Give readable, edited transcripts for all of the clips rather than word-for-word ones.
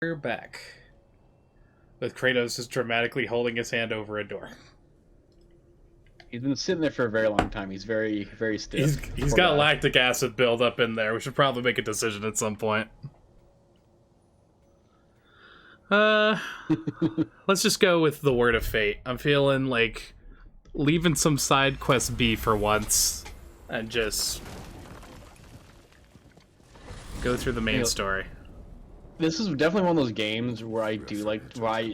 We're back. With Kratos just dramatically holding his hand over a door. He's been sitting there for a very long time. He's very, very stiff. He's got lactic acid buildup in there. We should probably make a decision at some point. Let's just go with the word of fate. I'm feeling like leaving some side quest B for once and just go through the main story. This is definitely one of those games where I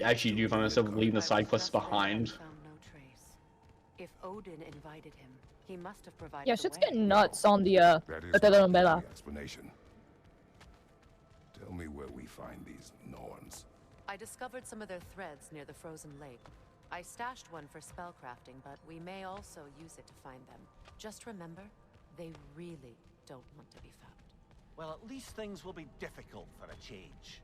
actually do find myself leaving the side quests behind. If Odin invited him, he must have provided. Yeah, shit's getting nuts on the telenovela. Explanation. Tell me where we find these Norns. I discovered some of their threads near the frozen lake. I stashed one for spellcrafting, but we may also use it to find them. Just remember, they really don't want to be found. Well, at least things will be difficult for a change.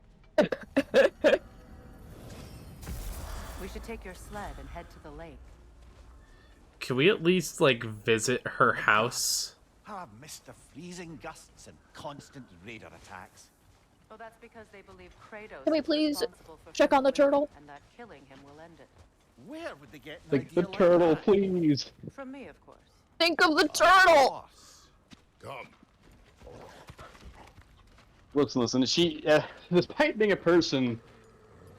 We should take your sled and head to the lake. Can we at least, like, visit her house? Ah, Mr. Freezing gusts and constant raider attacks. Oh, that's because they believe Kratos. Can we is please responsible for check on the Freezing, turtle? and that killing him will end it. Where would they get an The idea like turtle, that? please. From me, of course. Think of the Of turtle! course. Come. Listen. She, despite being a person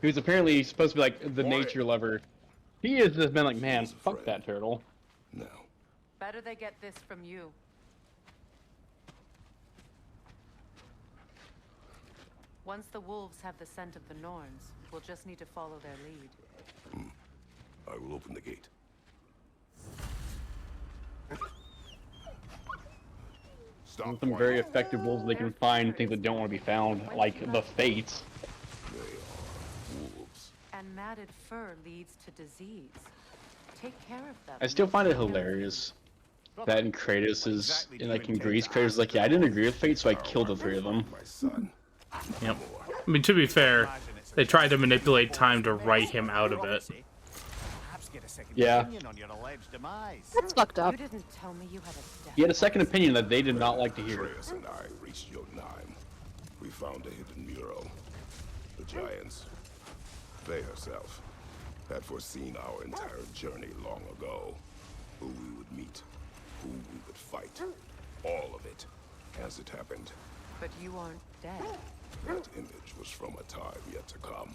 who's apparently supposed to be like the nature lover, he has just been like, man, fuck that turtle. Now. Better they get this from you. Once the wolves have the scent of the Norns, we'll just need to follow their lead. I will open the gate. Stop. Some very effective wolves, they can find things that don't want to be found, like the Fates. They are wolves. And matted fur leads to disease. Take care of them. I still find it hilarious that in Kratos is, in Greece, Kratos is like, yeah, I didn't agree with Fate, so I killed the three of them. My son. Yep. I mean, to be fair, they tried to manipulate time to write him out of it. Perhaps get a second Yeah. opinion on your alleged demise. That's fucked up. You didn't tell me you had a death. He had a second opinion that they did not like to hear. Atreus and I reached Jotunheim. We found a hidden mural. The giants. They herself had foreseen our entire journey long ago. Who we would meet, who we would fight. All of it, as it happened. But you aren't dead. That image was from a time yet to come.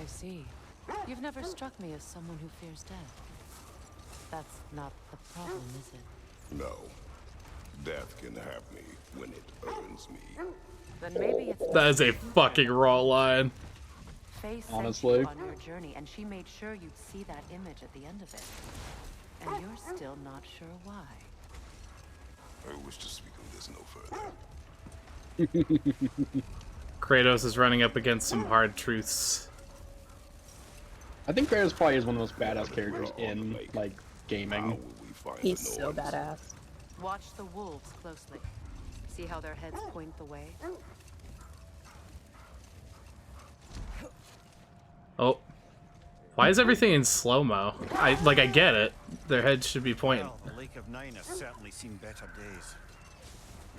I see. You've never struck me as someone who fears death. That's not the problem, is it? No. Death can have me when it earns me. Then maybe it's That is a fucking raw line. Faye sent Honestly. you on your journey, and she made sure you'd see that image at the end of it. And you're still not sure why. I wish to speak of this no further. Kratos is running up against some hard truths. I think Kratos probably is one of the most badass characters in, like, How gaming. will we find He's the so Norns? badass. Watch the wolves closely. See how their heads point the way? Oh. Why is everything in slow-mo? I get it. Their heads should be pointing. Well, the Lake of Nine has certainly seen better days.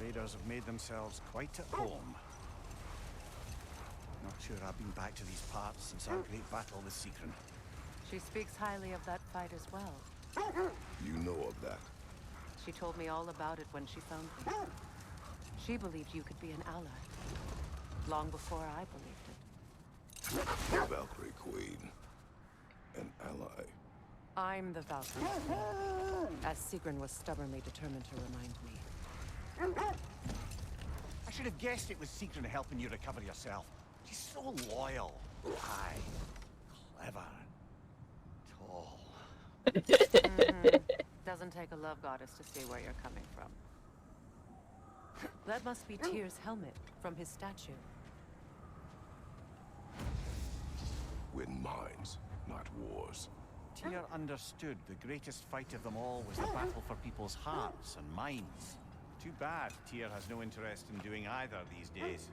Raiders have made themselves quite at home. Not sure I've been back to these parts since our great battle with Secret. She speaks highly of that fight as well. You know of that. She told me all about it when she found me. She believed you could be an ally. Long before I believed it. The Valkyrie Queen. An ally. I'm the Valkyrie, as Sigrun was stubbornly determined to remind me. I should have guessed it was Secret helping you recover yourself. She's so loyal. High, clever, tall. Doesn't take a love goddess to see where you're coming from. That must be Tyr's helmet from his statue. Win minds, not wars. Tyr understood the greatest fight of them all was the battle for people's hearts and minds. Too bad Tyr has no interest in doing either these days.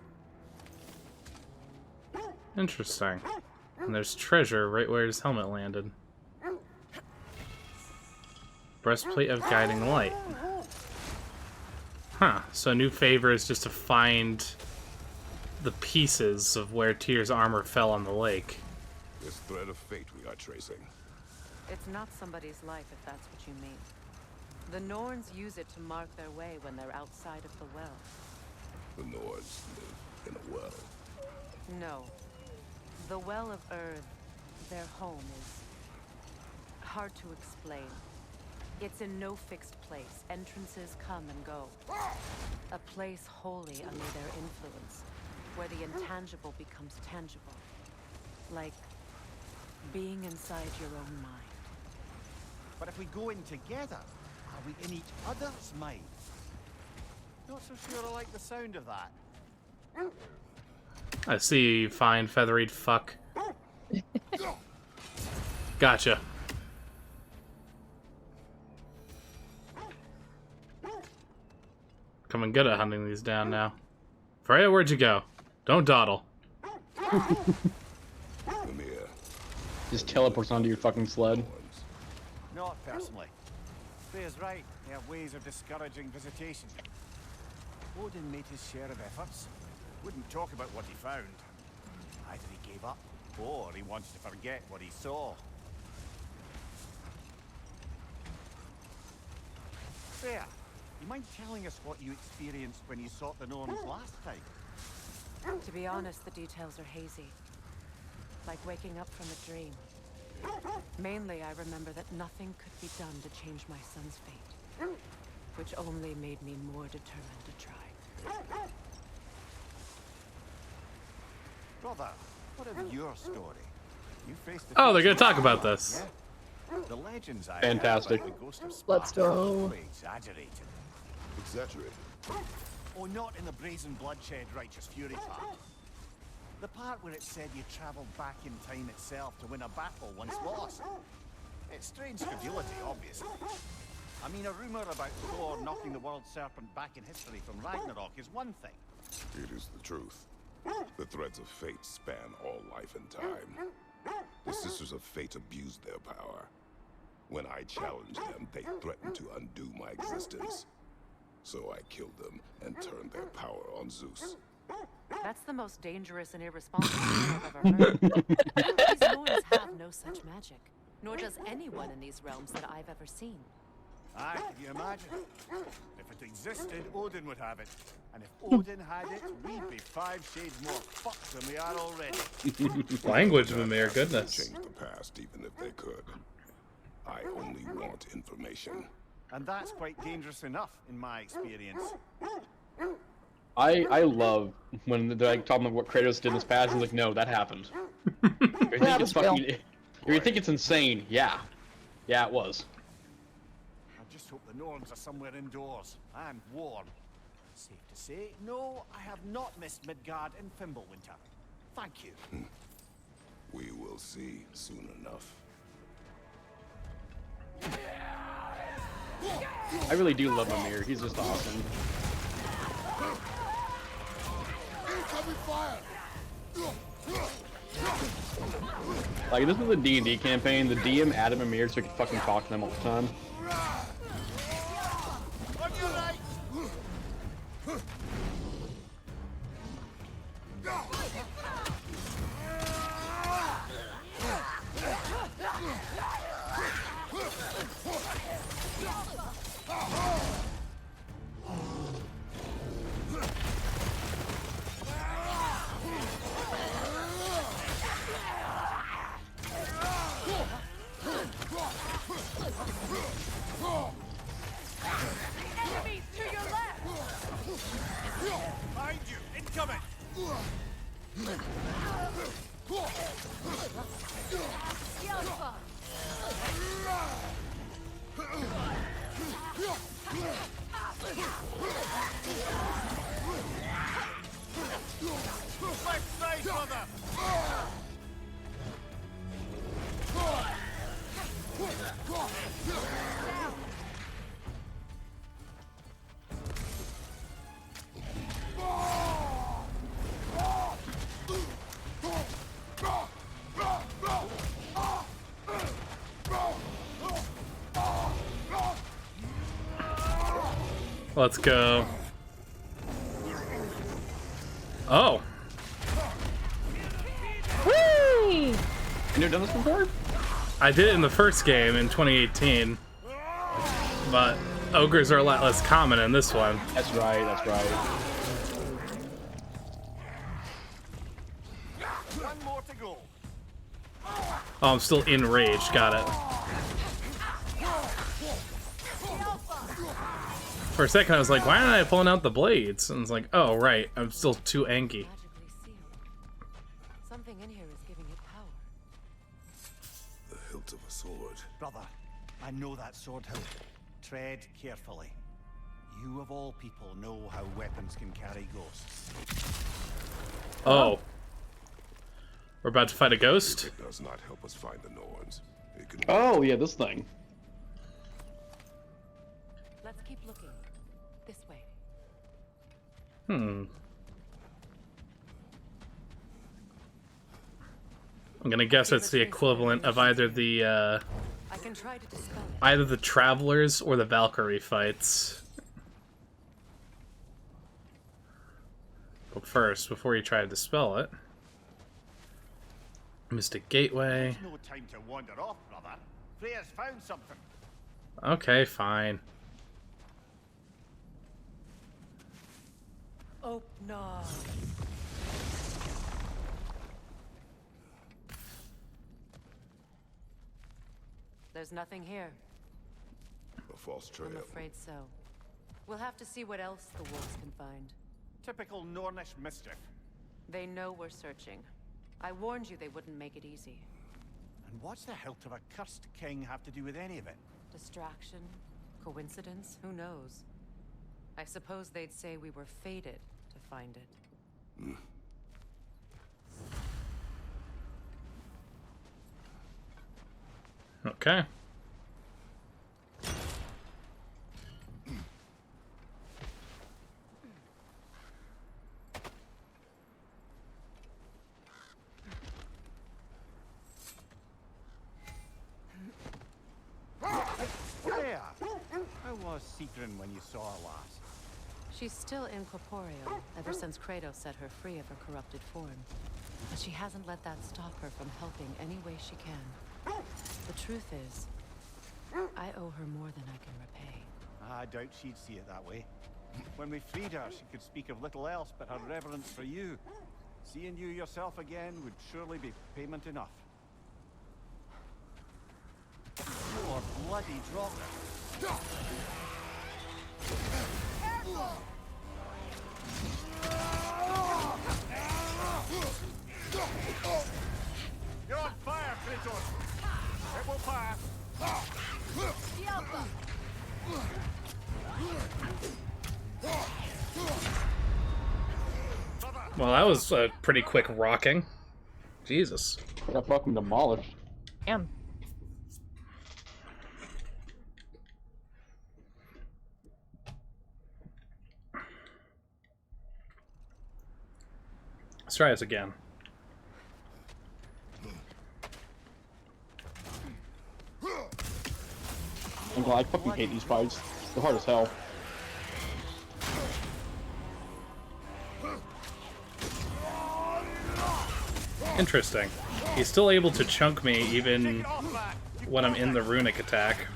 Interesting. And there's treasure right where his helmet landed. Breastplate of Guiding Light. Huh. So a new favor is just to find the pieces of where Tyr's armor fell on the lake. This thread of fate we are tracing. It's not somebody's life, if that's what you mean. The Norns use it to mark their way when they're outside of the well. The Nords live in a well. No. The Well of Earth, their home, is hard to explain. It's in no fixed place. Entrances come and go. A place wholly under their influence, where the intangible becomes tangible. Like being inside your own mind. But if we go in together, are we in each other's mind? Not so sure I like the sound of that. I see you, fine feathered fuck. Gotcha. Coming good at hunting these down now. Freya, where'd you go? Don't dawdle. Mimir. Just teleports onto your fucking sled. Not personally. Freya's right. They have ways of discouraging visitation. Odin made his share of efforts. Wouldn't talk about what he found. Either he gave up, or he wants to forget what he saw. Freya, you mind telling us what you experienced when you sought the Norns last time? To be honest, the details are hazy. Like waking up from a dream. Mainly, I remember that nothing could be done to change my son's fate. Which only made me more determined to try. Brother, what of your story? You faced the Oh, they're gonna talk about this. Yeah. The legends I Fantastic. heard about the ghost of Let's Sparta go. are probably exaggerated. Exaggerated. Oh, not in the brazen bloodshed righteous fury part. The part where it said you travelled back in time itself to win a battle once lost. It's strange credulity, obviously. I mean, a rumour about Thor knocking the world serpent back in history from Ragnarok is one thing. It is the truth. The threads of fate span all life and time. The Sisters of Fate abused their power. When I challenged them, they threatened to undo my existence. So I killed them and turned their power on Zeus. That's the most dangerous and irresponsible thing I've ever heard. These Norns have no such magic. Nor does anyone in these realms that I've ever seen. Aye, can you imagine? If it existed, Odin would have it. And if Odin had it, we'd be 5 shades more fucked than we are already. Language, Mimir, They goodness. change the past even if they could. I only want information. And that's quite dangerous enough, in my experience. I love when they're like talking about what Kratos did in his past. He's like, no, that happened. You think it's fucking? You think it's insane? Yeah, yeah, it was. I just hope the Norns are somewhere indoors and warm. Safe to say, no, I have not missed Midgard and Fimbulwinter. Thank you. We will see soon enough. I really do love Mimir. He's just awesome. Like, this is a D&D campaign. The DM added Mimir so he could fucking talk to them all the time. On your right! Enemies to your left! Behind you! Incoming! Left side, brother! Let's go. Oh, You never done this before? I did it in the first game in 2018, but ogres are a lot less common in this one. That's right, that's right. One more to go. Oh, I'm still enraged. Got it. For a second, I was like, why aren't I pulling out the blades? And it's like, oh, right. I'm still too anky. Magically sealed. Something in here is giving it power. The hilt of a sword. Brother, I know that sword hilt. Tread carefully. You of all people know how weapons can carry ghosts. Oh. We're about to fight a ghost? It does not help us find the Norns. It can Oh, yeah, this thing. Let's keep looking. This way. I'm gonna guess it's the equivalent of either the, I can try to dispel it. either the Travelers or the Valkyrie fights. But first, before you try to dispel it... Mystic Gateway. No time to wander off, brother. Freya's found something. Okay, fine. Oh, no. There's nothing here. a false trail. I'm afraid so. We'll have to see what else the wolves can find. Typical Nornish mischief. They know we're searching. I warned you they wouldn't make it easy. And what's the hilt of a cursed king have to do with any of it? Distraction? Coincidence? Who knows? I suppose they'd say we were fated to find it. Okay. Freya! How was Sigrun when you saw her last? She's still incorporeal, ever since Kratos set her free of her corrupted form. But she hasn't let that stop her from helping any way she can. The truth is, I owe her more than I can repay. I doubt she'd see it that way. When we freed her, she could speak of little else but her reverence for you. Seeing you yourself again would surely be payment enough. You're bloody dropped. You're on fire, Kratos! It will pass! Well, that was a pretty quick rocking. Jesus. Got fucking demolished. Damn. Let's try this again. I fucking hate these fights. They're hard as hell. Interesting. He's still able to chunk me even when I'm in the runic attack.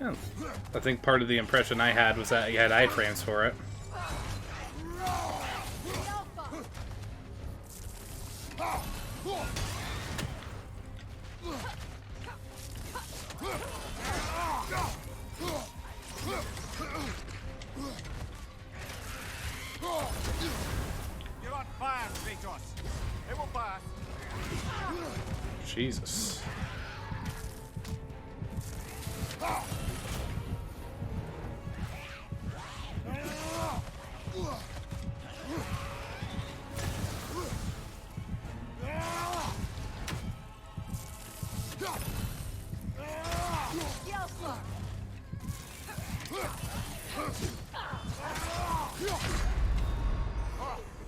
Yeah. I think part of the impression I had was that he had iframes for it. You're on fire, Kratos! It will pass! Jesus. Oh,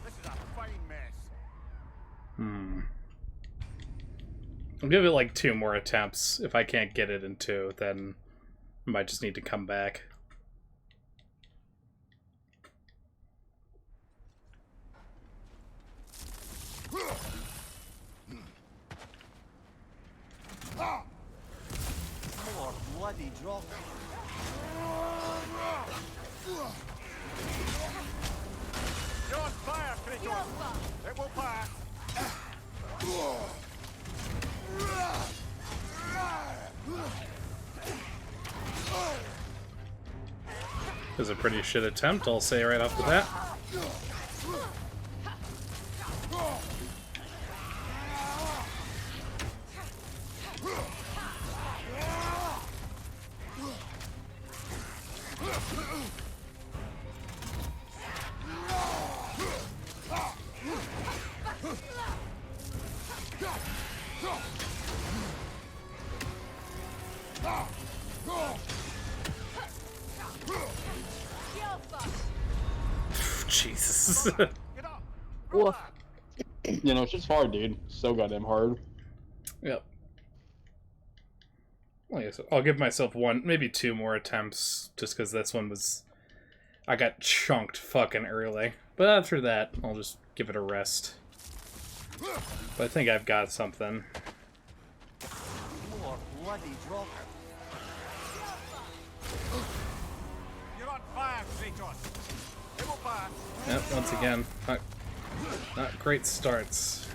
this is a fine mess. I'll give it like 2 more attempts. If I can't get it in 2, then I might just need to come back. drop. You're on fire, Kratos! It will pass! It was a pretty shit attempt, I'll say right off the bat. Jesus. Woof. You know, it's just hard, dude. So goddamn hard. Yep. Well, yes, I'll give myself one, maybe two more attempts, just because this one was... I got chunked fucking early. But after that, I'll just give it a rest. But I think I've got something. More bloody drop. You're on fire, Kratos! It will pass! Yep, once again, not great starts.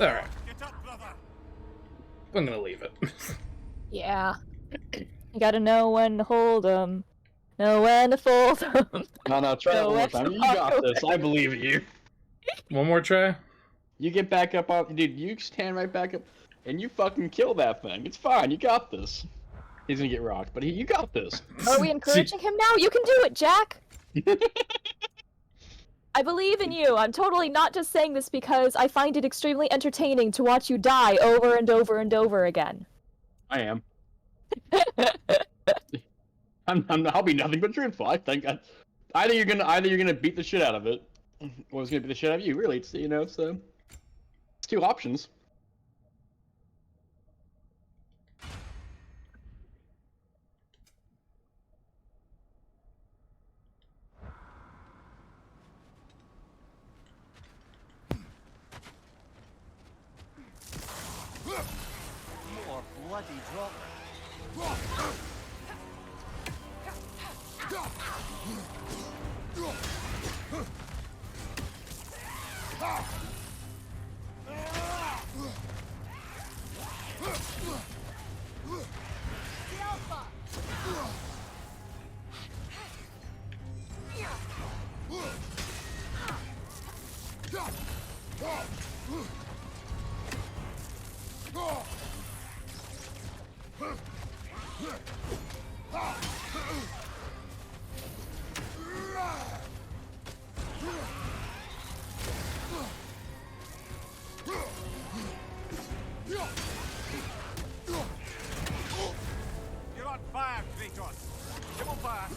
Alright, Get up, brother! I'm gonna leave it. Yeah. You gotta know when to hold 'em. Know when to fold 'em. No, try that No, one more that's time. You not got okay. this. I believe in you. One more try? You get back up on, dude. You stand right back up, and you fucking kill that thing. It's fine. You got this. He's gonna get rocked, but you got this. Are we encouraging him now? You can do it, Jack! I believe in you. I'm totally not just saying this because I find it extremely entertaining to watch you die over and over and over again. I am. I'll be nothing but truthful. I think either you're gonna beat the shit out of it, or it's gonna beat the shit out of you. Really, it's it's two options. More bloody drop. You're on fire, Kratos! It will pass!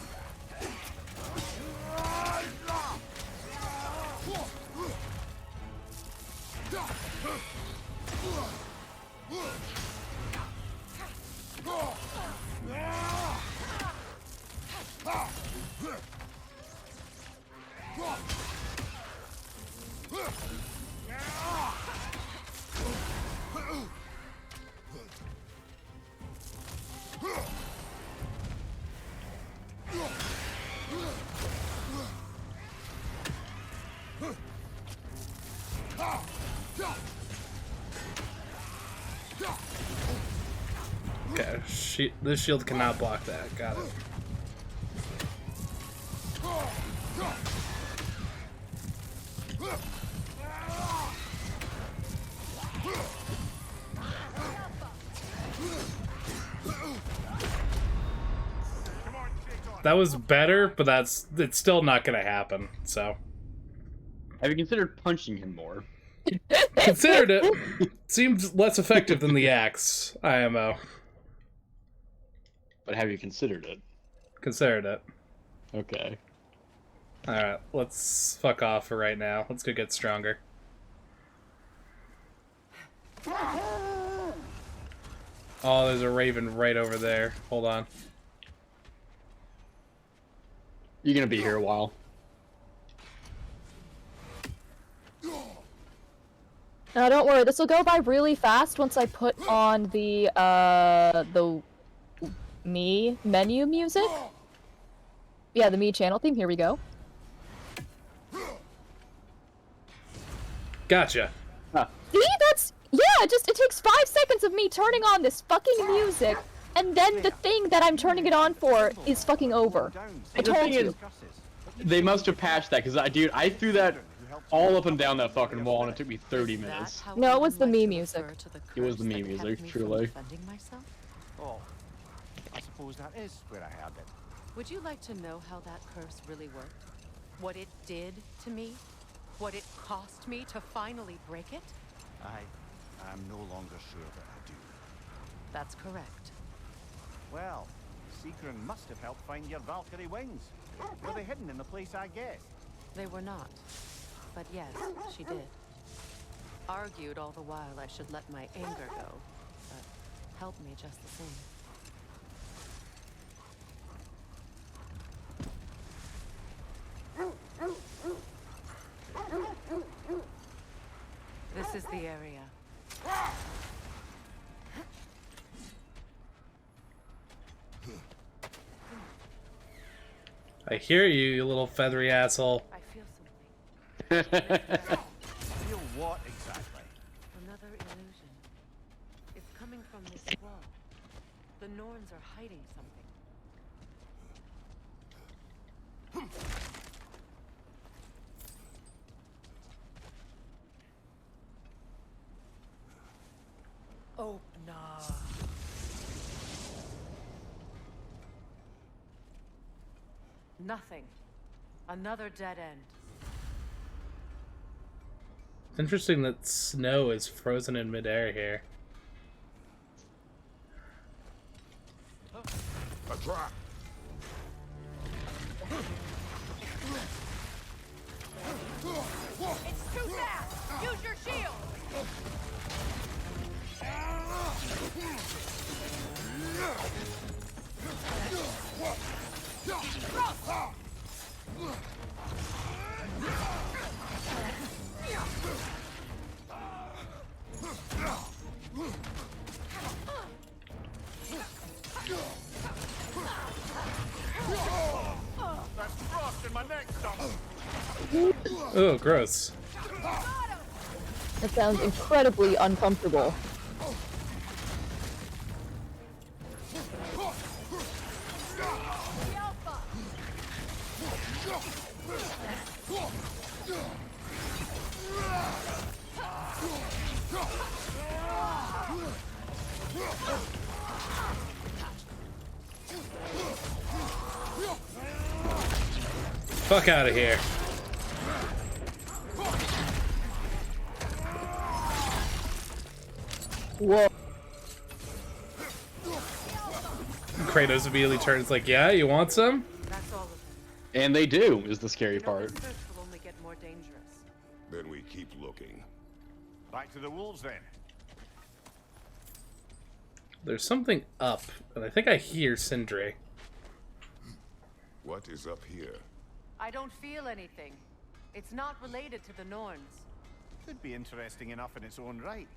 Okay, this shield cannot block that. Got it. That was better, but it's still not gonna happen, so. Have you considered punching him more? Considered it. Seemed less effective than the axe, IMO. But have you considered it? Considered it. Okay. Alright, let's fuck off for right now. Let's go get stronger. Oh, there's a raven right over there. Hold on. You're gonna be here a while. No, don't worry. This will go by really fast once I put on the me menu music. Yeah, the me channel theme. Here we go. Gotcha. Huh. See, that's it takes 5 seconds of me turning on this fucking music, and then the thing that I'm turning it on for is fucking over. I The told thing you. is, they must have patched that, because I threw that all up and down that fucking wall, and it took me 30 minutes. No, it was the me music. It was the me music, truly. Oh, I suppose that is where I heard it. Would you like to know how that curse really worked? What it did to me? What it cost me to finally break it? I'm no longer sure that I do. That's correct. Well, Seekrin must have helped find your Valkyrie wings. Were they hidden in the place I guessed? They were not. But yes, she did. Argued all the while I should let my anger go, but helped me just the same. This is the area. I hear you, you little feathery asshole. I feel something. Feel what exactly? Another illusion. It's coming from this wall. The Norns are hiding something. Oh, nah. Nothing. Another dead end. It's interesting that snow is frozen in midair here. A trap! It's too fast! Use your shield! That's frost in my neck stump. Oh, gross. That sounds incredibly uncomfortable. Fuck out of here. Whoa. Kratos immediately turns like, yeah, you want some? That's all of them. And they do, is the scary You know, part. this search will only get more dangerous. Then we keep looking. Back to the wolves then. There's something up, and I think I hear Sindri. What is up here? I don't feel anything. It's not related to the Norns. Could be interesting enough in its own right.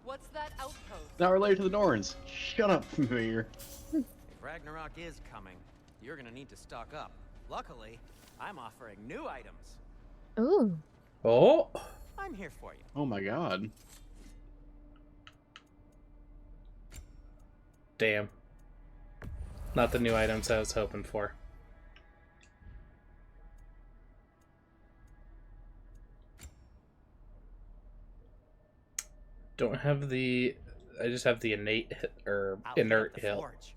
What's that outpost? Not related to the Norns. Shut up, familiar. If Ragnarok is coming, you're gonna need to stock up. Luckily, I'm offering new items. Ooh. Oh! I'm here for you. Oh my god. Damn. Not the new items I was hoping for. Don't have the... I just have the innate hit, or I'll be at inert the hit. forge.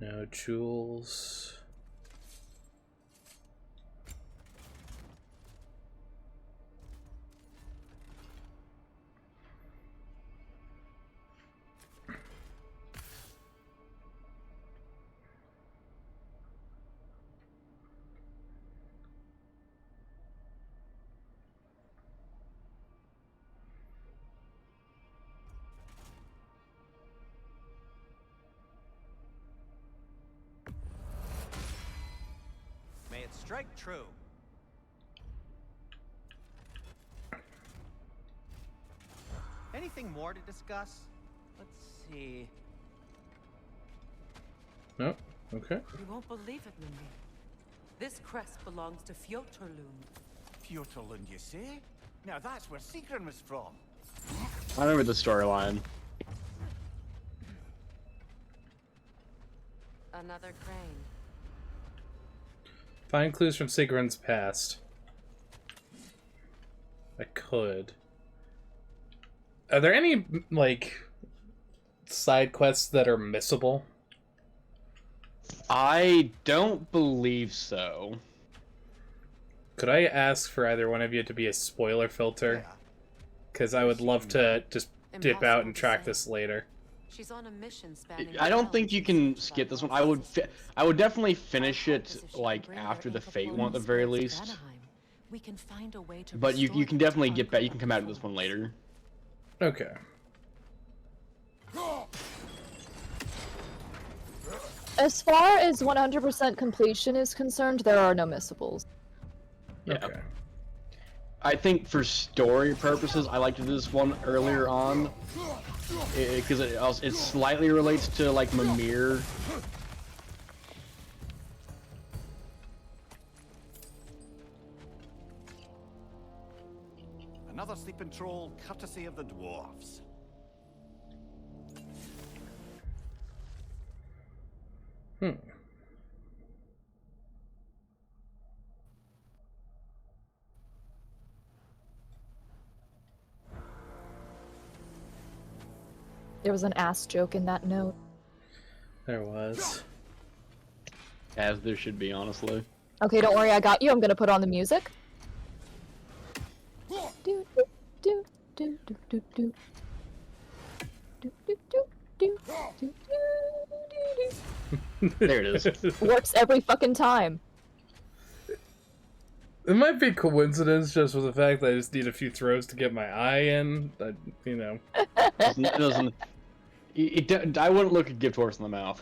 No jewels. it. Strike true. Anything more to discuss? Let's see. No? Okay. You won't believe it, Mindy. This crest belongs to Fjotorlund. Fjotorlund, you say? Now that's where Sigrun was from. I remember the storyline. Another crane. Find clues from Sigrun's past. I could. Are there any, like, side quests that are missable? I don't believe so. Could I ask for either one of you to be a spoiler filter? Yeah. Because I would love to just dip out and Impossible to track say. this later. She's on a mission spanning. I don't think realms you to can search skip about this one. Valhalla. I would definitely finish Our it hope is if she can like bring her after the Inca Fate one at the Plone's very spirits to least. Vanaheim. We can find a way to But you restore can them to definitely get back. You Valhalla can come out of this before one later. Okay. As far as 100% completion is concerned, there are no missables. Yeah. Okay. I think for story purposes, I like to do this one earlier on because it slightly relates to like Mimir. Another sleeping troll, courtesy of the dwarves. Hmm. There was an ass joke in that note. There was. As there should be, honestly. Okay, don't worry, I got you. I'm gonna put on the music. Do, do, do, do, do, do, do. Do, do, do, do, do, do, There it is. do. Works every fucking time. It might be coincidence just with the fact that I just need a few throws to get my eye in. You know. It doesn't. I wouldn't look a gift horse in the mouth.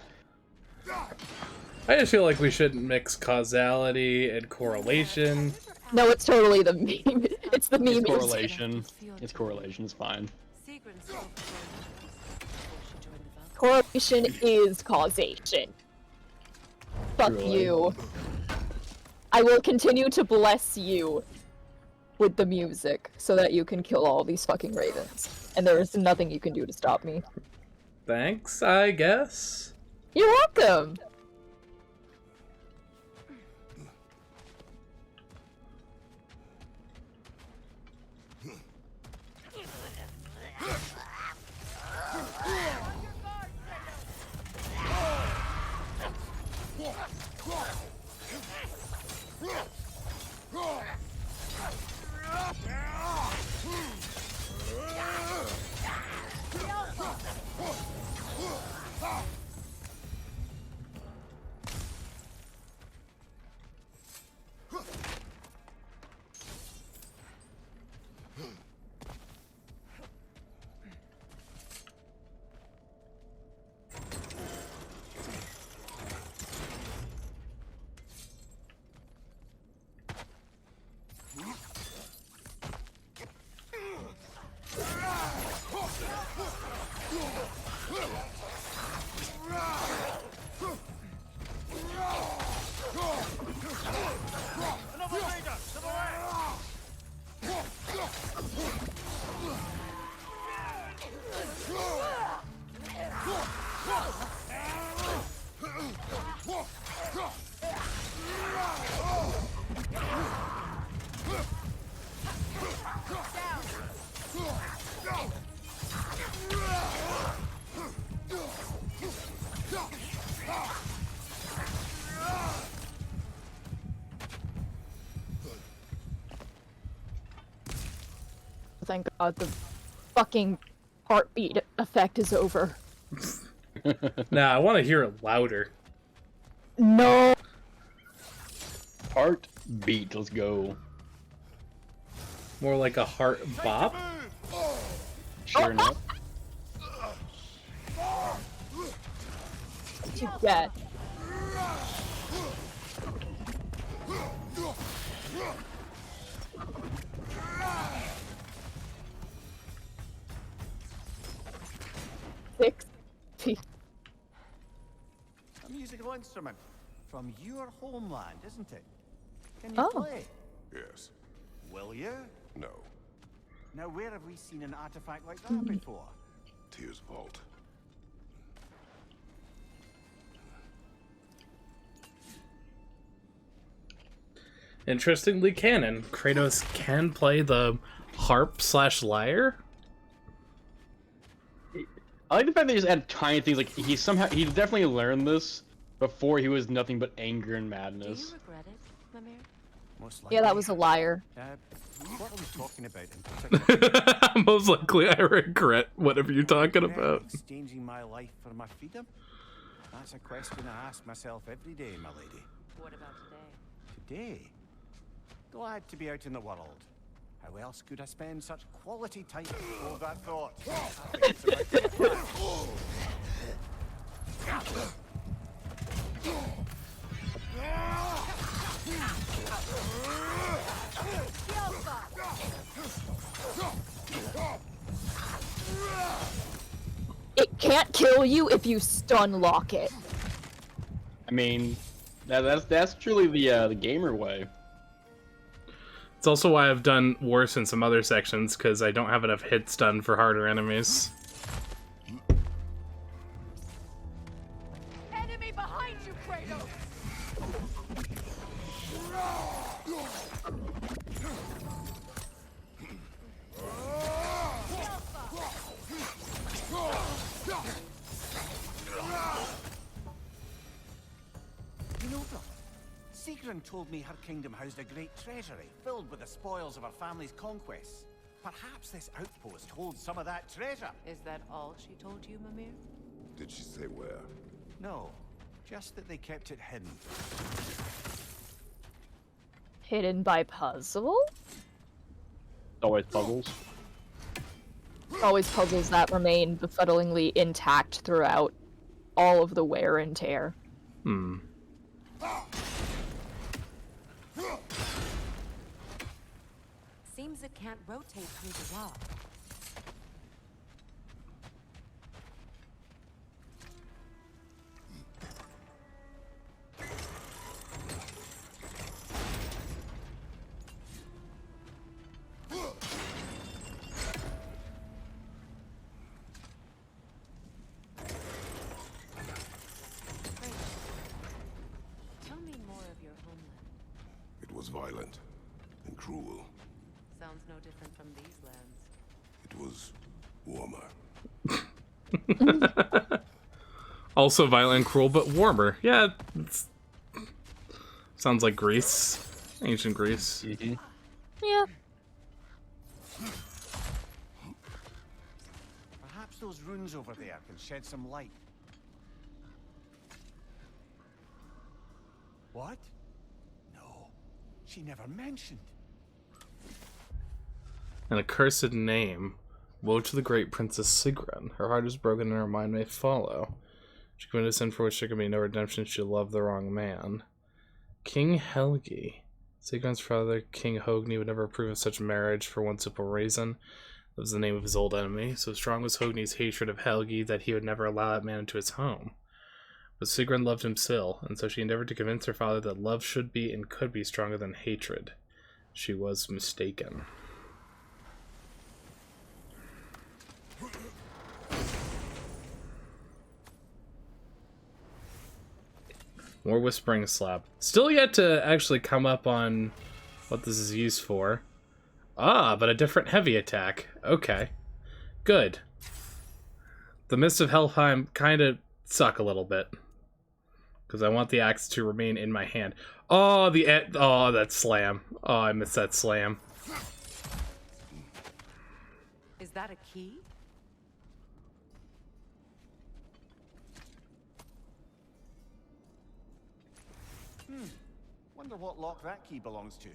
I just feel like we shouldn't mix causality and correlation. No, it's totally the meme. It's the meme. It's correlation. It's correlation. It's fine. Sigrun spoke to her before she joined the Valkyries. Correlation is causation. Fuck Truly. you. I will continue to bless you with the music so that you can kill all these fucking ravens. And there is nothing you can do to stop me. Thanks, I guess. You're welcome! Thank God the fucking heartbeat effect is over. Nah, I want to hear it louder. No! Heart beat. Let's go. More like a heart bop. Sure enough. You get. A musical instrument from your homeland, isn't it? Can you Oh. play? Yes. Will you? No. Now, where have we seen an artifact like that before? Tears Vault. Interestingly canon, Kratos can play the harp/lyre. I like the fact that he just added tiny things. Like he definitely learned this before he was nothing but anger and Do you madness. regret it, Mimir? Most Yeah, that was a liar. What are we talking about in particular? Most likely I regret whatever you're talking Regret about. Exchanging my life for my freedom? That's a question I ask myself every day, my lady. What about today? Today? Glad to be out in the world. How else could I spend such quality time? Hold that thought. It can't kill you if you stun lock it. I mean, that's truly the gamer way. It's also why I've done worse in some other sections, because I don't have enough hit stun for harder enemies. Enemy behind you, Kratos! You know, brother, Sigrun told me her kingdom housed a great treasury filled with the spoils of her family's conquests. Perhaps this outpost holds some of that treasure. Is that all she told you, Mimir? Did she say where? No, just that they kept it hidden. Hidden by puzzle? Always puzzles. Always puzzles that remain befuddlingly intact throughout all of the wear and tear. Hmm. Seems it can't rotate through the rock. Tell me more of your homeland. It was violent and cruel. Sounds no different from these lands. It was warmer. Also violent and cruel, but warmer. Yeah, it's... sounds like Greece. Ancient Greece. Mm-hmm. Yeah. Perhaps those runes over there can shed some light. What? No, she never mentioned. An accursed name. Woe to the great Princess Sigrun. Her heart is broken and her mind may follow. She committed a sin for which there can be no redemption. She loved the wrong man. King Helgi. Sigrun's father, King Hogni, would never approve of such marriage for one simple reason. That was the name of his old enemy. So strong was Hogni's hatred of Helgi that he would never allow that man into his home. But Sigrun loved him still, and so she endeavored to convince her father that love should be and could be stronger than hatred. She was mistaken. More Whispering Slap. Still yet to actually come up on what this is used for. Ah, but a different heavy attack. Okay. Good. The Mists of Helheim kind of suck a little bit. Because I want the axe to remain in my hand. Oh, that slam. Oh, I missed that slam. Is that a key? Wonder what lock that key belongs to.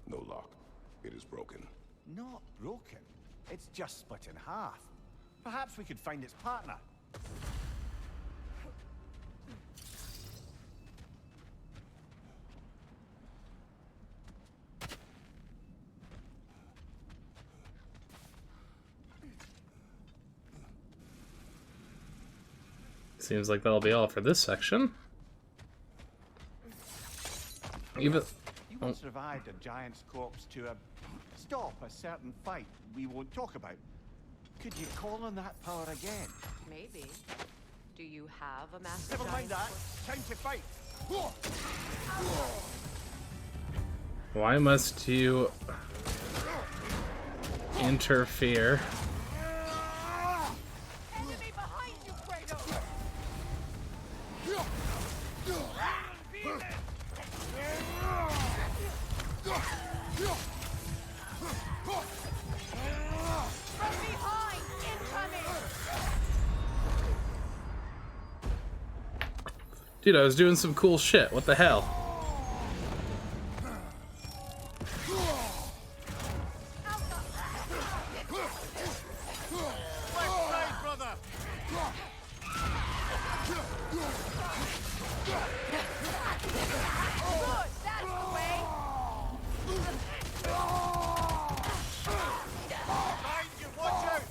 No lock. It is broken. Not broken. It's just split in half. Perhaps we could find its partner. Seems like that'll be all for this section. Even You once revived a giant's corpse to stop a certain fight we won't talk about. Could you call on that power again? Maybe. Do you have a master Never mind giant that. Time to fight. why must you interfere? Enemy behind you, Kratos! From behind! Incoming! Dude, I was doing some cool shit. What the hell? Left side, brother! Good! That's the way! Behind you, watch out!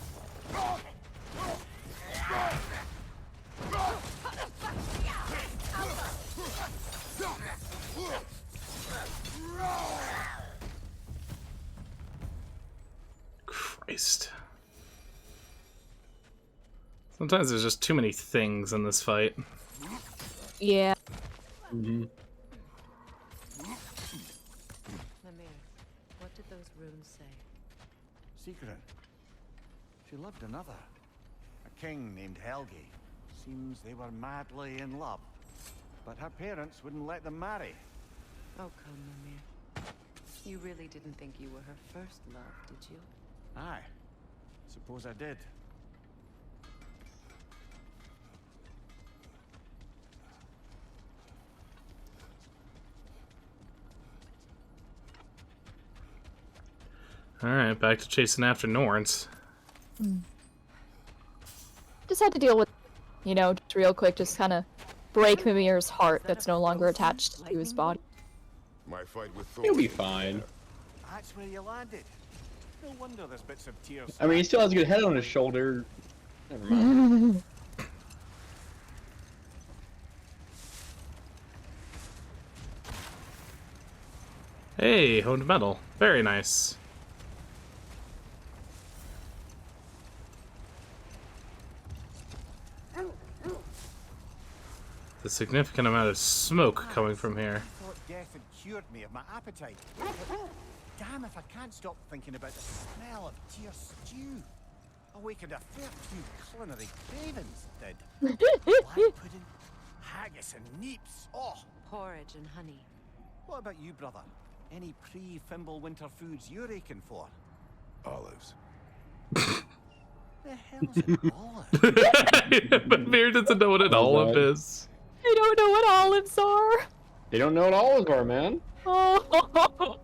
Christ. Sometimes there's just too many things in this fight. Yeah. Mimir, what did those runes say? Secret. She loved another. A king named Helgi. Seems they were madly in love. But her parents wouldn't let them marry. Oh, come, Mimir. You really didn't think you were her first love, did you? Aye. Suppose I did. Alright, back to chasing after Norns. Just had to deal with, you know, just real quick, just kind of break Mimir's heart that's no longer attached to his body. My fight with Thor. He'll be fine. That's where you landed. No wonder there's bits of tears. I mean, he still has a good head on his shoulder. Never mind. Hey, honed metal. Very nice. The significant amount of smoke coming from here. I thought death had cured me of my appetite. Damn if I can't stop thinking about the smell of tear stew. Awakened a fair few culinary cravings, did. Black pudding, haggis and neeps. Oh, Porridge and honey. what about you, brother? Any pre-Fimble winter foods you're aching for? Olives. The hell's an olive? But Mir doesn't know what an olive is. I don't know what olives are. They don't know what olives are, man. Oh.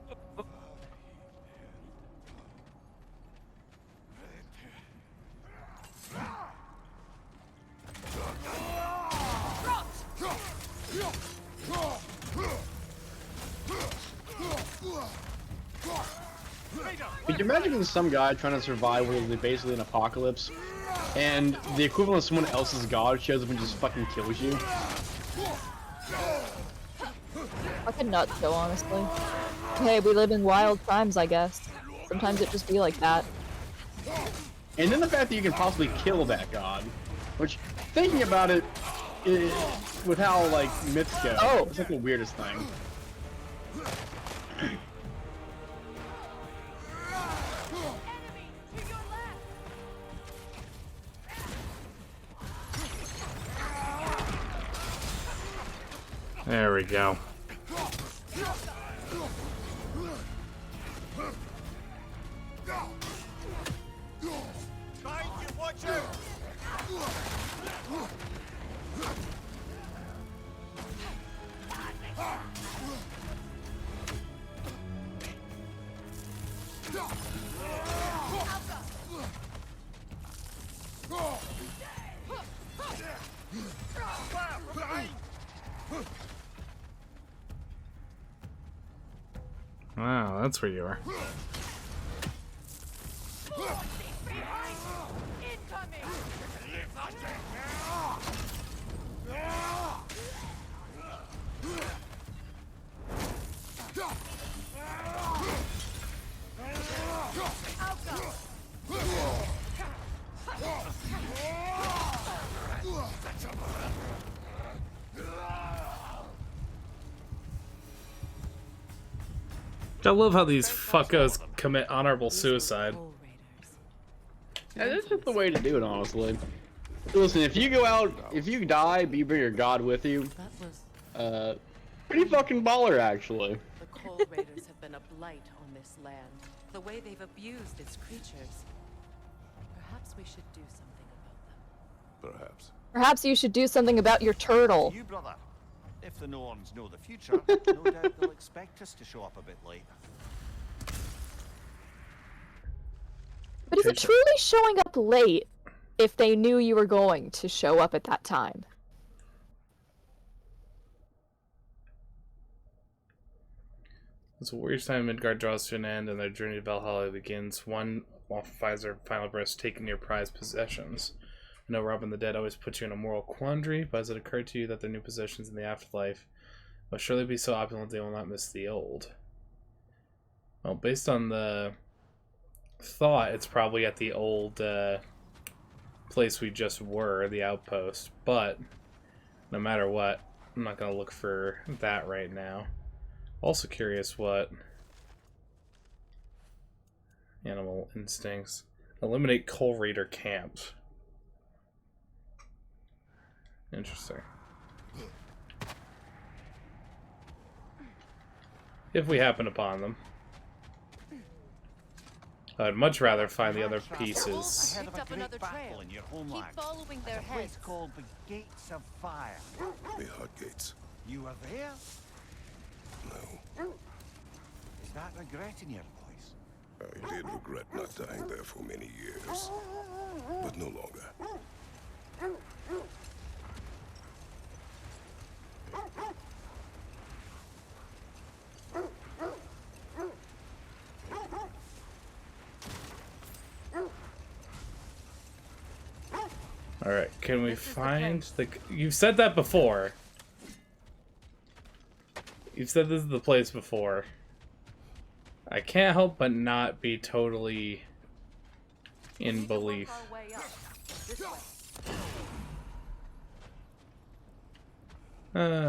Could you imagine being some guy trying to survive with basically an apocalypse, and the equivalent of someone else's god shows up and just fucking kills you? Fucking nuts, though, honestly. Hey, we live in wild times, I guess. Sometimes it just be like that. And then the fact that you can possibly kill that god, which, thinking about it, with how, like, myths go, it's like the weirdest thing. There we go. Behind you, watch out! Fire from behind! Wow, that's where you are. I love how these fuckos commit honorable suicide. Coal raiders. Yeah, that's just the way to do it, honestly. Listen, if you go out, if you die, but you bring your god with you, That was pretty fucking baller, actually. the coal raiders have been a blight on this land. The way they've abused its creatures. Perhaps we should do something about them. Perhaps. Perhaps you should do something about your turtle. You, brother. If the Norns know the future, no doubt they'll expect us to show up a bit late. But is it truly showing up late if they knew you were going to show up at that time? As a warrior's time in Midgard draws to an end and their journey to Valhalla begins, one while finds their final breath taking your prized possessions. I know Robin the Dead always puts you in a moral quandary, but has it occurred to you that their new possessions in the afterlife will surely be so opulent they will not miss the old? Well, based on the thought, it's probably at the old place we just were, the outpost, but no matter what, I'm not going to look for that right now. Also curious what animal instincts. Eliminate Coal Raider camp. Interesting. If we happen upon them. I'd much rather find the other pieces. Ahead of Picked a up great another battle trail. in your Keep homeland. following their A place heads. called the Gates of Fire. The Hudgates. You were there? No. Is that regret in your voice? I did regret not dying there for many years. But no longer. Alright, can we find the... You've said that before. You've said this is the place before. I can't help but not be totally in belief. Our way up. This way.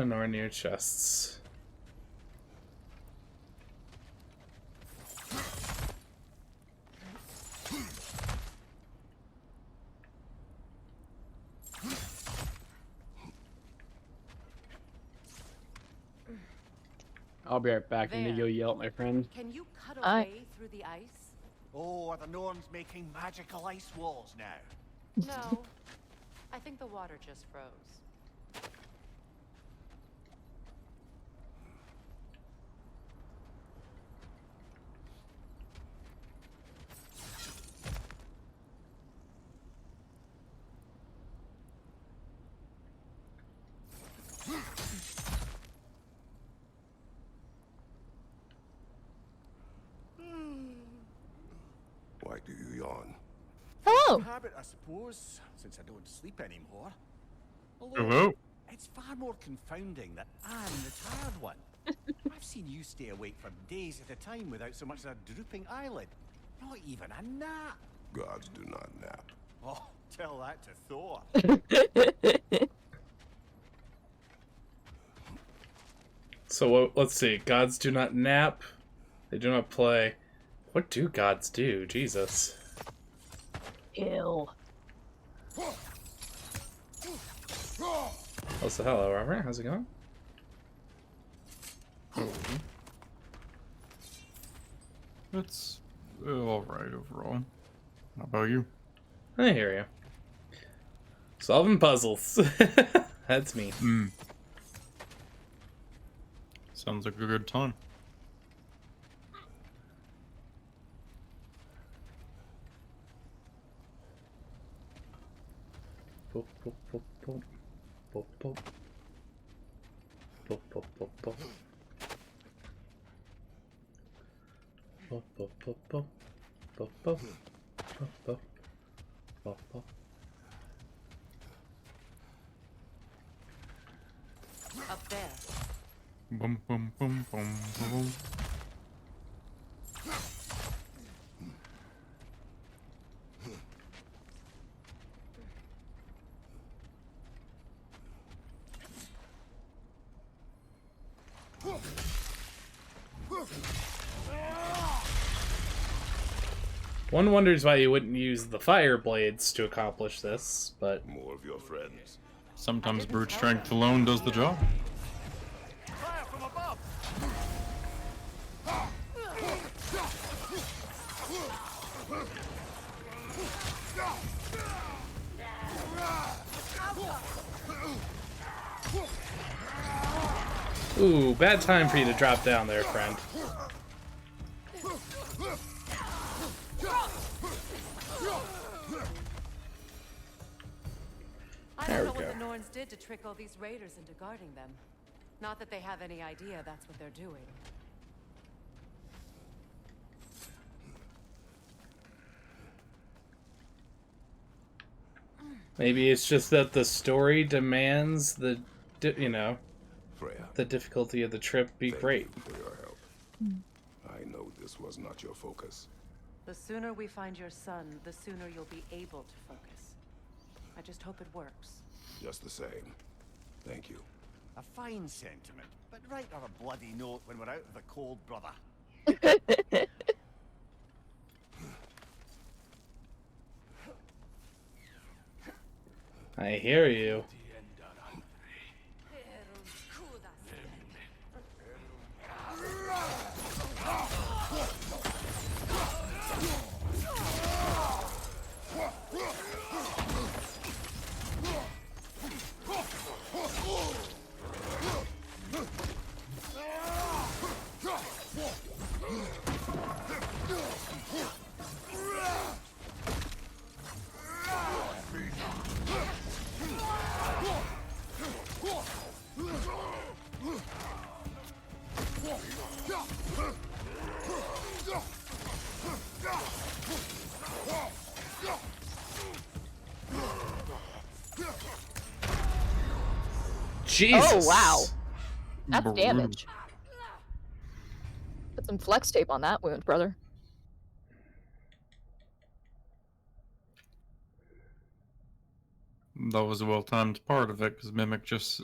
Nor near chests. I'll be right back. I need to go There. yell at my friend. Can you cut Aye. away through the ice? Oh, are the Norns making magical ice walls now? No. I think the water just froze. Why do you yawn? Hello! Habit, I suppose, since I don't sleep anymore. Although, Hello? it's far more confounding that I'm the tired one. I've seen you stay awake for days at a time without so much as a drooping eyelid. Not even a nap. Gods do not nap. Oh, tell that to Thor. So let's see. Gods do not nap. They do not play. What do gods do? Jesus. Ew. Oh, so hello, Robert. How's it going? It's alright overall. How about you? I hear you. Solving puzzles. That's me. Sounds like a good time. Boop, boop, boop, boop. Boop, boop. Boop, boop, boop, boop. Boop, boop, boop, boop. Boop, boop. Boop, boop. Boop, boop. Up there. Boom, boom, boom, boom, boom. One wonders why you wouldn't use the fire blades to accomplish this, but More of your friends. Sometimes brute strength alone does the job. Fire from above! ooh, bad time for you to drop down there, friend. I There don't we know go. what the Norns did to trick all these raiders into guarding them. Not that they have any idea that's what they're doing. Maybe it's just that the story demands the Freya, the difficulty of the trip be thank great. you for your help. I know this was not your focus. The sooner we find your son, the sooner you'll be able to focus. I just hope it works. Just the same. Thank you. A fine sentiment, but write her a bloody note when we're out of the cold, brother. I hear you. Jesus. Oh, wow. That's Brutal. damage. Put some flex tape on that wound, brother. That was a well-timed part of it, because Mimic just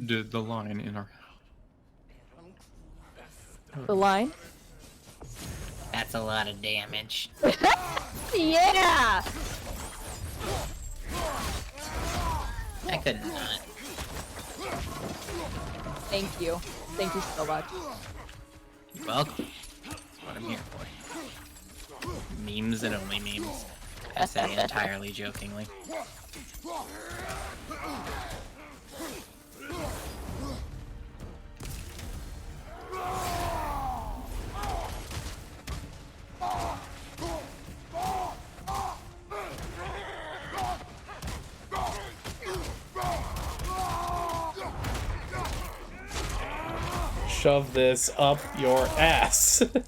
did the line in our... The line? That's a lot of damage. Yeah! I could not. Thank you. Thank you so much. You're welcome. That's what I'm here for. Memes and only memes. I say entirely jokingly. Shove this up your ass. Okay.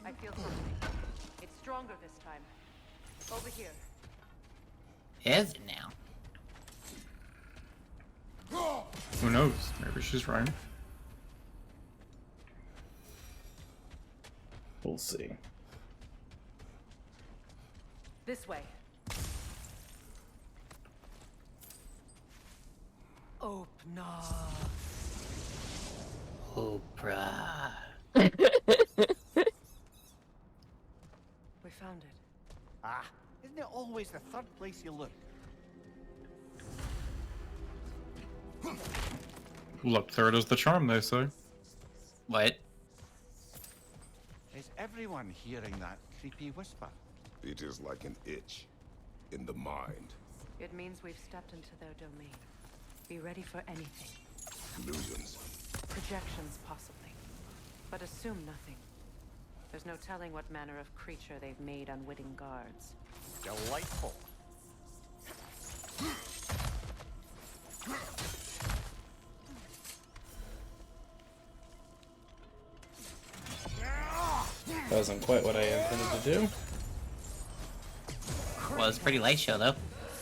I feel something. It's stronger this time. Over here. Is it now? Who knows? Maybe she's right. We'll see. This way. Open up. Oprah. We found it. Ah, isn't it always the third place you look? Look, third is the charm, they say. What? Is everyone hearing that creepy whisper? It is like an itch in the mind. It means we've stepped into their domain. Be ready for anything. Illusions. Projections, possibly. But assume nothing. There's no telling what manner of creature they've made unwitting guards. Delightful. Wasn't quite what I intended to do. Well, it's a pretty light show, though.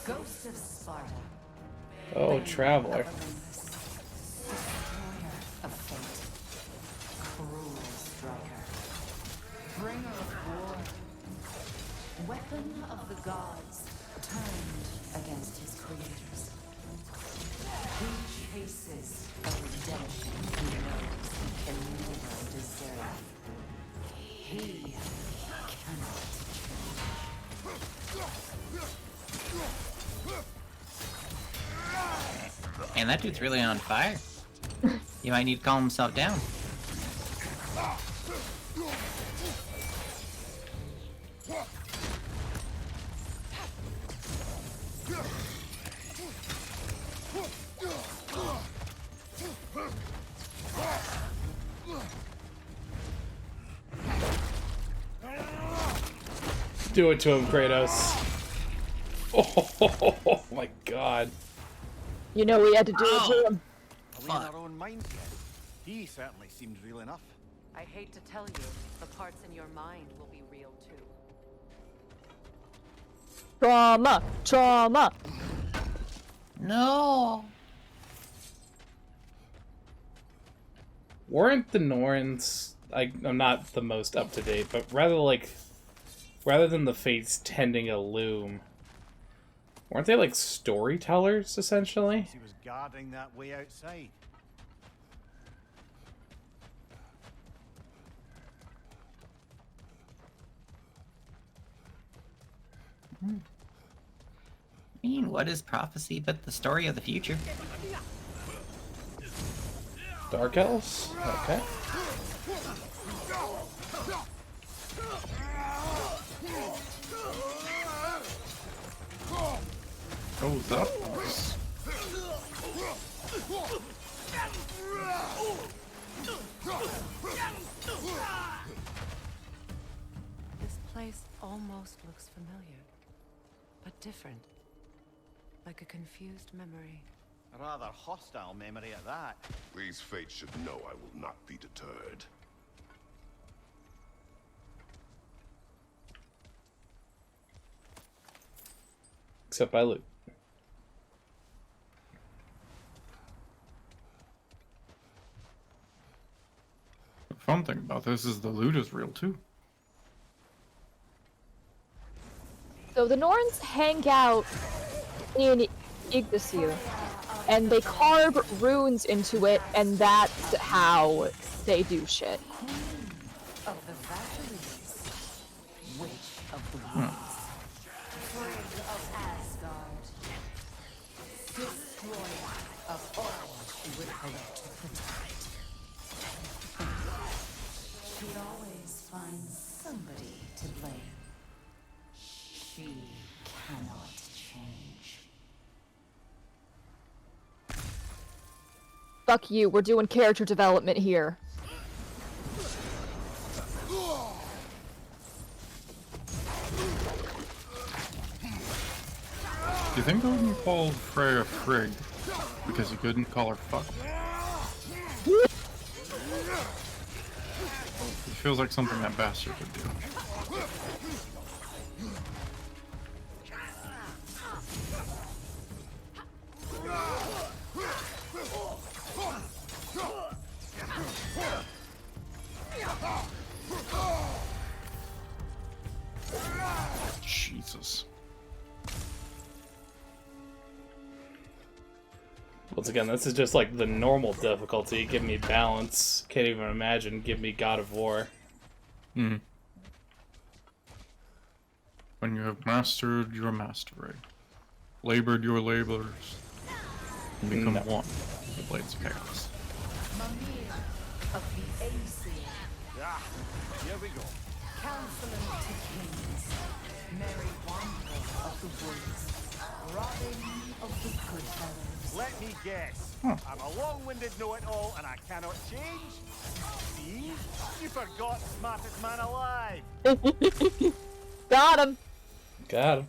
Ghost of Sparta. Oh, Traveler. Destroyer of fate. Bringer of war. Weapon of the gods, turned against his creators. He chases a redemption he knows he can never deserve. He cannot Man, that dude's really on fire. You might need to calm himself down. Do it to him, Kratos. Oh my god. You know we had to do it to him. Are we in our own minds yet? He certainly seemed real enough. I hate to tell you, the parts in your mind will be real too. Trauma! Trauma! No. Weren't the Norns, I'm not the most up to date, but rather than the fates tending a loom, weren't they like storytellers essentially? He was guarding that way outside. I mean, what is prophecy but the story of the future? Dark elves? Okay. Oh, that was... This place almost looks familiar, but different. Like a confused memory. A rather hostile memory at that. These fates should know I will not be deterred. Except by loot. The fun thing about this is the loot is real too. So the Norns hang out in Yggdrasil, and they carve runes into it, and that's how they do shit. Of the Valkyries. Witch of the Woods. Frigg of Asgard. Destroyer of all she would hope to protect. She always finds somebody to blame. She cannot change. Fuck you, we're doing character development here. Do you think I wouldn't call Freya Frigg because you couldn't call her fuck? It feels like something that bastard would do. Jesus. Once again, this is just like the normal difficulty. Give me balance. Can't even imagine. Give me God of War. Hmm. When you have mastered your mastering, labored your labors, and become No. one with the Blades of Chaos. Mimir of the Aesir. Ah, here we go. Counselor to kings. Mary Wanderer of the woods. Robin of the good fellows. Let me guess. Huh. I'm a long-winded know-it-all and I cannot change? See? You forgot smartest man alive. Got him! Got him.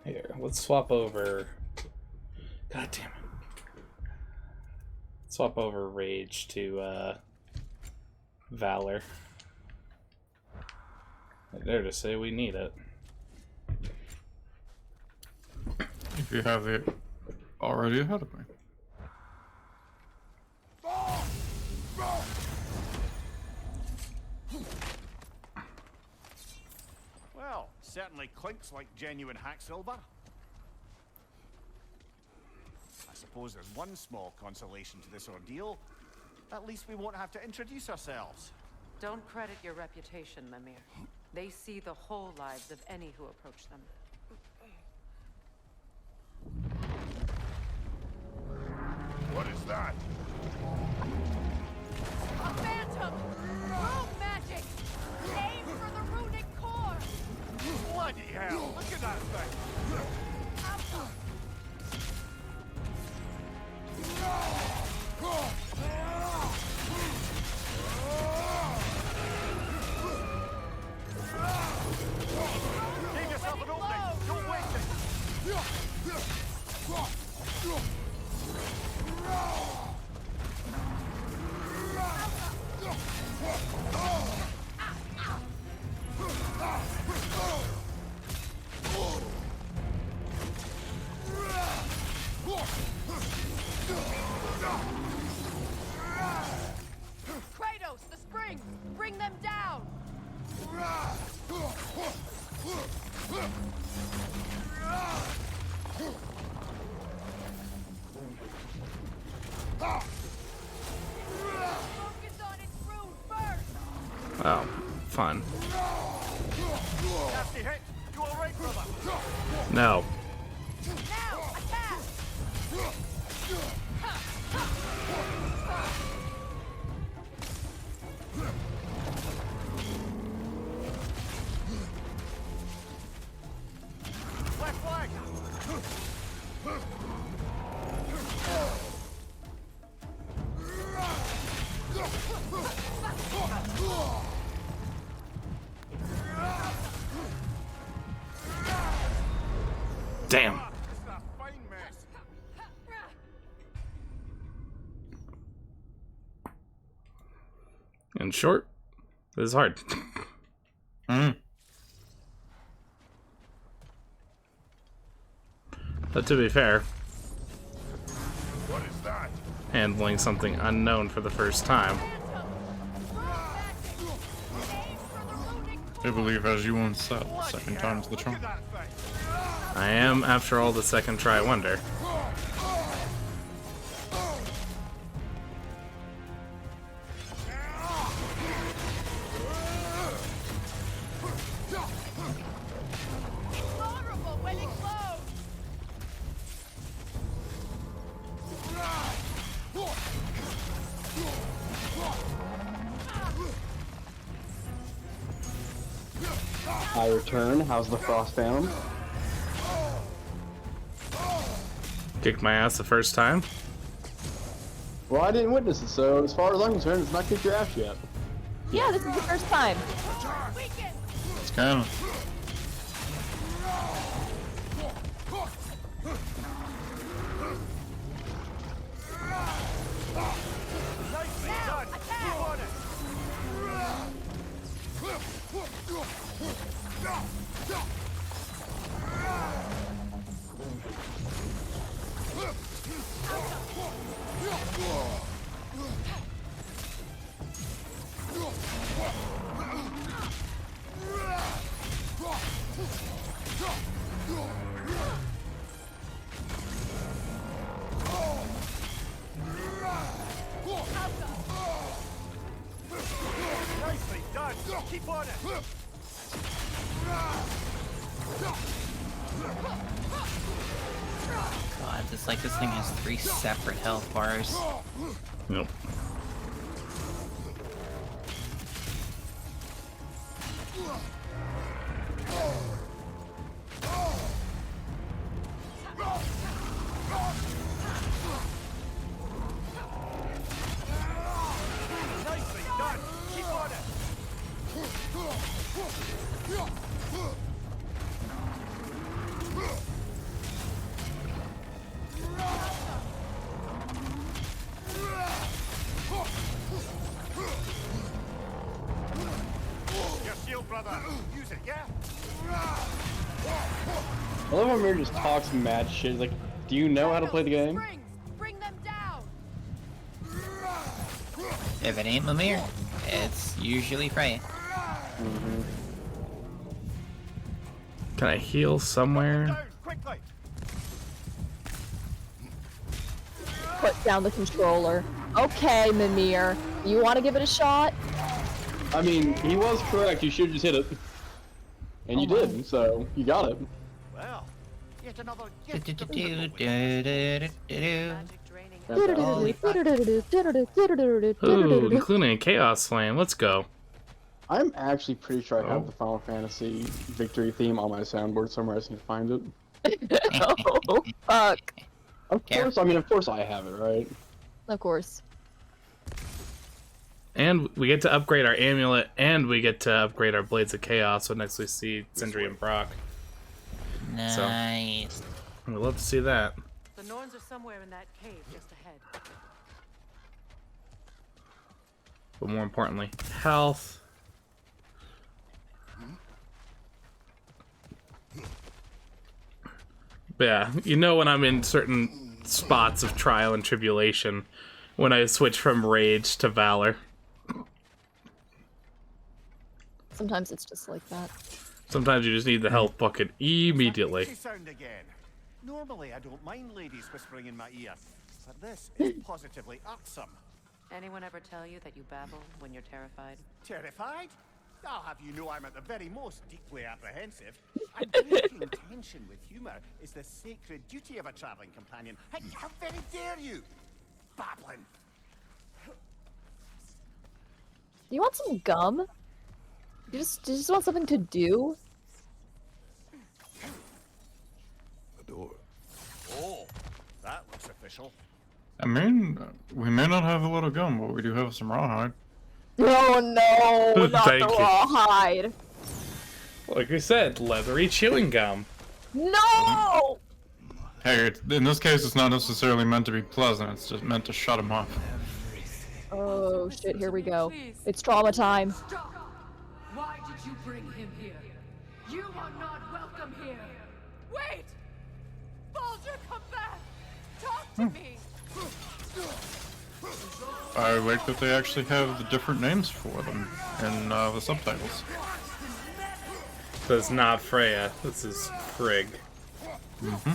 Here, let's swap over. God damn it. Swap over Rage to Valor. I dare to say we need it. If you have it already ahead of me. Well, certainly clinks like genuine hack silver. I suppose there's one small consolation to this ordeal. At least we won't have to introduce ourselves. Don't credit your reputation, Mimir. They see the whole lives of any who approach them. What is that? A phantom! Rune magic! Aim for the runic core! Bloody hell! Look at that thing! Give yourself an opening! Don't waste it! Kratos, the springs! Bring them down! Focus on its rune first! Oh, fun. Nasty hit! You alright, brother? No. Now, attack! Left flag! Damn. This is a fine mess. In short, this is hard. But to be fair, What is that? handling something unknown for the first time. I believe, as you once said, second time's the Look charm. at that thing! I am, after all, the second try wonder. Vulnerable when it glows! I return. How's the Frostbound? Kicked my ass the first time. Well, I didn't witness it, so as far as I'm concerned, it's not kicked your ass yet. Yeah, this is the first time. Weaken! It's kind of. Nicely done! Keep on it! Nicely done! Keep on it! God, it's like this thing has 3 separate health bars. Nope. Nicely done! Keep on it! Your shield, brother! Use it, yeah? I love how Mir just talks mad shit. He's like, do you know how to play the game? Springs! Bring them down! If it ain't Mimir, it's usually Freya. Can I heal somewhere? Down, quickly. Put down the controller. Okay, Mimir. You want to give it a shot? I mean, he was correct. You should just hit it. And you did, so you got it. Well, yet another gift of the Magic draining Ooh, including a Chaos Flame. Let's go. I'm actually pretty sure I have the Final Fantasy victory theme on my soundboard somewhere. I just need to find it. Oh, fuck. Of course, I mean, of course I have it, right? Of course. And we get to upgrade our amulet, and we get to upgrade our Blades of Chaos. So next we see Sindri and Brock. Nice. We'd love to see that. The Norns are somewhere in that cave just ahead. But more importantly, health. But yeah, you know when I'm in certain spots of trial and tribulation, when I switch from rage to valor. Sometimes it's just like that. Sometimes you just need the health bucket immediately. sound again. Normally, I don't mind ladies whispering in my ear, but this is positively irksome. Anyone ever tell you that you babble when you're terrified? Terrified? I'll have you know I'm at the very most deeply apprehensive. And breaking tension with humor is the sacred duty of a traveling companion. Hey, how very dare you? Babbling. Do you want some gum? You just want something to do? A door. Oh, that looks official. I mean, we may not have a lot of gum, but we do have some rawhide. Oh no, not Thank the you. rawhide. Like we said, leathery chewing gum. No! Hey, in this case, it's not necessarily meant to be pleasant. It's just meant to shut him up. Oh shit, here we go. It's trauma time. Stop! Why did you bring him here? You are not welcome here! Wait! Baldur, come back! Talk to me! I like that they actually have the different names for them in the subtitles. So it's not Freya. This is Frigg. Mm-hmm.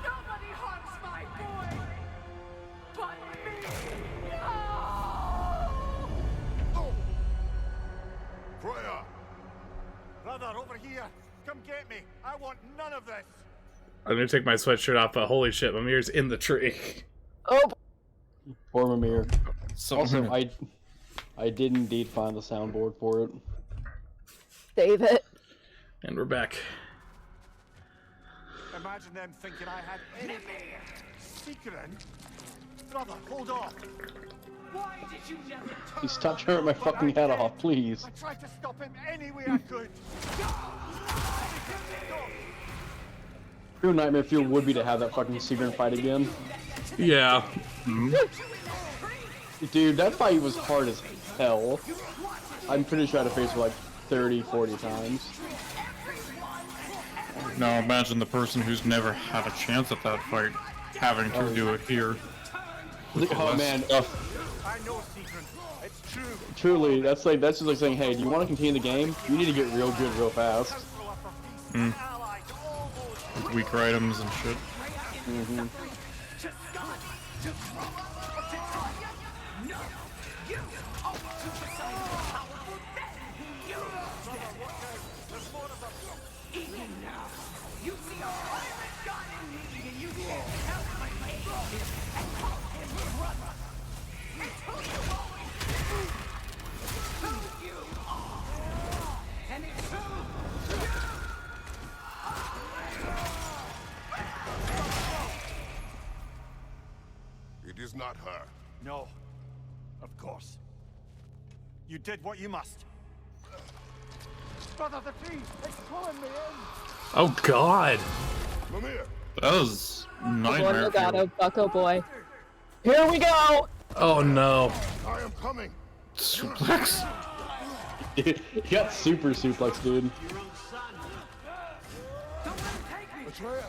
Nobody harms my boy! But me! No! Freya! Brother, over here! Come get me! I want none of this! I'm gonna take my sweatshirt off, but holy shit, Mimir's in the tree. Oh! Poor Mimir. So, Also, I did indeed find the soundboard for it. Save it. And we're back. Imagine them thinking I had any secret. Brother, hold on. Why did you never turn? You stop tearing my fucking head off, please. I tried to stop him any way I could. True nightmare fuel would be to have that fucking secret fight again. Yeah. Dude, that fight was hard as hell. I'm pretty sure I had to face it like 30, 40 times. now imagine the person who's never had a chance at that fight having to do it here. Oh man, I know secret. It's true. truly, that's just like saying, hey, do you want to continue the game? You need to get real good real fast. With weaker items and shit. Mm-hmm. not her. No. Of course. You did what you must. Brother, the tree! It's pulling me in! Oh God! Mimir! That was nightmare. Oh god, oh buck, oh boy. Here we go! Oh no! I am coming! Suplex. He got super suplex, dude. Atreus!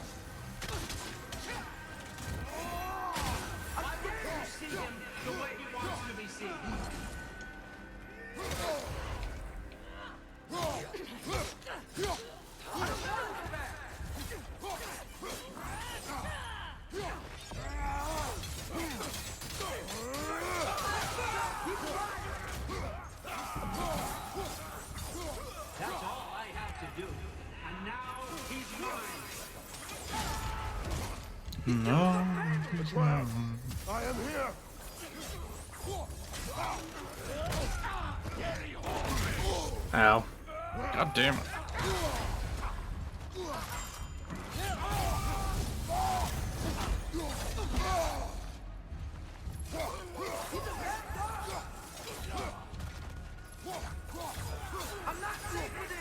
That's all I have to do. And now he's mine. No. Atreus! I am here! Ow! God damn it. I'm not safe with it.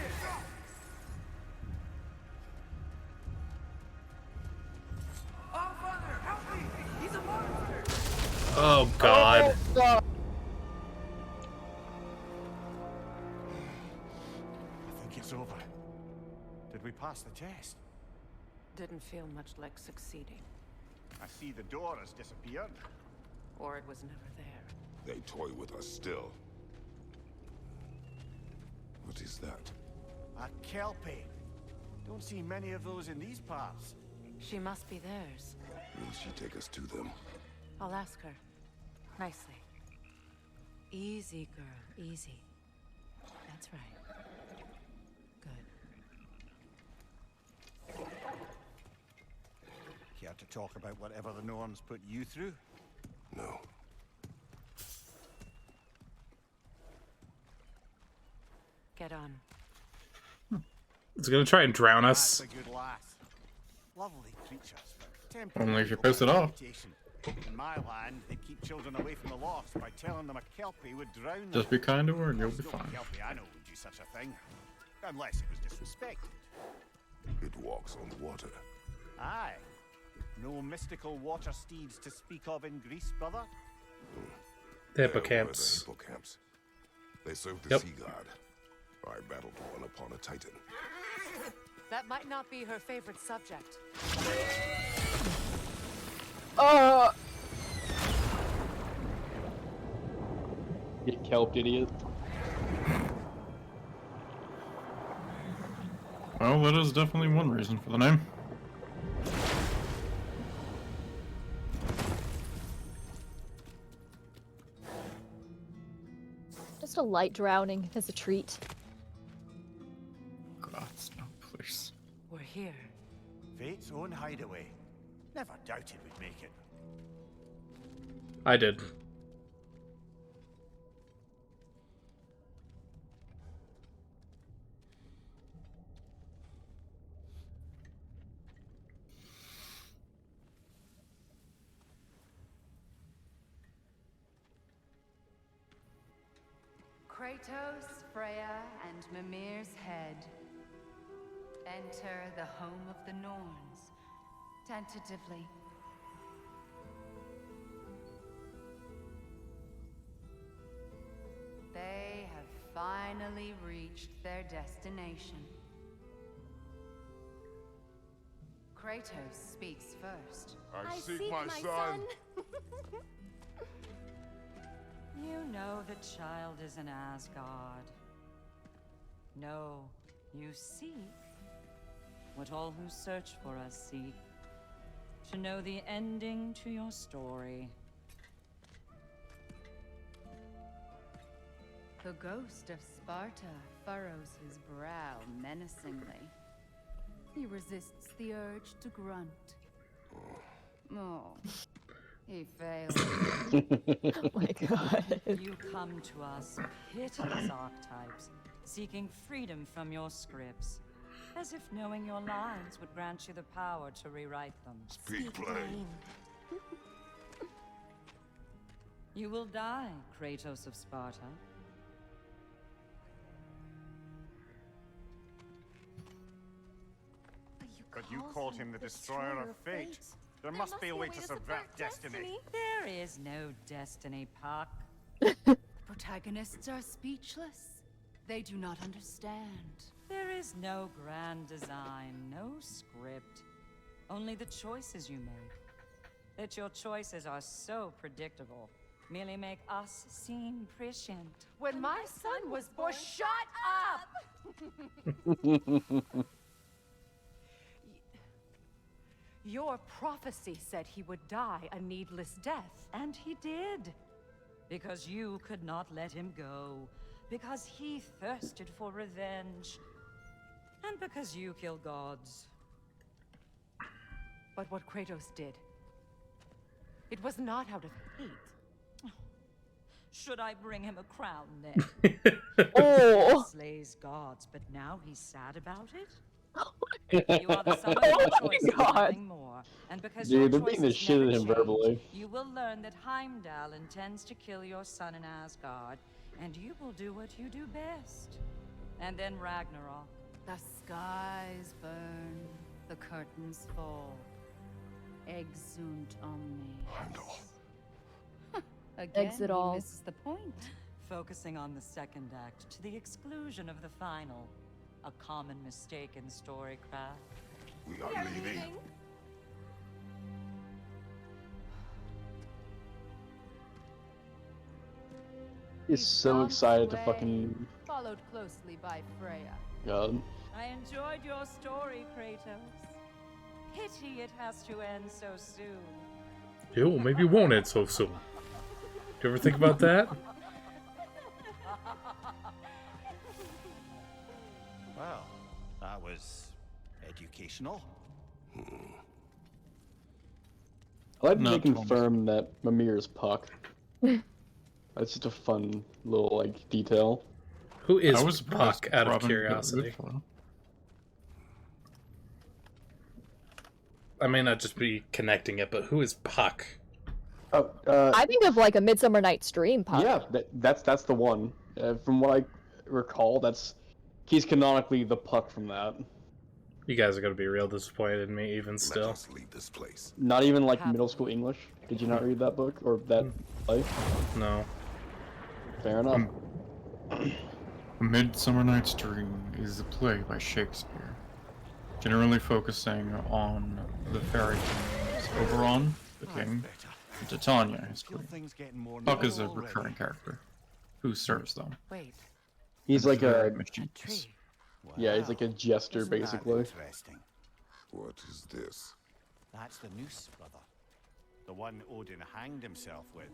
Oh, Father, help me! He's a monster! Oh God! Oh, God. I think it's over. Did we pass the test? Didn't feel much like succeeding. I see the door has disappeared. Or it was never there. They toy with us still. What is that? A kelpie. Don't see many of those in these parts. She must be theirs. Will she take us to them? I'll ask her. Nicely. Easy, girl. Easy. That's right. Good. Care to talk about whatever the Norns put you through? No. Get on. It's gonna try and drown That's us. a good lass. Lovely creatures. Only if you piss it off. In my land, they keep children away from the lost by telling them a kelpie would drown them. Just be kind to her and you'll be There's no fine. kelpie I know would do such a thing. Unless it was disrespected. It walks on water. Aye. No mystical water steeds to speak of in Greece, brother? The They are one of hippocamps. the hippocamps. They serve the Yep. sea god. I battled one upon a titan. That might not be her favorite subject. Get kelped, idiot. Well, that is definitely one reason for the name. Just a light drowning as a treat. God, no, please. We're here. Fate's own hideaway. Never doubted we'd make it. I did. Kratos, Freya, and Mimir's head. Enter the home of the Norns. Tentatively. They have finally reached their destination. Kratos speaks first. I seek my son. You know the child is an Asgard. No, you seek what all who search for us seek. To know the ending to your story. The ghost of Sparta furrows his brow menacingly. He resists the urge to grunt. Oh, he fails. Oh my god. You come to us, pitiless archetypes, seeking freedom from your scripts. As if knowing your lines would grant you the power to rewrite them. Speak plain. You will die, Kratos of Sparta. But you called him the destroyer of fate. There must be a way to subvert destiny. There is no destiny, Puck. Protagonists are speechless. They do not understand. There is no grand design, no script. Only the choices you make. That your choices are so predictable merely make us seem prescient. When my son was born, shut up! Your prophecy said he would die a needless death. And he did. Because you could not let him go. Because he thirsted for revenge. And because you kill gods. But what Kratos did, it was not out of hate. Should I bring him a crown then? Oh. Slays gods, but now he's sad about it? You are the sum of your choices, nothing more. And because Dude, your they're beating the choices shit out of never him change, verbally. you will learn that Heimdall intends to kill your son in Asgard, and you will do what you do best. And then Ragnarok. The skies burn, the curtains fall. Exunt omnes. Heimdall. Again, Exit he all. misses the point. Focusing on the second act to the exclusion of the final. A common mistake in storycraft. We are leaving. He's so excited to fucking Followed closely by Freya. God. I enjoyed your story, Kratos. Pity it has to end so soon. Yo, maybe it won't end so soon. Do you ever think about that? Well, that was educational. I like that No, they Thomas. confirm that Mimir is Puck. That's just a fun little, like, detail. Who is I was surprised Puck, out of Robin got curiosity? rid for him. I may not just be connecting it, but who is Puck? Oh, I think of like a Midsummer Night's Dream Puck. yeah, that's the one. From what I recall, he's canonically the Puck from that. You guys are gonna be real disappointed in me, even Let still. us leave this place. Not even like middle school English. Did you not read that book or that play? No. Fair enough. A Midsummer Night's Dream is a play by Shakespeare, generally focusing on the fairy kingdoms Oberon, the king, and Titania, his Feel queen. things getting more Puck is a normal already. recurring character who serves them. Wait, He's like a Mischievous. yeah, he's like a jester Isn't that basically. interesting? What is this? That's the noose, brother. The one Odin hanged himself with.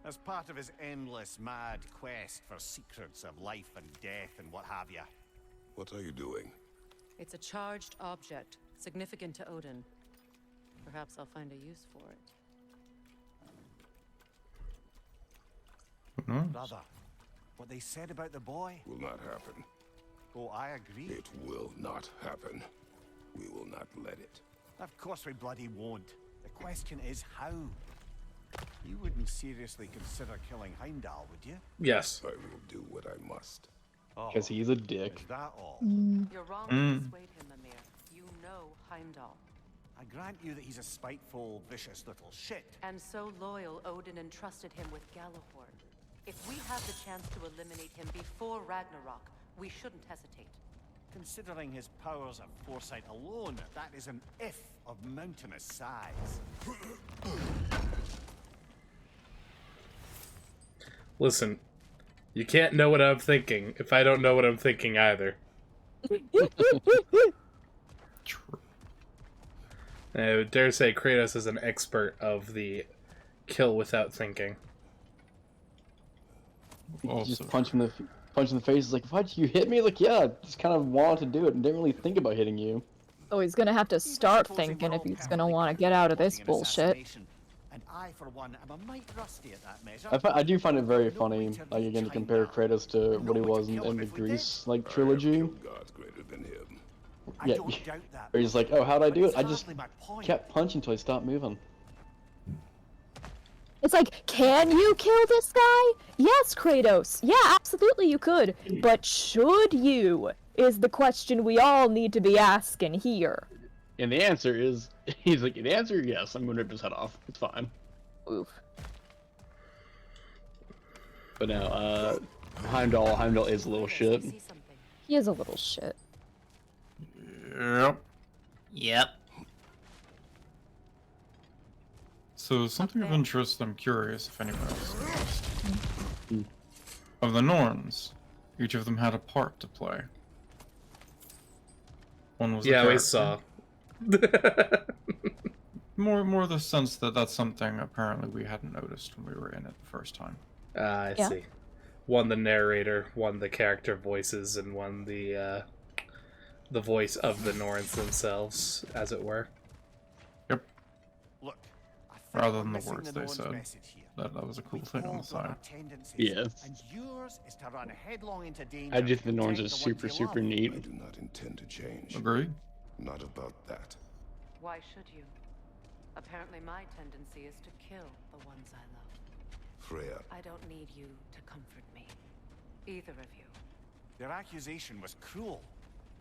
As part of his endless, mad quest for secrets of life and death and what have you. What are you doing? It's a charged object, significant to Odin. Perhaps I'll find a use for it. Who knows? Brother, what they said about the boy? Will not happen. Oh, I agree. It will not happen. We will not let it. Of course we bloody won't. The question is how. You wouldn't seriously consider killing Heimdall, would you? Yes. I will do what I must. Because he's a dick. Is that all? You're wrong to persuade him, Mimir. You know Heimdall. I grant you that he's a spiteful, vicious little shit. And so loyal, Odin entrusted him with Gjallarhorn. If we have the chance to eliminate him before Ragnarok, we shouldn't hesitate. Considering his powers of foresight alone, that is an if of mountainous size. Listen, you can't know what I'm thinking if I don't know what I'm thinking either. True. I would dare say Kratos is an expert of the kill without thinking. You Also just punch him in the face. He's like, "What? You hit me?" Like, yeah, just kind of wanted to do it and didn't really think about hitting you. So he's gonna have to start thinking if he's gonna want to get out of this bullshit. And I, for one, am a mite rusty at that measure. I do find it very funny, like again, to compare Kratos to what he was in the Greece like trilogy. Gods greater than him. I Yeah, don't doubt that. where he's like, "Oh, how'd I do it? I But it's just hardly my point. kept punching until he stopped moving." It's like, can you kill this guy? Yes, Kratos. Yeah, absolutely you could. But should you? Is the question we all need to be asking here. And the answer is, he's like, the answer, yes, I'm gonna rip his head off. It's fine. Oof. But no, Heimdall is a little shit. He is a little shit. Yep. Yep. So something of interest, I'm curious if anyone else noticed. Of the Norns, each of them had a part to play. One was Yeah, a we character. saw. More the sense that that's something apparently we hadn't noticed when we were in it the first time. I Yeah. see. One the narrator, one the character voices, and one the voice of the Norns themselves, as it were. Yep. Look, I think Rather we're than the missing words the they Norn's said. message here. That was a cool We've thing on all the got side. our tendencies, Yes. and yours is to run headlong into danger. I just to think the Norns protect are the ones super, you super love. neat. I do not intend to change. Agree? Not about that. Why should you? Apparently my tendency is to kill the ones I love. Freya, I don't need you to comfort me. Either of you. Their accusation was cruel.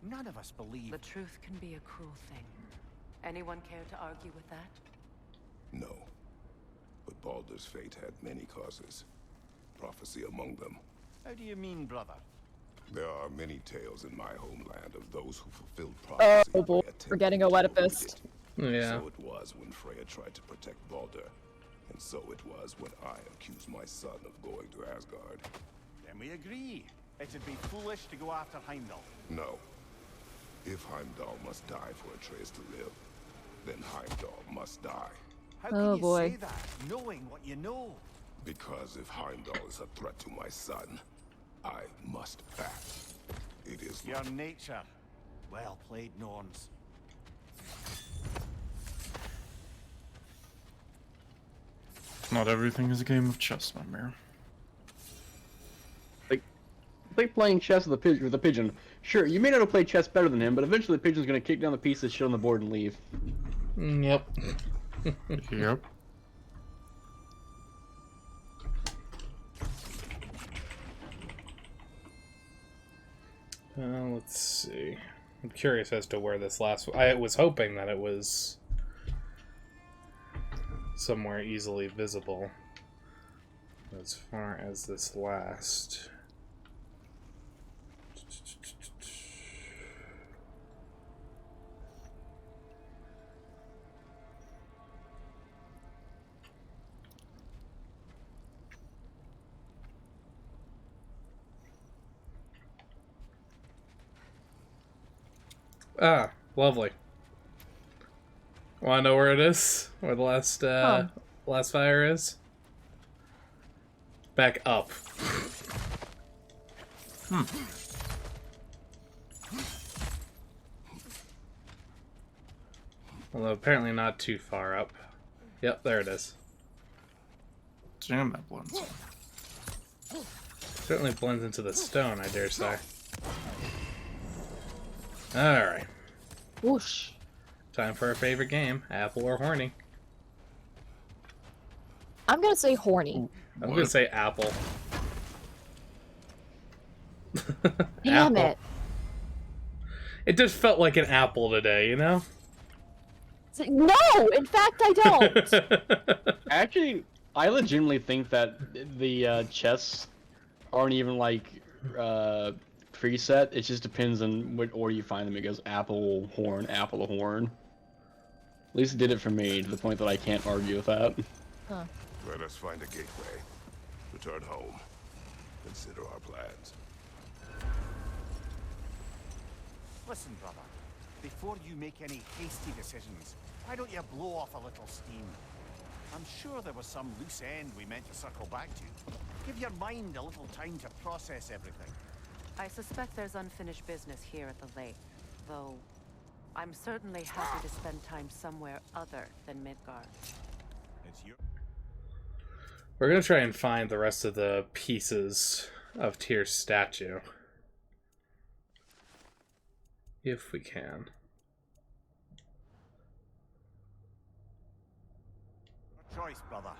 None of us believe. The truth can be a cruel thing. Anyone care to argue with that? no. But Baldur's fate had many causes. Prophecy among them. How do you mean, brother? There are many tales in my homeland of those who fulfilled prophecy. Oh boy, by we're getting a attempting to avoid Oedipus. it. Yeah. So it was when Freya tried to protect Baldur. And so it was when I accused my son of going to Asgard. Then we agree. It'd be foolish to go after Heimdall. No. If Heimdall must die for Atreus to live, then Heimdall must die. How can Oh, you boy. say that, knowing what you know? Because if Heimdall is a threat to my son, I must act. It is Your nature. Well played, Norns. Not everything is a game of chess, my mirror. Like playing chess with a pigeon. Sure, you may not have played chess better than him, but eventually the pigeon's gonna kick down the piece of shit on the board and leave. Yep. Yep. Let's see. I'm curious as to where this last... I was hoping that it was somewhere easily visible. As far as this last... Ah, lovely. Wanna know where it is? Where the last fire is? Back up. Although apparently not too far up. Yep, there it is. Damn, that blends. Certainly blends into the stone, I dare say. Alright. Whoosh. Time for our favorite game, Apple or Horny. I'm gonna say horny. I'm gonna say Apple. Damn Apple. it. It just felt like an apple today, you know? No, in fact I don't. Actually, I legitimately think that the chests aren't even like preset. It just depends on what order you find them. It goes apple, horn, apple, horn. At least it did it for me to the point that I can't argue with that. Huh. Let us find a gateway. Return home. Consider our plans. Listen, brother. Before you make any hasty decisions, why don't you blow off a little steam? I'm sure there was some loose end we meant to circle back to. Give your mind a little time to process everything. I suspect there's unfinished business here at the lake, though I'm certainly happy to spend time somewhere other than Midgard. It's your... We're gonna try and find the rest of the pieces of Tyr's statue. If we can. choice, brother.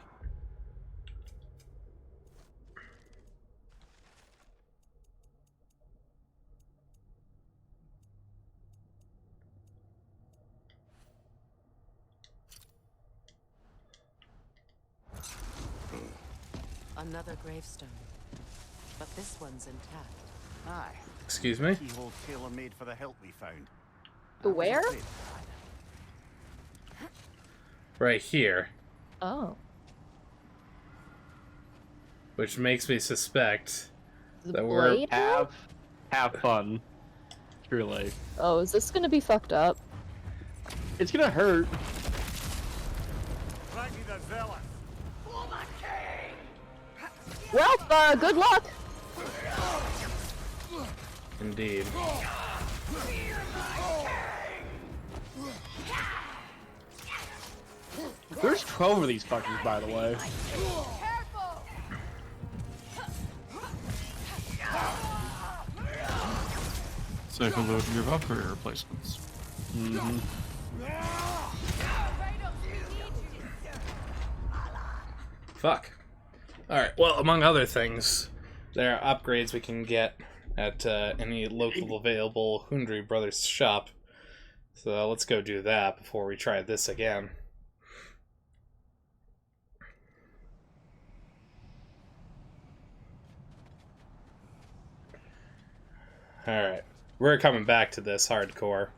Another gravestone. But this one's intact. Aye. Excuse me? Keyhole tailor-made for the hilt we found. Where? Right here. Oh. Which makes me suspect The that we're... blade? Have fun. Truly. Oh, is this gonna be fucked up? It's gonna hurt. Frankie the Zealous. Well, good luck! Indeed. There's 12 of these fuckers, by the way. Say hello to your Valkyrie replacements. Mm-hmm. Fuck. Alright, well, among other things, there are upgrades we can get at any local available Hundry Brothers shop. So let's go do that before we try this again. Alright, we're coming back to this hardcore.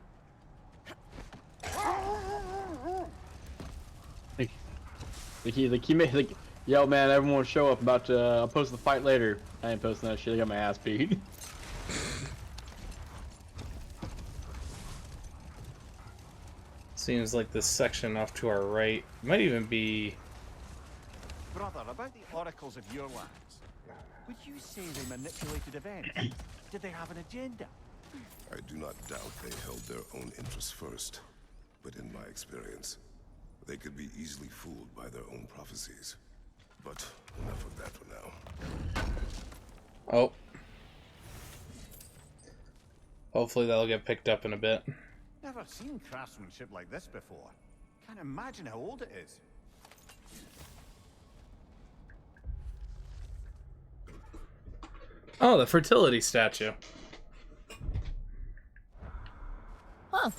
The key made like, yo man, everyone show up. About to, I'll post the fight later. I ain't posting that shit. I got my ass beat. Seems like this section off to our right might even be... Brother, about the oracles of your lands, would you say they manipulated events? Did they have an agenda? I do not doubt they held their own interests first. But in my experience, they could be easily fooled by their own prophecies. But enough of that for now. Oh. Hopefully that'll get picked up in a bit. Never seen craftsmanship like this before. Can't imagine how old it is. Oh, the fertility statue. Huh.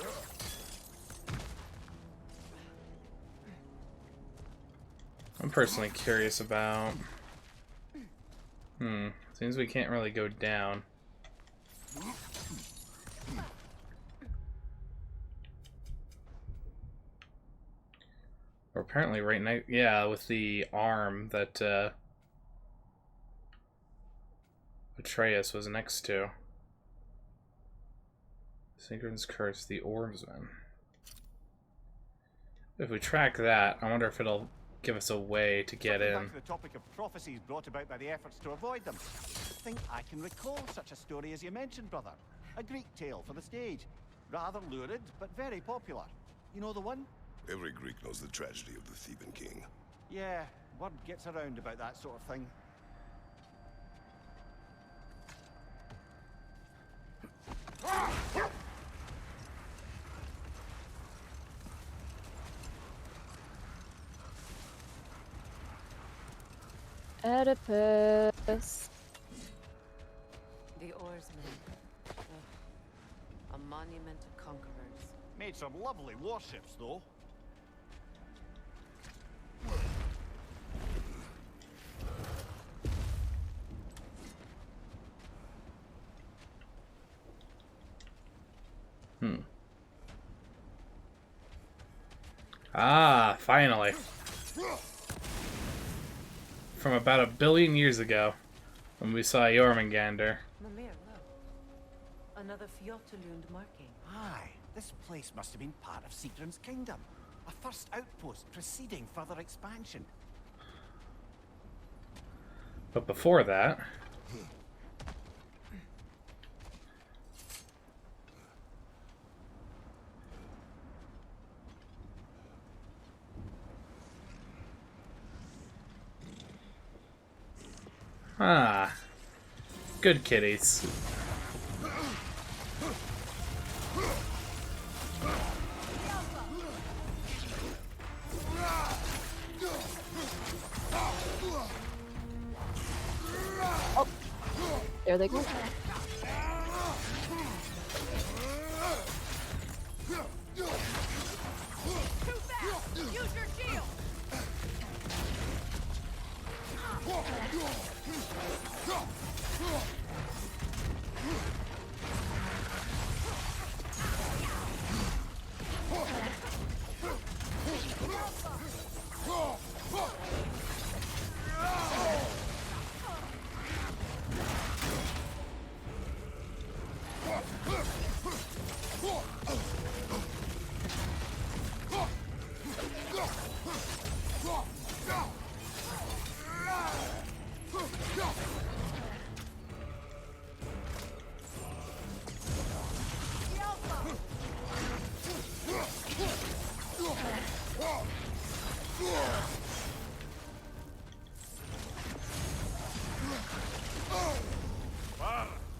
I'm personally curious about... Seems we can't really go down. Or apparently right now... Yeah, with the arm that Atreus was next to. Synchron's Curse, the Orbsman. If we track that, I wonder if it'll give us a way to get in. Back to the topic of prophecies brought about by the efforts to avoid them. I think I can recall such a story as you mentioned, brother. A Greek tale for the stage. Rather lurid, but very popular. You know the one? Every Greek knows the tragedy of the Theban king. Yeah, word gets around about that sort of thing. Oedipus. The Oarsmen. A monument to conquerors. Made some lovely warships, though. Ah, finally. From about 1 billion years ago, when we saw Jormungandr. Mimir, look. Another Fjotalund marking. Aye, this place must have been part of Sigrun's kingdom. A first outpost preceding further expansion. But before that... Ah, good kitties. Oh, there they go. Use your shield!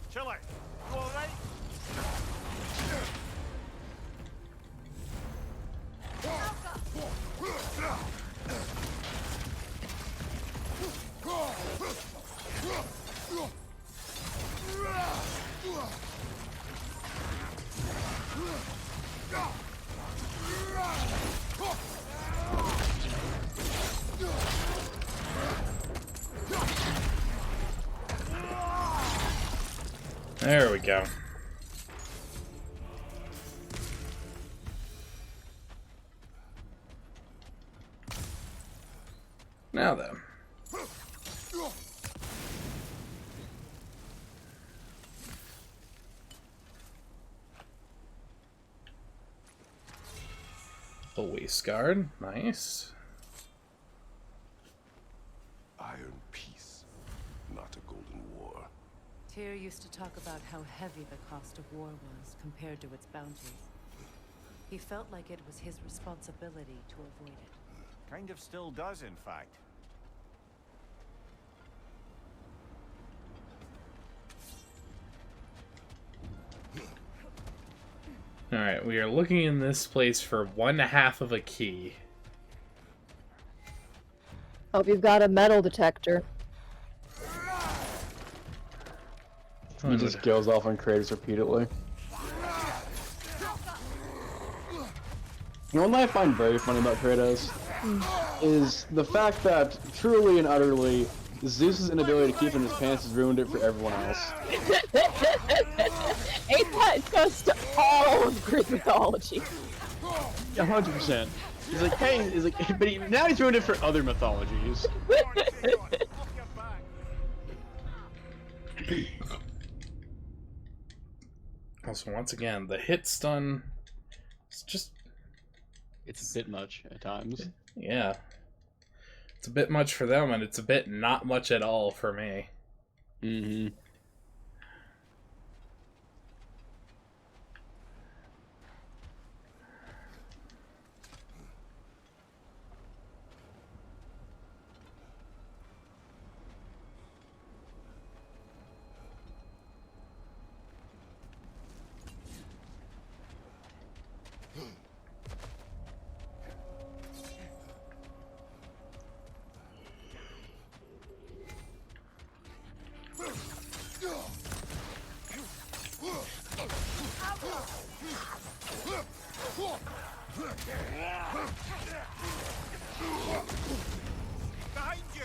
Chill it. You all right? There we go. Now then. A waist guard, nice. Iron peace, not a golden war. Tyr used to talk about how heavy the cost of war was compared to its bounties. He felt like it was his responsibility to avoid it. Kind of still does, in fact. Alright, we are looking in this place for 1/2 of a key. Hope you've got a metal detector. He just goes off on Kratos repeatedly. You know what I find very funny about Kratos is the fact that truly and utterly Zeus's inability to keep in his pants has ruined it for everyone else. Ain't that just all of Greek mythology? 100%. He's like, hey, he's like, but now he's ruined it for other mythologies. Also, once again, the hit stun is just... It's a bit much at times. Yeah. It's a bit much for them, and it's a bit not much at all for me. Mm-hmm. Behind you!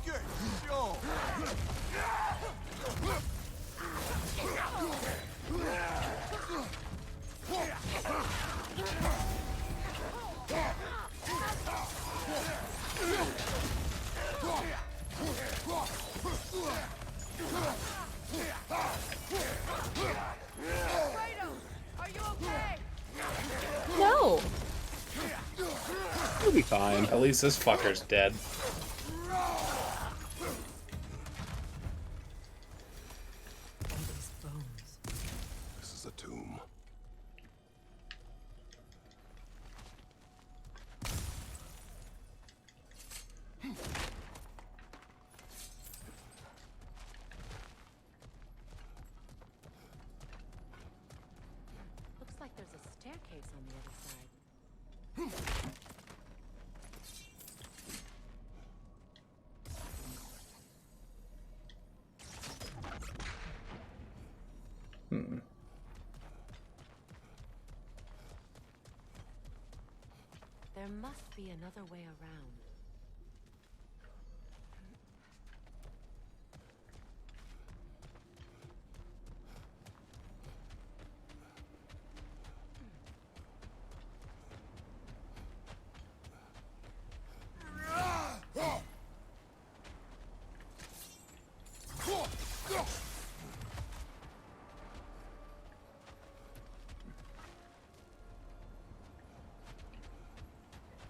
Good show! Are you okay? No. He'll be fine. At least this fucker's dead. This is a tomb. Looks like there's a staircase on the other side. There must be another way around.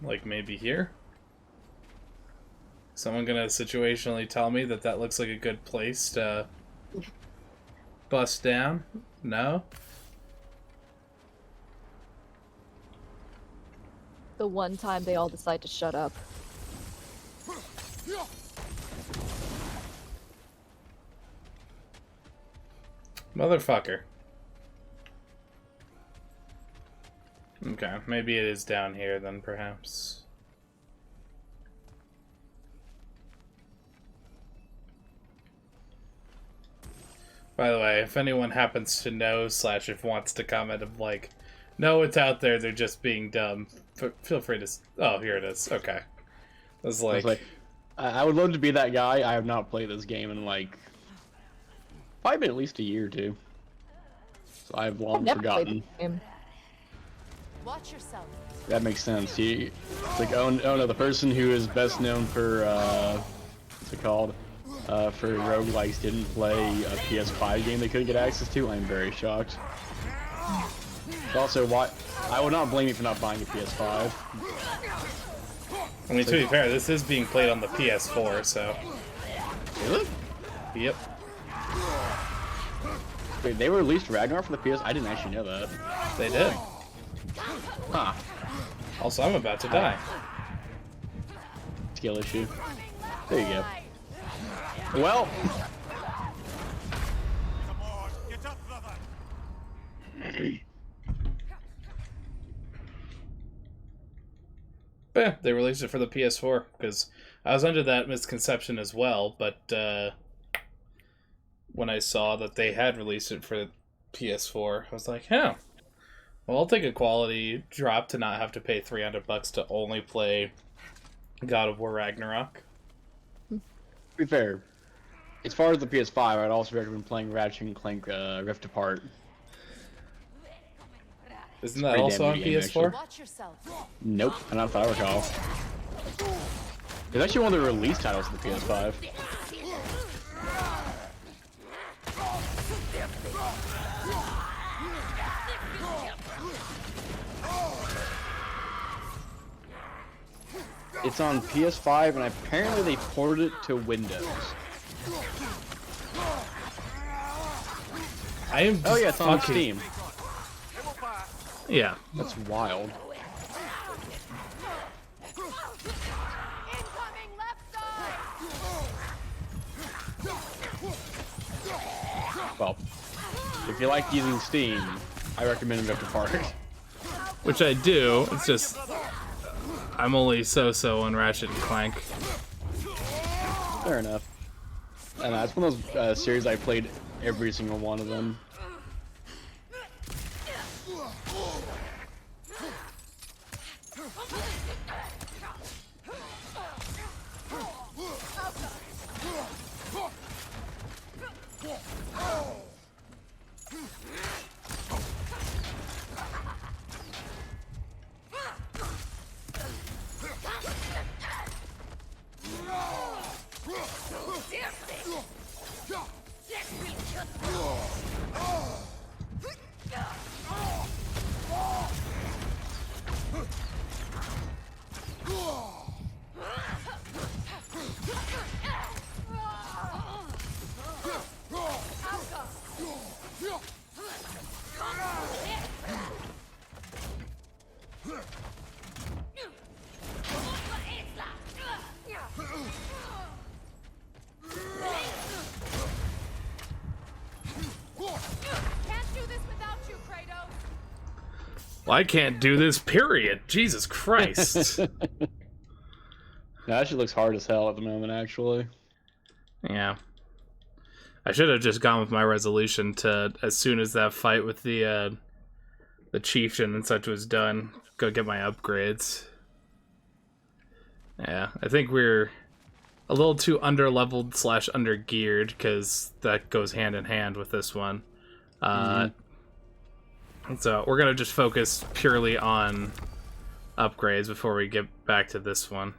Like maybe here? Someone gonna situationally tell me that that looks like a good place to bust down? No? The one time they all decide to shut up. Motherfucker. Okay, maybe it is down here then, perhaps. By the way, if anyone happens to know, / if wants to comment of like, no, it's out there, they're just being dumb, feel free to... Oh, here it is. Okay. I was like... I would love to be that guy. I have not played this game in like... probably been at least a year or two. So I've long forgotten. Watch yourself. That makes sense. It's like, oh no, the person who is best known for, what's it called? For roguelikes didn't play a PS5 game they couldn't get access to. I'm very shocked. Also, I would not blame you for not buying a PS5. I mean, to be fair, this is being played on the PS4, so... Really? Yep. Wait, they released Ragnarok for the PS? I didn't actually know that. They did. Huh. Also, I'm about to die. Skill issue. There you go. Well... But yeah, they released it for the PS4, because I was under that misconception as well, but when I saw that they had released it for PS4, I was like, huh. Well, I'll take a quality drop to not have to pay $300 to only play God of War Ragnarok. To be fair, as far as the PS5, I'd also recommend playing Ratchet and Clank Rift Apart. Isn't that also on PS4? Watch yourself. Nope, not if I recall. It's actually one of the release titles of the PS5. It's on PS5, and apparently they ported it to Windows. I am oh yeah, it's on fucking... Steam. Yeah. That's wild. Incoming left side! Well, if you like using Steam, I recommend Rift Apart. Which I do, it's just... I'm only so-so on Ratchet and Clank. Fair enough. And it's one of those series I played every single one of them. Well, I can't do this, period. Jesus Christ. No, that shit looks hard as hell at the moment, actually. Yeah. I should have just gone with my resolution to, as soon as that fight with the chieftain and such was done, go get my upgrades. Yeah, I think we're a little too under-leveled slash under-geared, because that goes hand in hand with this one. So we're gonna just focus purely on upgrades before we get back to this one.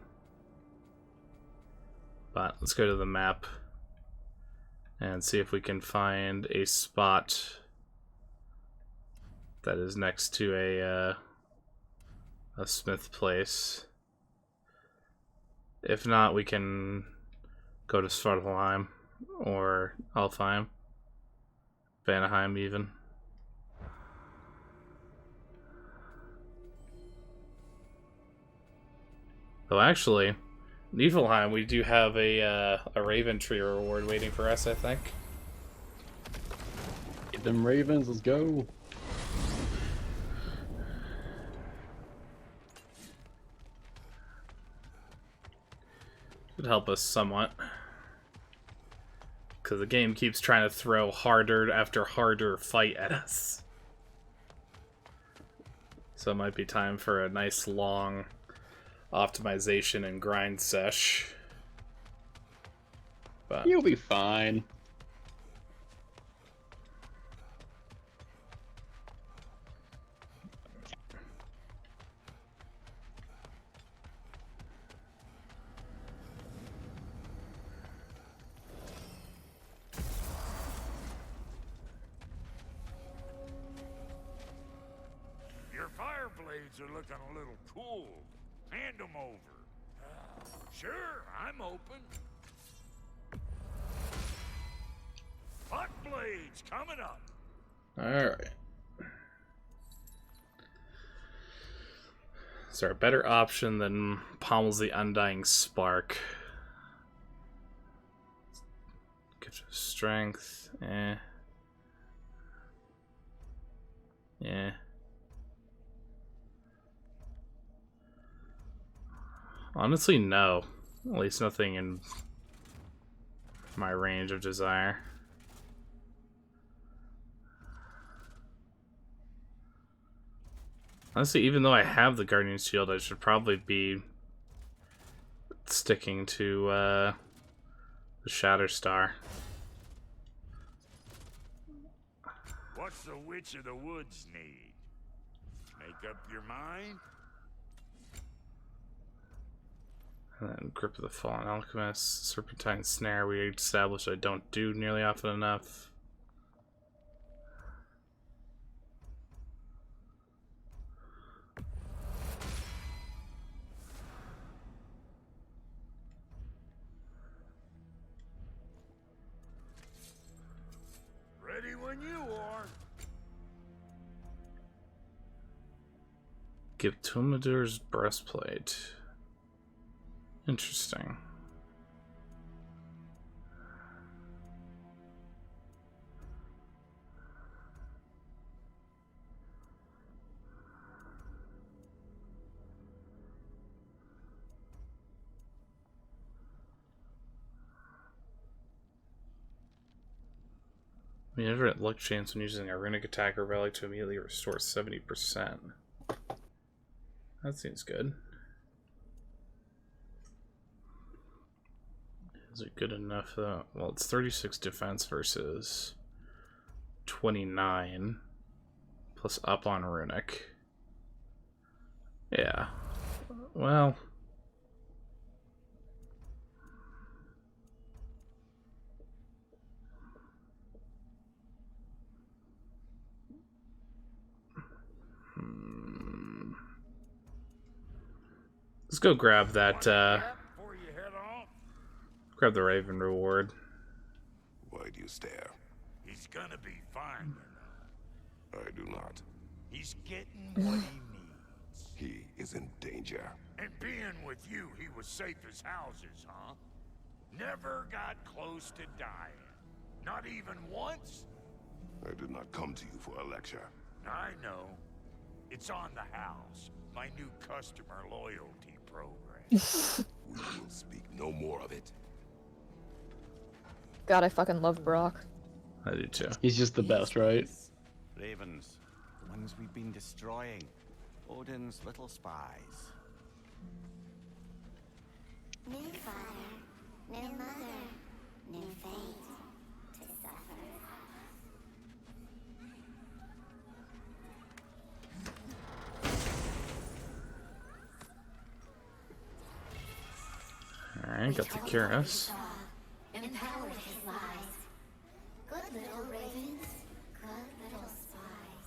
But let's go to the map and see if we can find a spot that is next to a smith place. If not, we can go to Svartalheim or Alfheim, Vanaheim even. Though actually, Niflheim, we do have a Raven Tree reward waiting for us, I think. Get them ravens, let's go. Should help us somewhat. Because the game keeps trying to throw harder after harder fight at us. So it might be time for a nice long optimization and grind sesh. But You'll be fine. Your fire blades are looking a little cool. Hand them over. Sure, I'm open. Hot blades coming up. alright. Is there a better option than Pommel's the Undying Spark? Gift of Strength. Yeah. Honestly, no. At least nothing in my range of desire. Honestly, even though I have the Guardian's Shield, I should probably be sticking to the Shatterstar. What's the Witch of the Woods need? Make up your mind? And then Grip of the Fallen Alchemist, Serpentine Snare, we established I don't do nearly often enough. Ready when you are. Give Tulmadur's Breastplate. Interesting. Whenever at luck chance when using a runic attack or relic to immediately restore 70%. That seems good. Is it good enough though? Well, it's 36 defense versus 29 plus up on runic. Yeah. Well, let's go grab that Before you head off, grab the Raven reward. Why do you stare? he's gonna be fine. I do not. He's getting what he needs. He is in danger. And being with you, he was safe as houses, huh? Never got close to dying. Not even once? I did not come to you for a lecture. I know. It's on the house. My new customer loyalty program. We will speak no more of it. God, I fucking love Brock. I do too. He's just the best, right? Ravens, the ones we've been destroying. Odin's little spies. New father, new mother, new fate to suffer. Alright, got the Cuirass. Empowered his lies. Good little ravens, good little spies.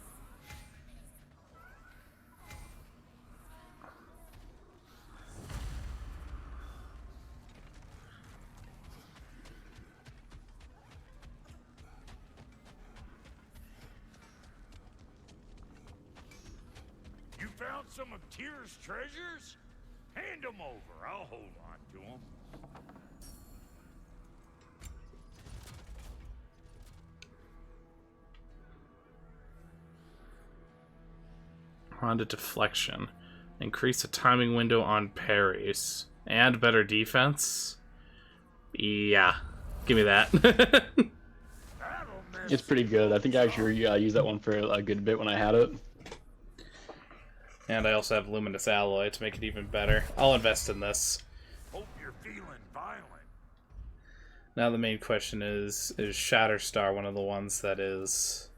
You found some of Tyr's treasures? Hand them over. I'll hold on to them. Honda deflection. Increase the timing window on parries. And better defense? Yeah. Give me that. It's pretty good. I think I actually used that one for a good bit when I had it. And I also have Luminous Alloy to make it even better. I'll invest in this. Hope you're feeling violent. Now the main question is Shatterstar one of the ones that is...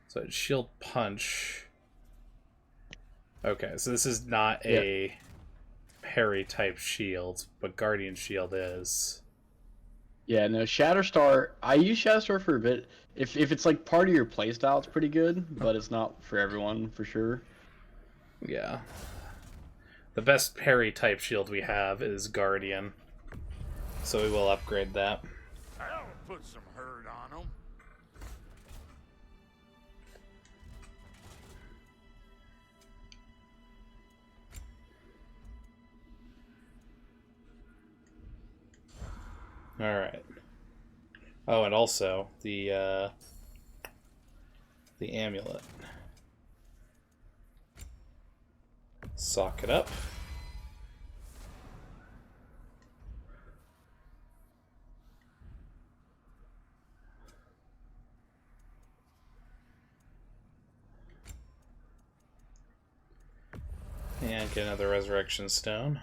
So it's Shield Punch. Okay, so this is not a parry type shield, but Guardian Shield is. Yeah, no, Shatterstar, I use Shatterstar for a bit. If it's like part of your playstyle, it's pretty good, but it's not for everyone, for sure. Yeah. The best parry type shield we have is Guardian. So we will upgrade that. I'll put some hurt on them. Alright. Oh, and also the amulet. Sock it up. And get another resurrection stone.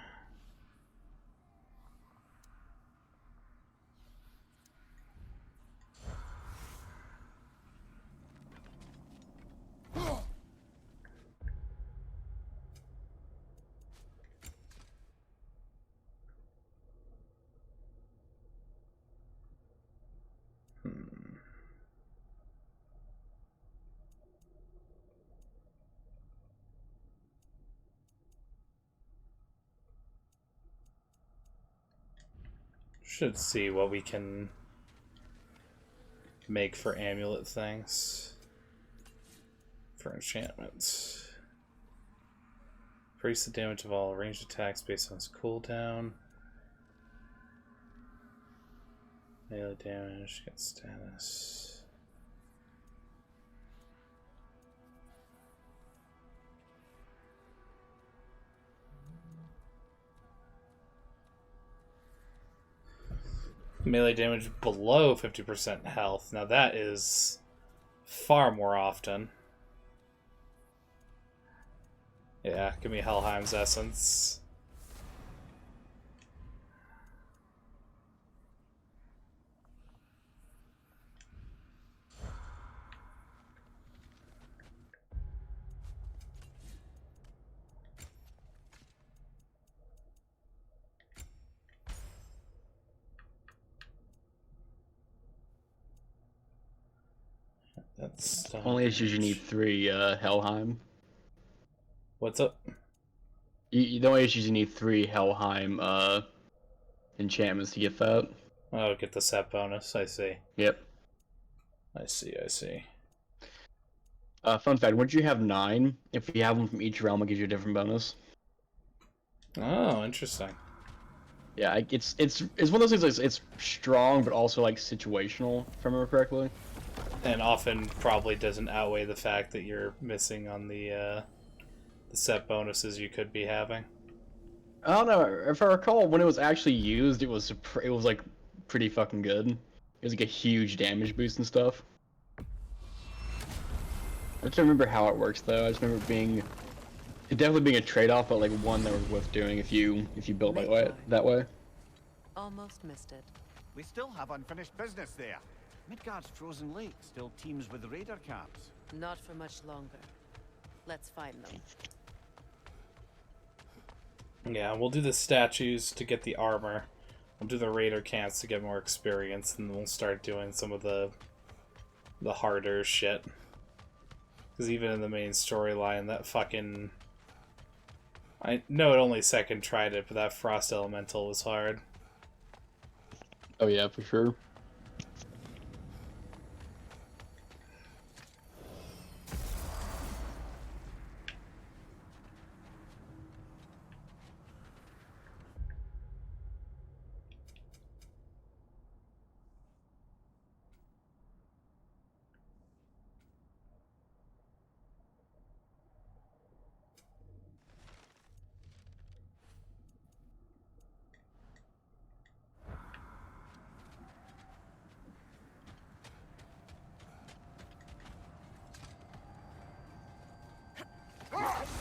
Should see what we can make for amulet things. For enchantments. Increase the damage of all ranged attacks based on its cooldown. Melee damage, get status. Melee damage below 50% health. Now that is far more often. Yeah, give me Helheim's Essence. That's only issues you need 3 Helheim. What's up? The only issues you need 3 Helheim enchantments to get that. Oh, get the set bonus. I see. Yep. I see. Fun fact: once you have 9, if you have one from each realm, it gives you a different bonus. Oh, interesting. Yeah, it's one of those things. Like, it's strong, but also like situational, if I remember correctly. And often probably doesn't outweigh the fact that you're missing on the set bonuses you could be having. I don't know. If I recall, when it was actually used, it was like pretty fucking good. It was like a huge damage boost and stuff. I don't remember how it works though. I just remember it It definitely being a trade-off, but like one that was worth doing if you build that way. Almost missed it. We still have unfinished business there. Midgard's frozen lake still teems with raider camps. Not for much longer. Let's find them. Yeah, we'll do the statues to get the armor. We'll do the raider camps to get more experience, and then we'll start doing some of the harder shit. Because even in the main storyline, that fucking... I know it only second tried it, but that frost elemental was hard. Oh yeah, for sure.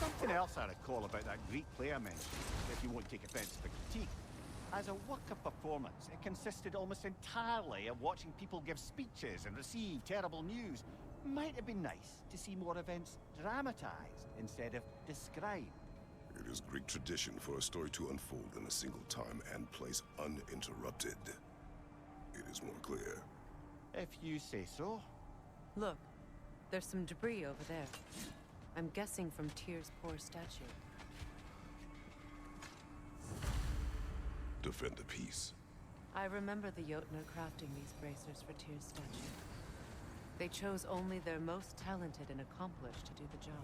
Something else I recall about that Greek player mentioned, if you won't take offense to the critique. As a work of performance, it consisted almost entirely of watching people give speeches and receive terrible news. Might have been nice to see more events dramatized instead of described. It is Greek tradition for a story to unfold in a single time and place uninterrupted. It is more clear. If you say so. Look, there's some debris over there. I'm guessing from Tyr's poor statue. Defend the peace. I remember the Jotnar crafting these bracers for Tyr's statue. They chose only their most talented and accomplished to do the job.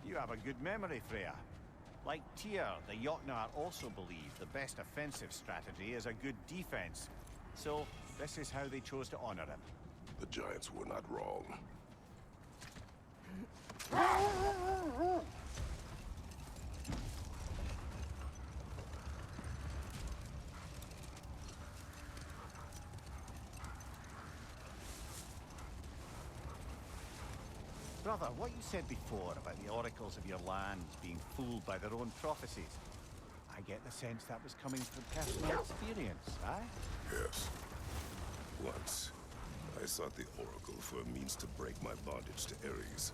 You have a good memory, Freya. Like Tyr, the Jotnar also believe the best offensive strategy is a good defense. So, this is how they chose to honor him. The giants were not wrong. Brother, what you said before about the oracles of your lands being fooled by their own prophecies, I get the sense that was coming from personal experience, aye? Yes. Once, I sought the oracle for a means to break my bondage to Ares.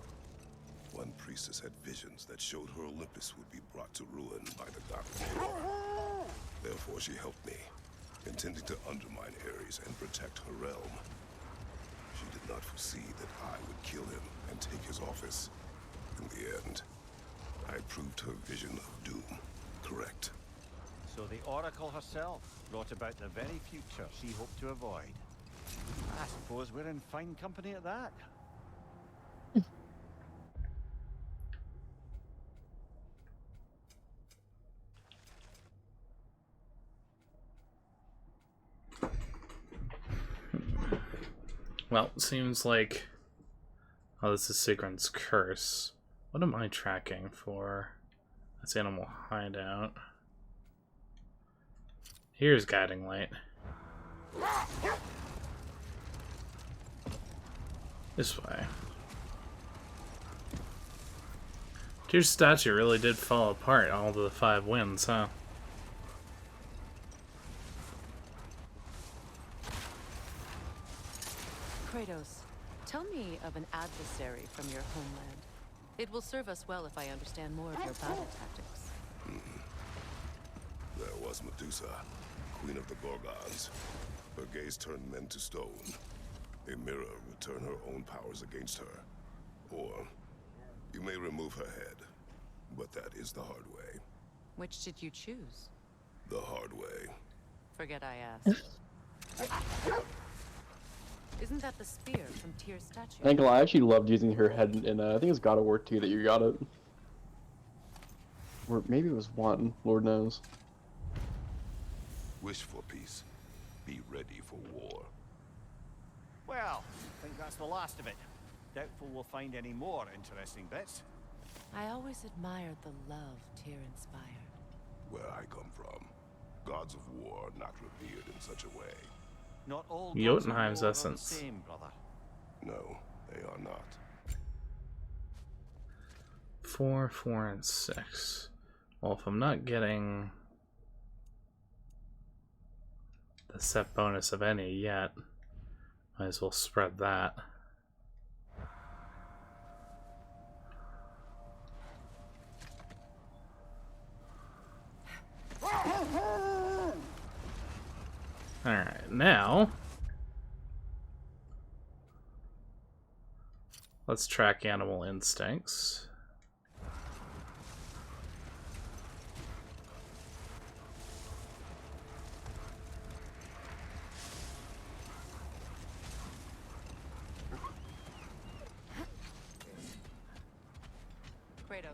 One priestess had visions that showed her Olympus would be brought to ruin by the god of war. Therefore she helped me, intending to undermine Ares and protect her realm. She did not foresee that I would kill him and take his office. In the end, I proved her vision of doom correct. So the oracle herself brought about the very future she hoped to avoid. I suppose we're in fine company at that. Well, seems like... Oh, this is Sigrun's curse. What am I tracking for? That's animal hideout. Here's guiding light. This way. Tyr's statue really did fall apart all the 5 winds, huh? Kratos, tell me of an adversary from your homeland. It will serve us well if I understand more of your battle tactics. There was Medusa, queen of the Gorgons. Her gaze turned men to stone. A mirror would turn her own powers against her. Or, you may remove her head, but that is the hard way. Which did you choose? The hard way. Forget I asked. Isn't that the spear from Tyr's statue? I actually loved using her head in I think it's God of War 2 that you got it. Or maybe it was 1, Lord knows. Wish for peace. Be ready for war. Well, I think that's the last of it. Doubtful we'll find any more interesting bits. I always admired the love Tyr inspired. Where I come from, gods of war are not revered in such a way. Not all Jotunheim's gods of war are the essence. same, brother. No, they are not. 4, 4, and 6. Well, if I'm not getting the set bonus of any yet, might as well spread that. Alright, now let's track animal instincts. Kratos,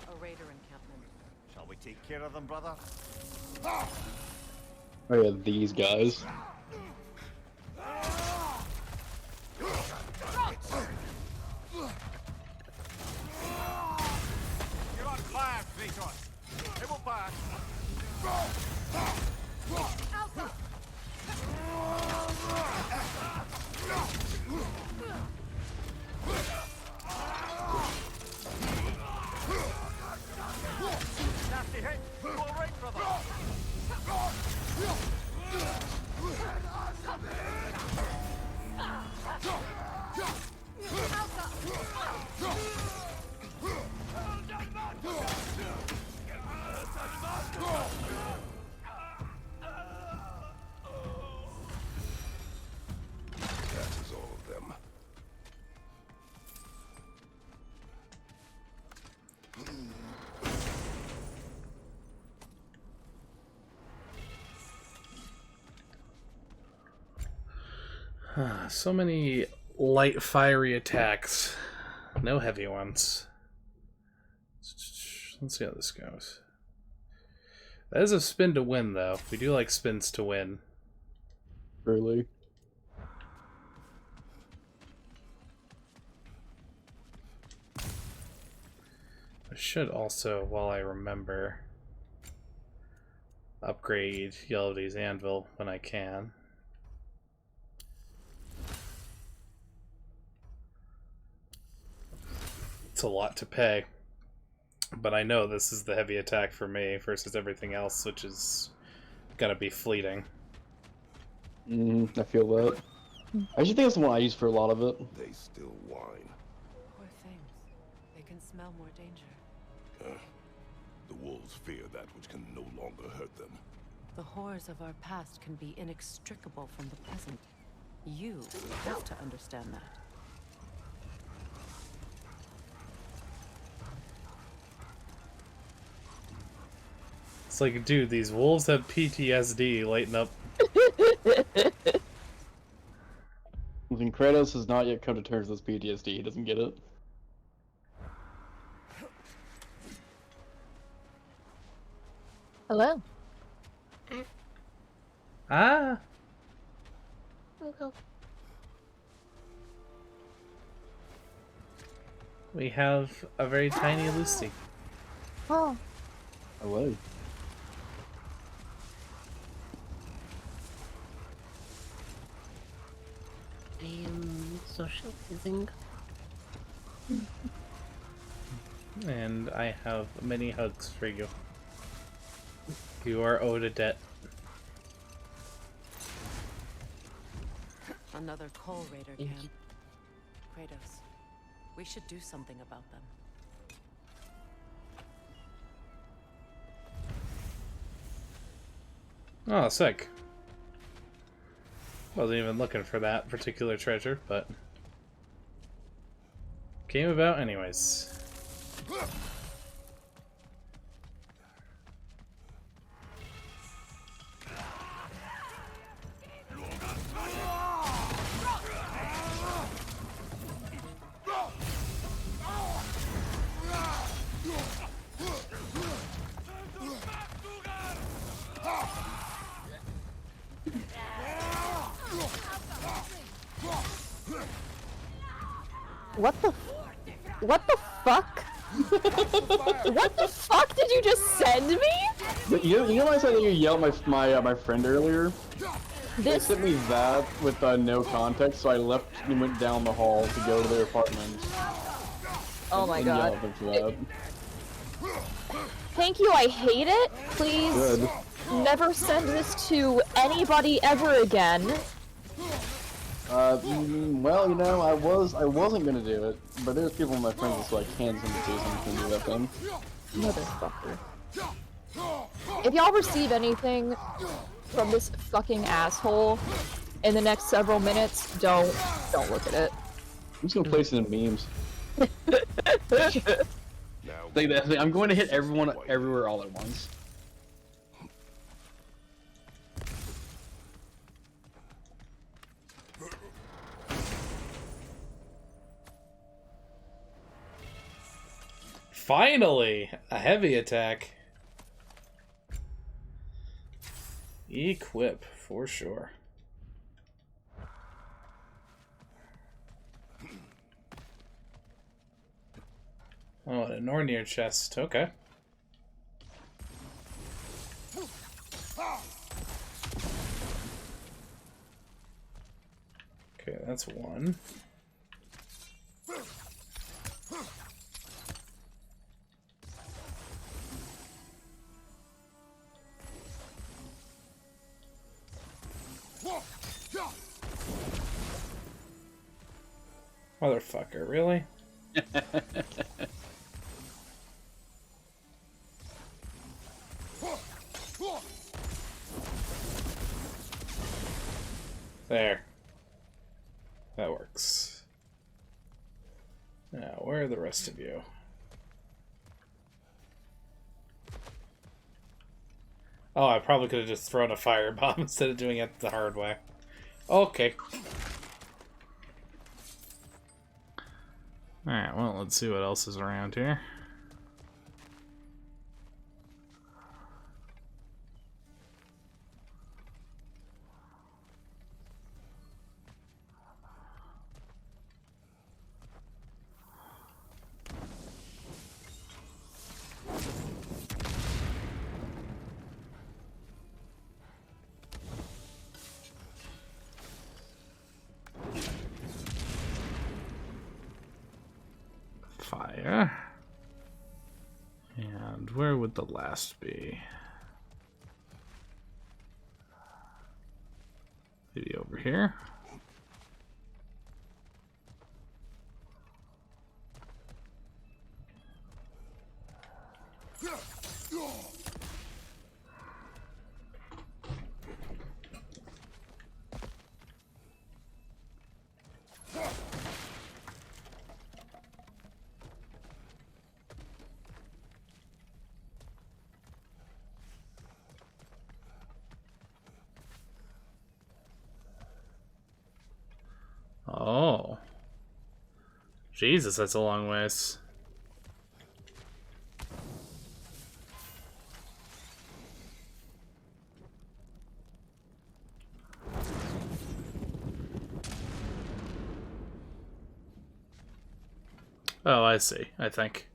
a raider encampment. Shall we take care of them, brother? Oh yeah, these guys. You're on fire, Kratos. It will pass. Alpha! Nasty hit. You all right, brother? That is all of them. So many light, fiery attacks. No heavy ones. Let's see how this goes. That is a spin to win, though. We do like spins to win. Really? I should also, while I remember, upgrade Yellow-Day's Anvil when I can. It's a lot to pay. But I know this is the heavy attack for me versus everything else, which is gonna be fleeting. I feel that. I actually think that's the one I use for a lot of it. They still whine. Poor things. They can smell more danger. The wolves fear that which can no longer hurt them. The horrors of our past can be inextricable from the present. You have to understand that. It's like, dude, these wolves have PTSD. Lighten up. When Kratos has not yet come to terms with his PTSD, he doesn't get it. Hello. Ah! Okay. We have a very tiny Lucy. Oh. Hello. I am socializing. And I have many hugs for you. You are owed a debt. Another coal raider camp. Kratos, we should do something about them. Oh, sick. Wasn't even looking for that particular treasure, but came about anyways. What the fuck? What the fuck did you just send me? You know why I said that you yelled at my friend earlier? They sent me that with no context, so I left and went down the hall to go to their apartment. Oh my and god. yell at them for that. Thank you, I hate it. Please Good. never send this to anybody ever again. Well, you know, I wasn't gonna do it, but there's people in my friends list who I can send it to, so I'm gonna do that thing. Motherfucker. If y'all receive anything from this fucking asshole in the next several minutes, don't look at it. I'm just gonna place it in memes. Like that, I'm going to hit everyone everywhere all at once. Finally, a heavy attack. Equip, for sure. Oh, a Nornir chest. Okay. Okay, that's one. Motherfucker, really? There. That works. Now, where are the rest of you? Oh, I probably could have just thrown a firebomb instead of doing it the hard way. Okay. Alright, well, let's see what else is around here. Fire. And where would the last be? Maybe over here. Oh. Jesus, that's a long ways. Oh, I see, I think.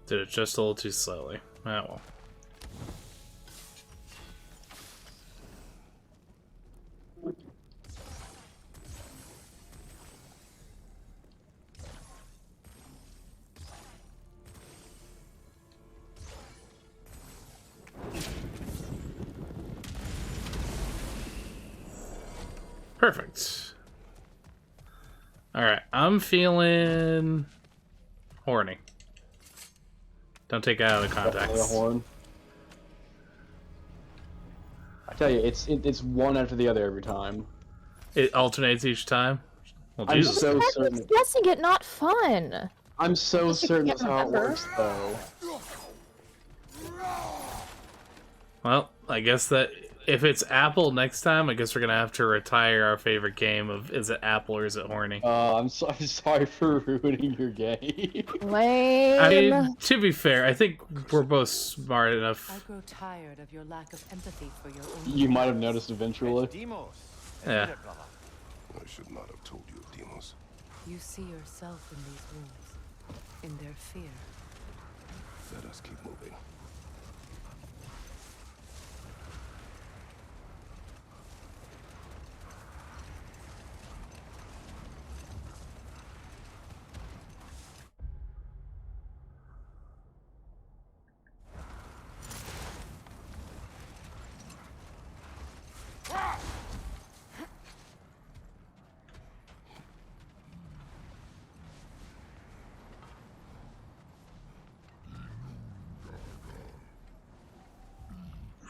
Did it just a little too slowly. Oh well. Perfect. Alright, I'm feeling horny. Don't take it out of the context. Horn. I tell you, it's one after the other every time. It alternates each time? Well, I'm Jesus. so certain. Guessing it not fun. I'm so certain that's how it remember. works, though. Well, I guess that If it's Apple next time, I guess we're gonna have to retire our favorite game of is it Apple or is it horny? I'm sorry for ruining your game. Lame. I mean, to be fair, I think we're both smart I enough. grow tired of your lack of empathy for your own. You might have noticed eventually. Demos. Yeah. Isn't it, brother? I should not have told you of Demos. You see yourself in these wolves, in their fear. Let us keep moving.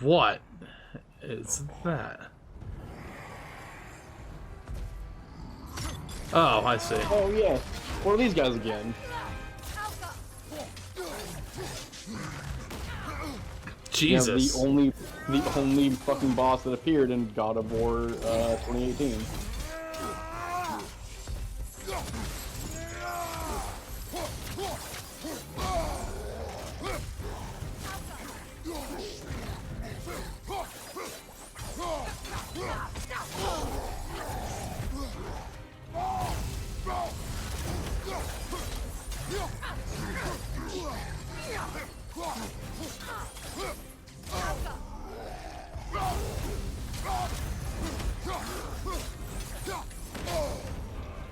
What is that? Oh, I see. Oh yeah, what are these guys again? Jesus. Yeah, the only fucking boss that appeared in God of War 2018.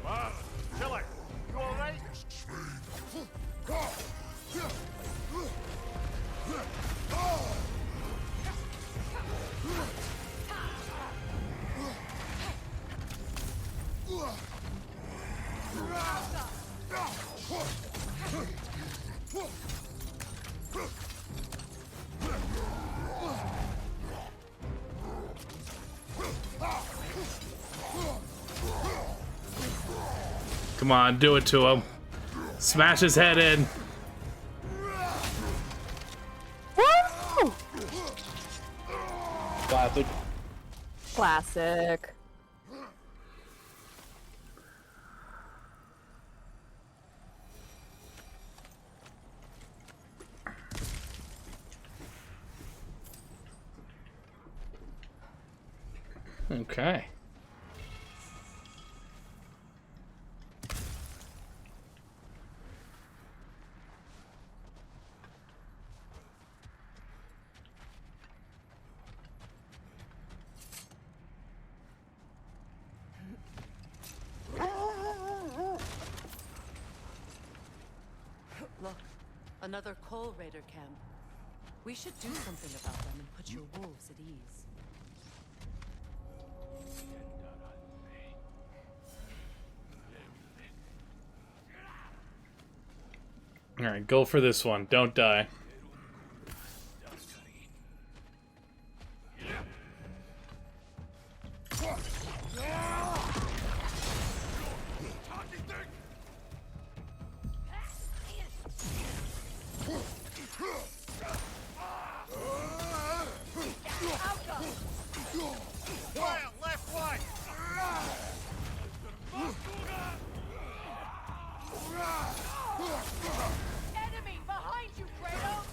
Wow, killer, you alright? Come on, do it to him. Smash his head in. Woo! Classic. Classic. Okay. Look, another Coal Raider camp. We should do something about them and put your wolves at ease. Alright, go for this one. Don't die. Fire, left, right! Enemy behind you, Kratos!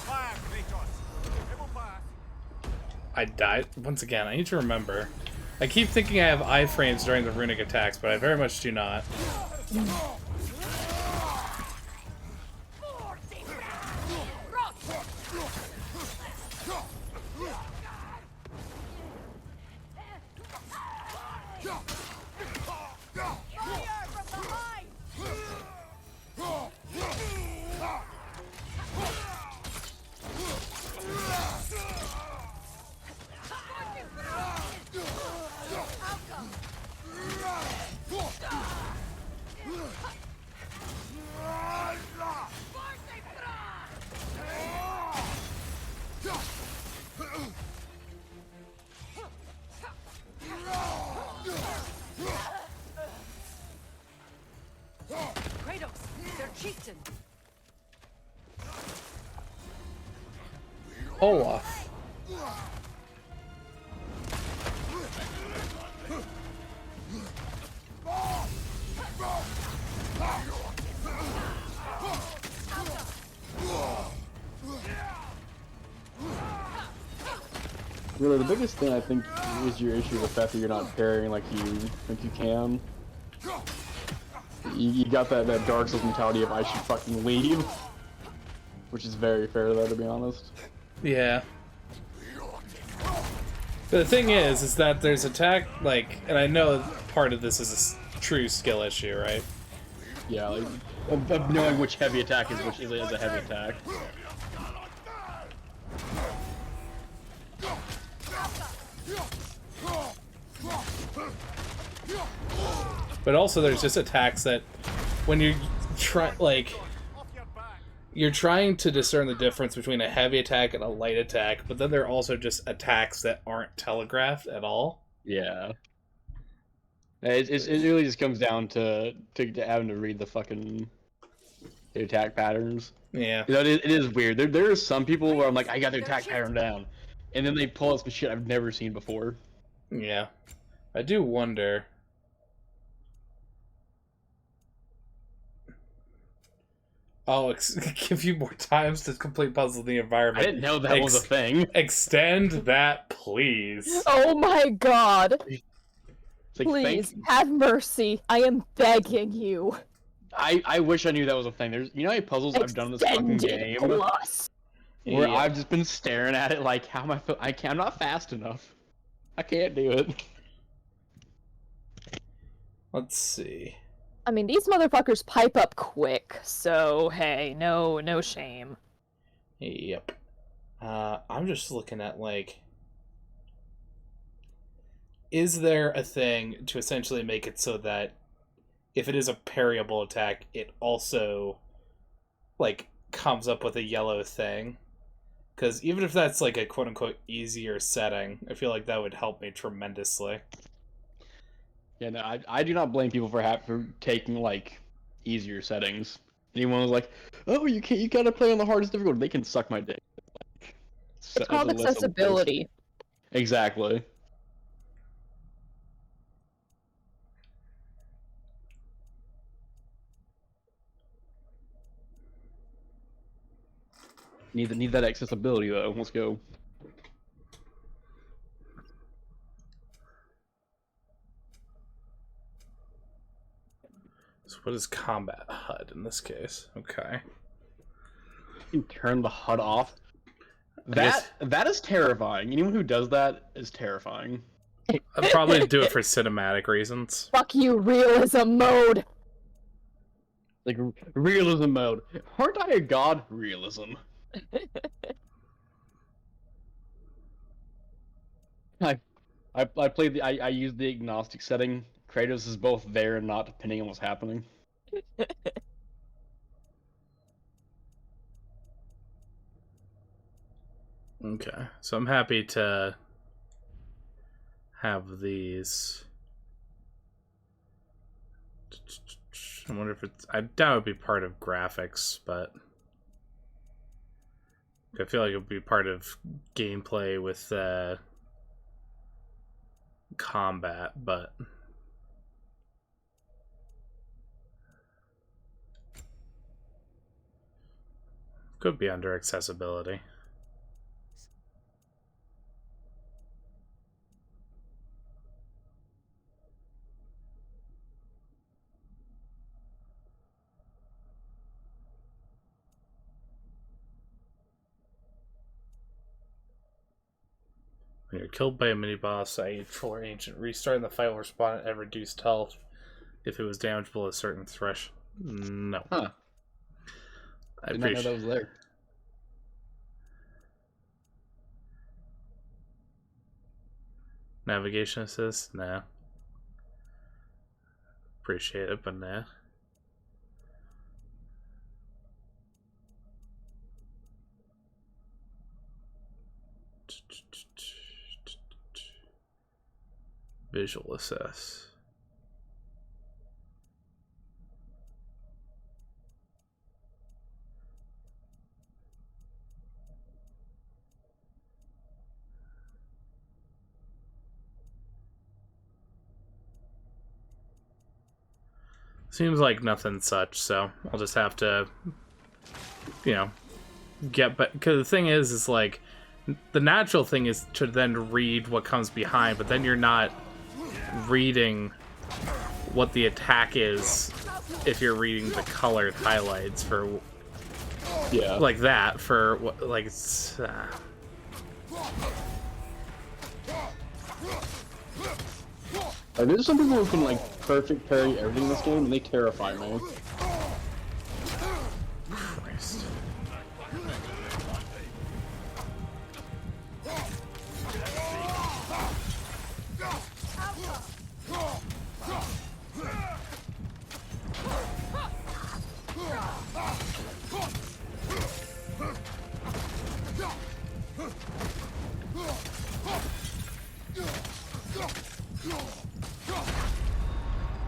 Fire, Kratos! It will pass. I died. Once again, I need to remember. I keep thinking I have iframes during the runic attacks, but I very much do not. Olaf. Really, the biggest thing I think is your issue with the fact that you're not parrying like you think you can. You got that Dark Souls mentality of I should fucking leave, which is very fair though, to be honest. Yeah. But the thing is that there's attack, like, and I know part of this is a true skill issue, right? Yeah, like, of knowing which heavy attack is which is a heavy attack. But also there's just attacks that when you're you're trying to discern the difference between a heavy attack and a light attack, but then there are also just attacks that aren't telegraphed at all. Yeah. It really just comes down to having to read the fucking attack patterns. Yeah. You know, it is weird. There are some people where I'm like, I got the attack pattern down, and then they pull out some shit I've never seen before. Yeah. I do wonder. Oh, give you more times to complete puzzles in the environment. I didn't know that was a thing. Extend that, please. Oh my god. Like, Please, have mercy. I am begging you. I wish I knew that was a thing. There's, you know how many puzzles I've done in this fucking game? Plus. Where I've just been staring at it like, how am I'm not fast enough. I can't do it. Let's see. I mean, these motherfuckers pipe up quick, so hey, no shame. Yep. I'm just looking at, like, is there a thing to essentially make it so that if it is a parryable attack, it also, like, comes up with a yellow thing? Because even if that's, like, a quote-unquote easier setting, I feel like that would help me tremendously. Yeah, no, I do not blame people for taking, like, easier settings. Anyone was like, oh, you gotta play on the hardest difficulty. They can suck my dick. It's called accessibility. Exactly. Need that accessibility though. Let's go. So what is combat HUD in this case? Okay. You can turn the HUD off. That is terrifying. Anyone who does that is terrifying. I'd probably do it for cinematic reasons. Fuck you, realism mode. Like realism mode. Aren't I a god? Realism. I played I used the agnostic setting. Kratos is both there and not, depending on what's happening. Okay, so I'm happy to have these. I wonder if it's. I doubt it would be part of graphics, but I feel like it would be part of gameplay with combat, but could be under accessibility. When you're killed by a mini-boss, i.e. troll or ancient, restarting the fight will respond at reduced health if it was damaged below a certain threshold. No. Huh. I Did not know that was there. Navigation assist? Nah. Appreciate it, but nah. Visual assess. Seems like nothing such, so I'll just have to, you know, get back. Because the thing is like, the natural thing is to then read what comes behind, but then you're not reading what the attack is if you're reading the colored highlights for, like that, for, like, it's, There's some people who can, like, perfect parry everything in this game, and they terrify me. Christ.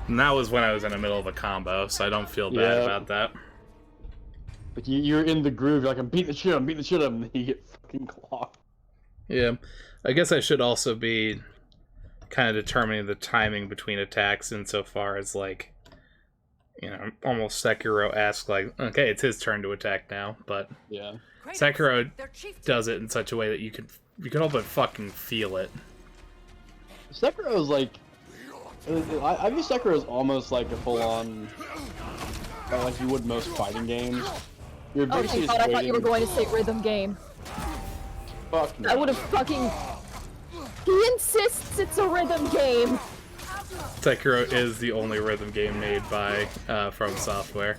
And that was when I was in the middle of a combo, so I don't feel bad about that. Like, you're in the groove, you're like, I'm beating the shit out of him, and then you get fucking clocked. Yeah. I guess I should also be kind of determining the timing between attacks insofar as, like, you know, almost Sekiro-esque, like, okay, it's his turn to attack now, but Sekiro does it in such a way that you can all but fucking feel it. Sekiro is like, I view Sekiro as almost like a full-on, like you would most fighting games. You're basically just waiting. I thought you were going to say rhythm game. Fuck no. I would have fucking... He insists it's a rhythm game! Sekiro is the only rhythm game made by From Software.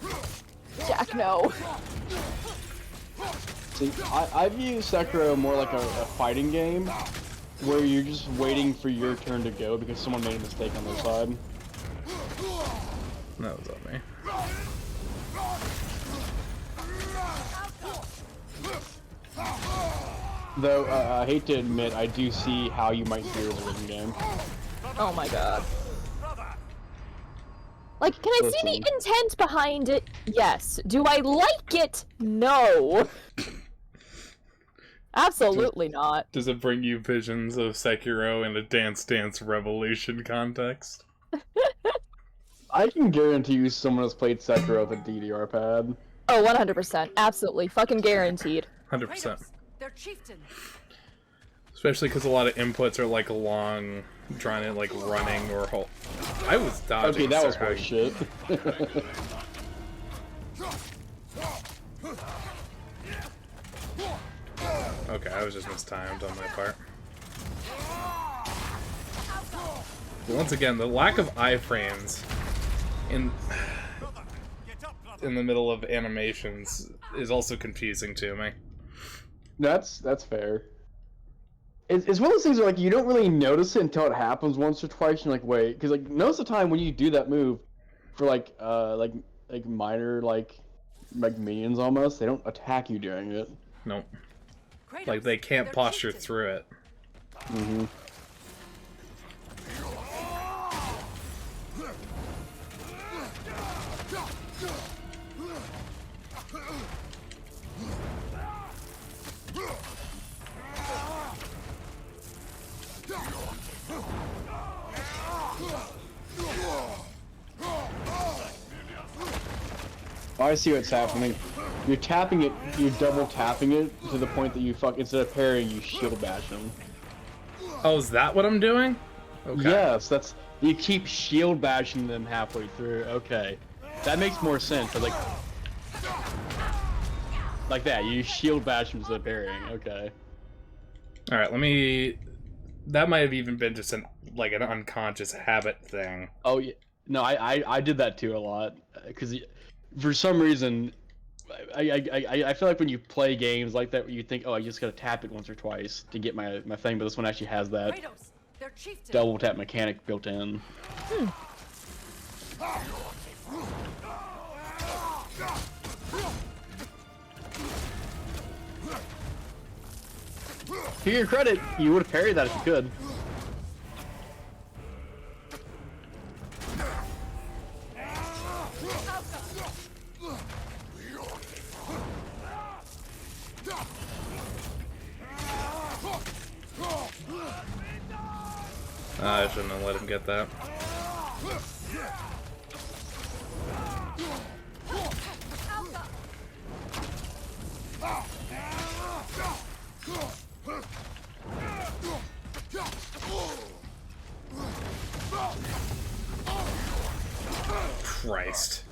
Jack, no. See, I view Sekiro more like a fighting game, where you're just waiting for your turn to go because someone made a mistake on their side. That was on me. Though, I hate to admit, I do see how you might view it as a rhythm game. Oh my god. Like, can I see the intent behind it? Yes. Do I like it? No. Absolutely not. Does it bring you visions of Sekiro in a Dance Dance Revolution context? I can guarantee you someone has played Sekiro with a DDR pad. Oh, 100%. Absolutely. Fucking guaranteed. 100%. Their chieftain. Especially because a lot of inputs are like long, drawn in, like running or hold. I was dodging. Okay, that was horse shit. Okay, I was just mistimed on my part. But once again, the lack of iframes in the middle of animations is also confusing to me. That's fair. It's one of those things where, like, you don't really notice it until it happens once or twice, and you're like, wait, because, like, most of the time when you do that move for, like minor, like minions almost, they don't attack you during it. Nope. Like, they can't posture through it. Mm-hmm. I see what's happening. You're tapping it, you're double tapping it to the point that you instead of parrying, you shield bash them. Oh, is that what I'm doing? Okay. Yes, you keep shield bashing them halfway through. Okay. That makes more sense. Like that, you shield bash them instead of parrying. Okay. Alright, that might have even been just an unconscious habit thing. Oh, yeah. No, I did that too a lot. Because for some reason, I feel like when you play games like that, you think, oh, I just gotta tap it once or twice to get my thing, but this one actually has that double tap mechanic built in. To your credit, you would have parried that if you could. I shouldn't have let him get that. Christ.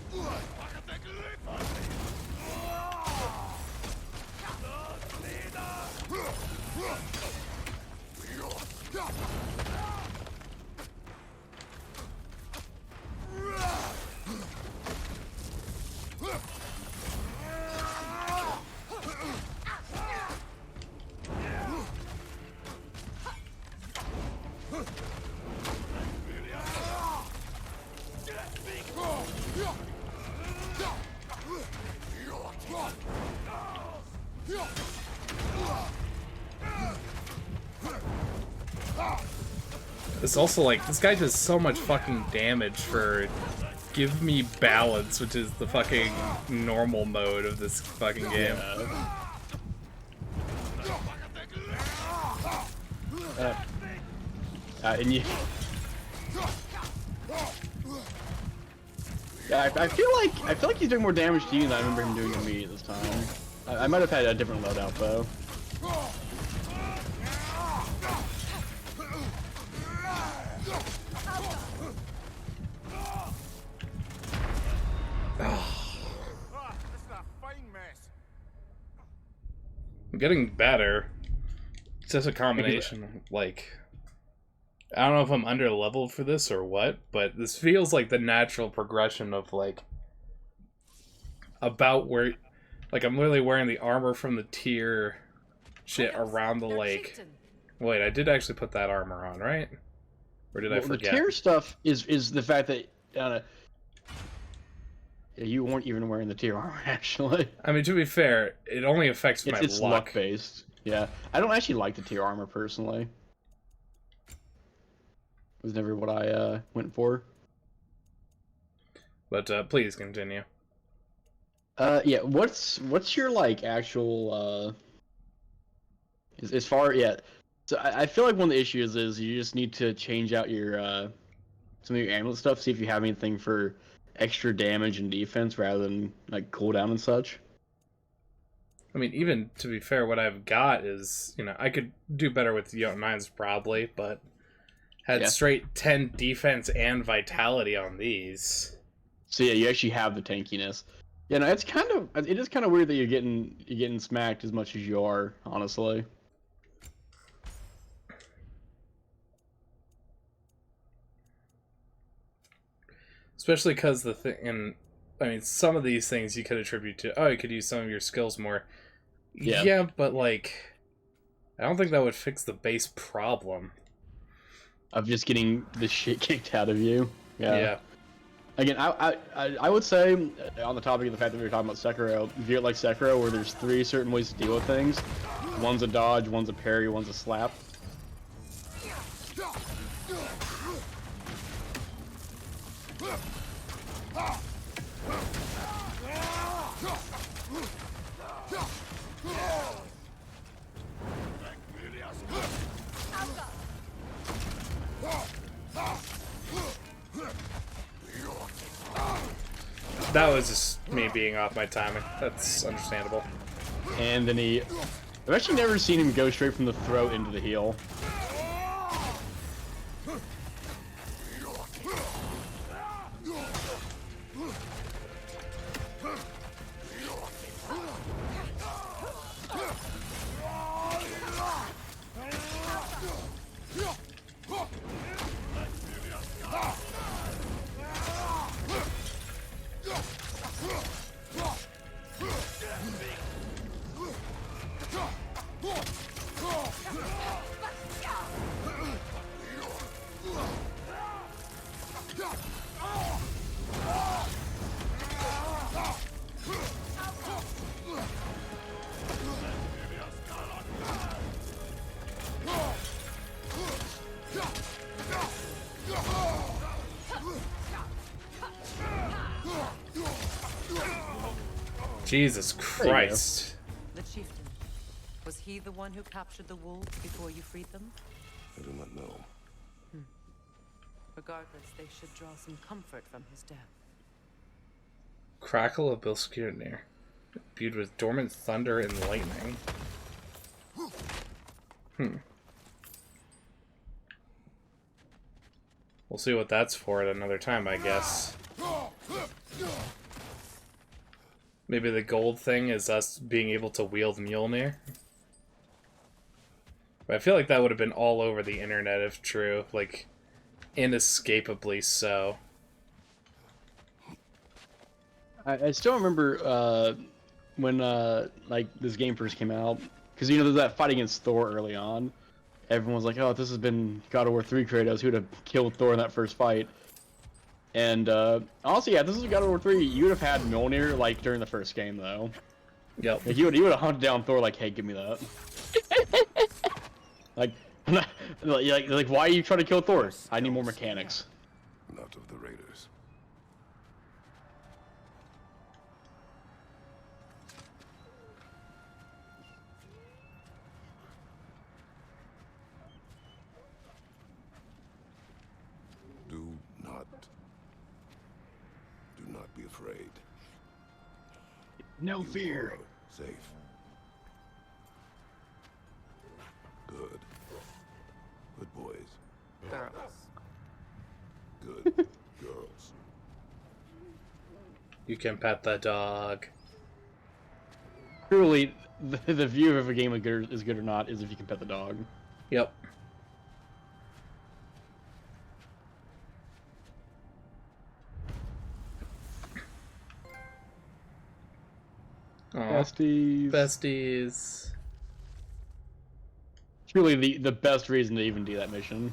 It's also like, this guy does so much fucking damage for give me balance, which is the fucking normal mode of this fucking game. And you... Yeah, I feel like he's doing more damage to you than I remember him doing to me this time. I might have had a different loadout though. I'm getting better. It's just a combination of, like... I don't know if I'm under leveled for this or what, but this feels like the natural progression of, like... About where... Like, I'm literally wearing the armor from the tier shit around the lake. Wait, I did actually put that armor on, right? Or did I forget? The tier stuff is the fact that... you weren't even wearing the tier armor, actually. I mean, to be fair, it only affects my it's luck. luck-based. Yeah. I don't actually like the tier armor, personally. It was never what I went for. But please continue. Yeah, what's your, like, actual, as far, yeah. So I feel like one of the issues is you just need to change out your, some of your amulet stuff, see if you have anything for extra damage and defense rather than, like, cooldown and such. I mean, even to be fair, what I've got is, you know, I could do better with the 9s probably, but had straight 10 defense and vitality on these. So yeah, you actually have the tankiness. Yeah, no, it is kind of weird that you're getting smacked as much as you are, honestly. Especially because the thing, and I mean, some of these things you could attribute to, oh, you could use some of your skills more. Yeah, but like, I don't think that would fix the base problem of just getting the shit kicked out of you. Yeah. Again, I would say, on the topic of the fact that we were talking about Sekiro, if you're like Sekiro, where there's 3 certain ways to deal with things. One's a dodge, one's a parry, one's a slap. That was just me being off my timing. That's understandable. And then I've actually never seen him go straight from the throat into the heel. Jesus Christ. The chieftain. Was he the one who captured the wolves before you freed them? I do not know. Regardless, they should draw some comfort from his death. Crackle of Bilskirnir. Imbued with dormant thunder and lightning. We'll see what that's for at another time, I guess. Maybe the gold thing is us being able to wield Mjolnir. But I feel like that would have been all over the internet if true. Like, inescapably so. I still remember when like this game first came out, because you know there's that fight against Thor early on. Everyone was like, "Oh, if this has been God of War 3 Kratos, who would have killed Thor in that first fight?" And honestly, yeah, this is God of War 3. You would have had Mjolnir like during the first game though. Yep. Like you would have hunted down Thor like, "Hey, give me that." like, like, why are you trying to kill Thor? I need more mechanics. Not of the raiders. Do not be afraid. No fear. You are safe. Good. Good boys. Girls. Good girls. You can pet the dog. Truly, the view of if a game is good or not is if you can pet the dog. Yep. Aw. Besties. Besties. Truly the best reason to even do that mission.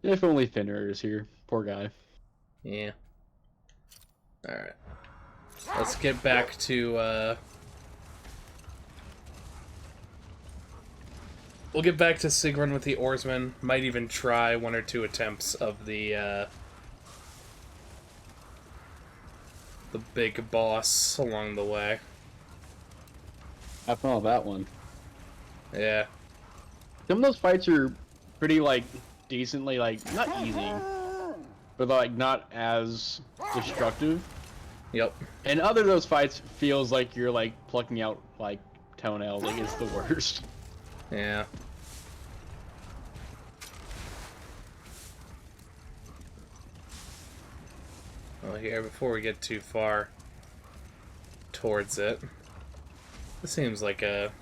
If only Fenrir is here. Poor guy. Yeah. Alright. Let's get back to, we'll get back to Sigrun with the oarsmen. Might even try 1 or 2 attempts of the big boss along the way. Have fun with that one. Yeah. Some of those fights are pretty, like, decently, like, not easy, but, like, not as destructive. Yep. And other of those fights feels like you're, like, plucking out, like, toenails. Like, it's the worst. Yeah. Well, here, before we get too far towards it, this seems like a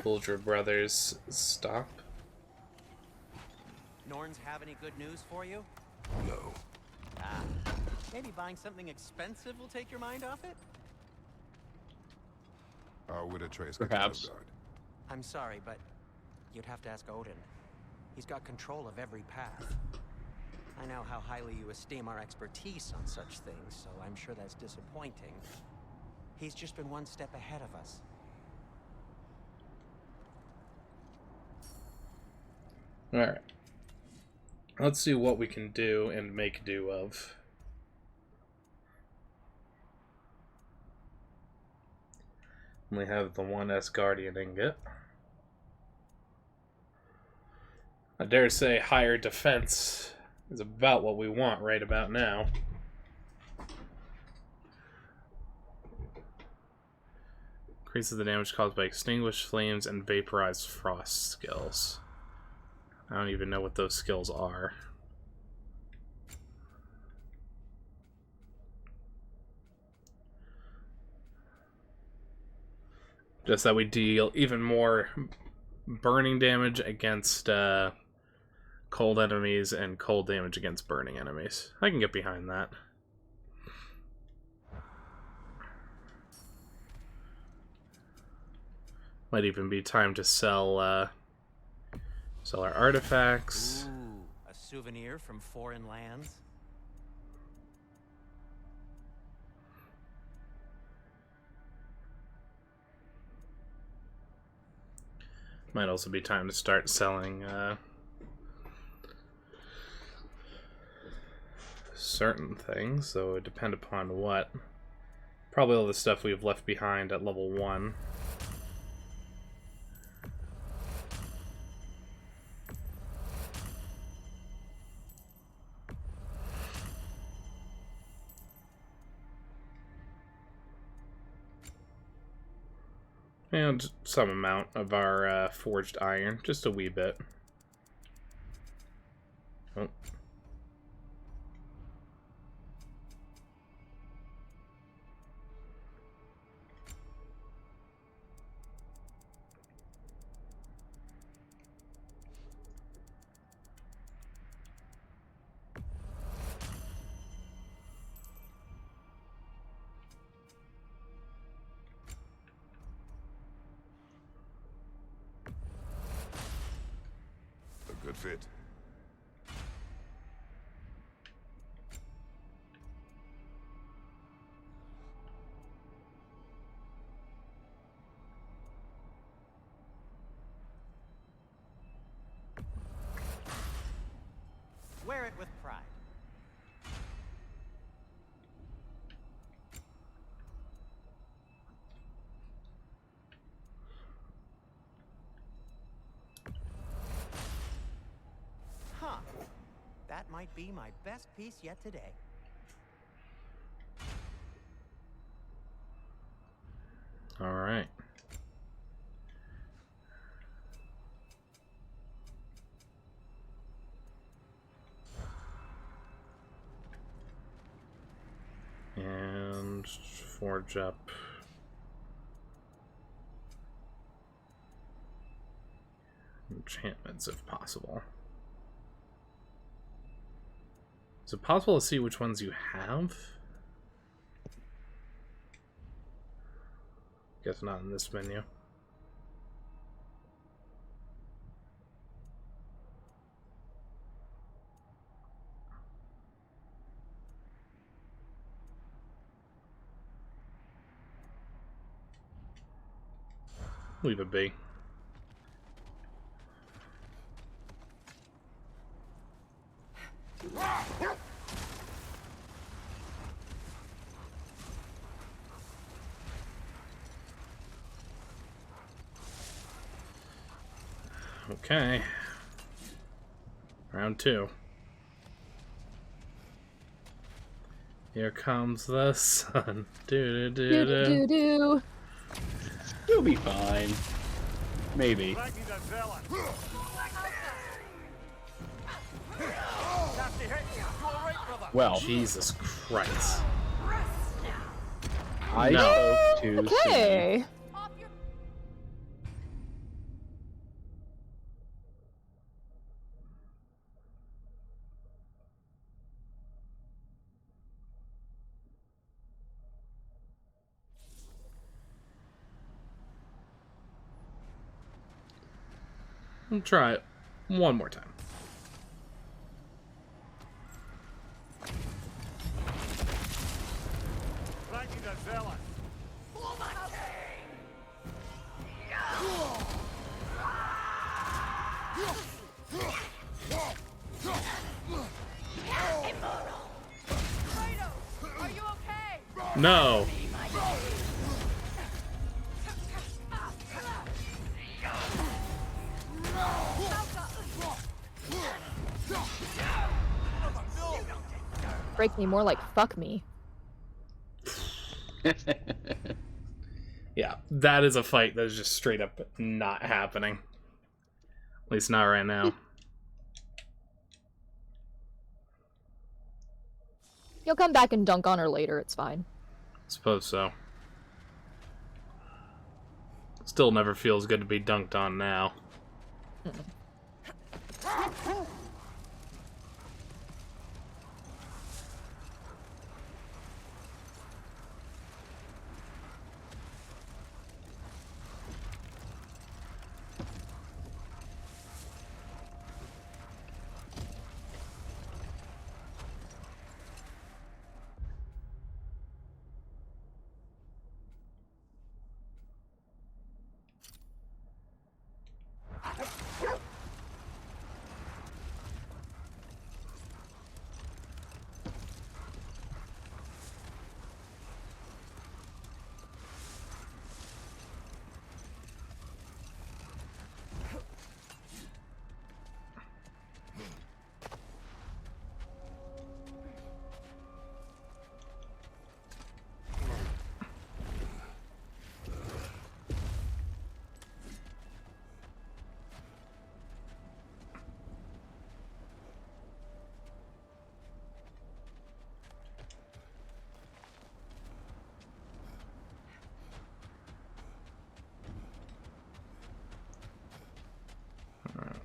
Bulger Brothers stop. Norns have any good news for you? No. Ah, maybe buying something expensive will take your mind off it? Our widow trace. Perhaps. I'm sorry, but you'd have to ask Odin. He's got control of every path. I know how highly you esteem our expertise on such things, so I'm sure that's disappointing. He's just been one step ahead of us. Alright. Let's see what we can do and make do of. We have the 1 Asgardian ingot. I dare say higher defense is about what we want right about now. Increases the damage caused by extinguished flames and vaporized frost skills. I don't even know what those skills are. Just that we deal even more burning damage against cold enemies and cold damage against burning enemies. I can get behind that. Might even be time to sell our artifacts. Ooh, a souvenir from foreign lands? Might also be time to start selling certain things, so it would depend upon what. Probably all the stuff we've left behind at level 1. And some amount of our forged iron, just a wee bit. Oh. A good fit. Wear it with pride. Huh. That might be my best piece yet today. All right. And forge up enchantments if possible. Is it possible to see which ones you have? Guess not in this menu. Leave it be. Okay. Round 2. Here comes the sun. Do do do Do do. do do. You'll be fine. Maybe. Well, Jesus Christ. I No. spoke too soon. Okay. I'll try it one more time. Are you okay? No. Break me more like fuck me. Yeah, that is a fight that is just straight up not happening. At least not right now. You'll come back and dunk on her later, it's fine. Suppose so. Still never feels good to be dunked on now.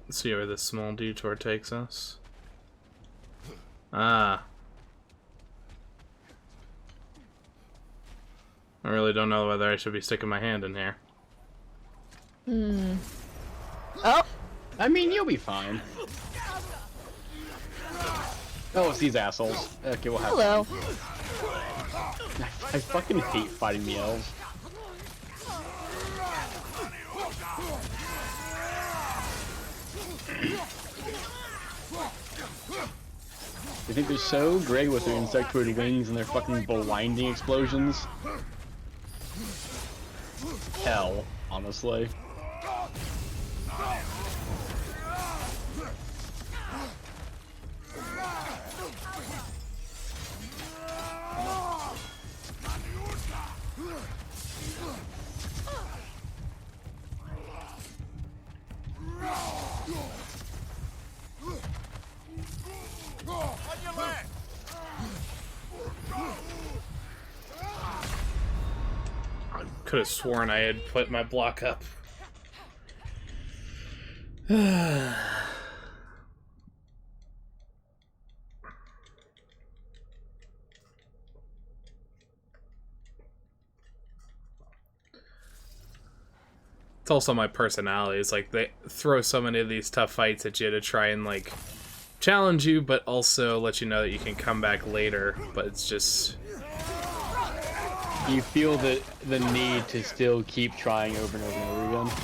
Let's see where this small detour takes us. Ah. I really don't know whether I should be sticking my hand in here. Hmm. Oh! I mean, you'll be fine. Oh, it's these assholes. Okay, we'll have Hello. I fucking hate fighting the elves. I think they're so great with their insectoid wings and their fucking blinding explosions. Hell, honestly. Could have sworn I had put my block up. It's also my personality. It's like they throw so many of these tough fights at you to try and like challenge you, but also let you know that you can come back later. But it's just You feel the need to still keep trying over and over and over again.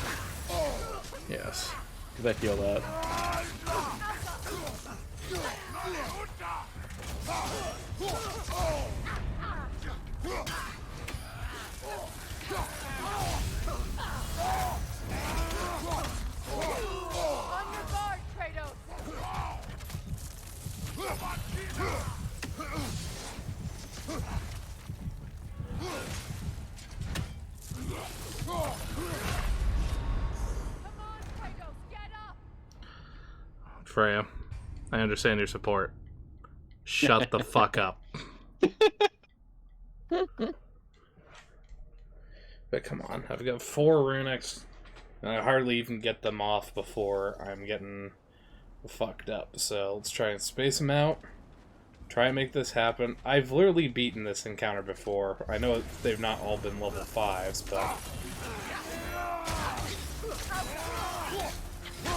yes. Because I feel that. On your guard, Kratos! Come on, Kratos, get up! Freya, I understand your support. Shut the fuck up. But come on, I've got 4 runics, and I hardly even get them off before I'm getting fucked up. So let's try and space them out. Try and make this happen. I've literally beaten this encounter before. I know they've not all been level 5s, but...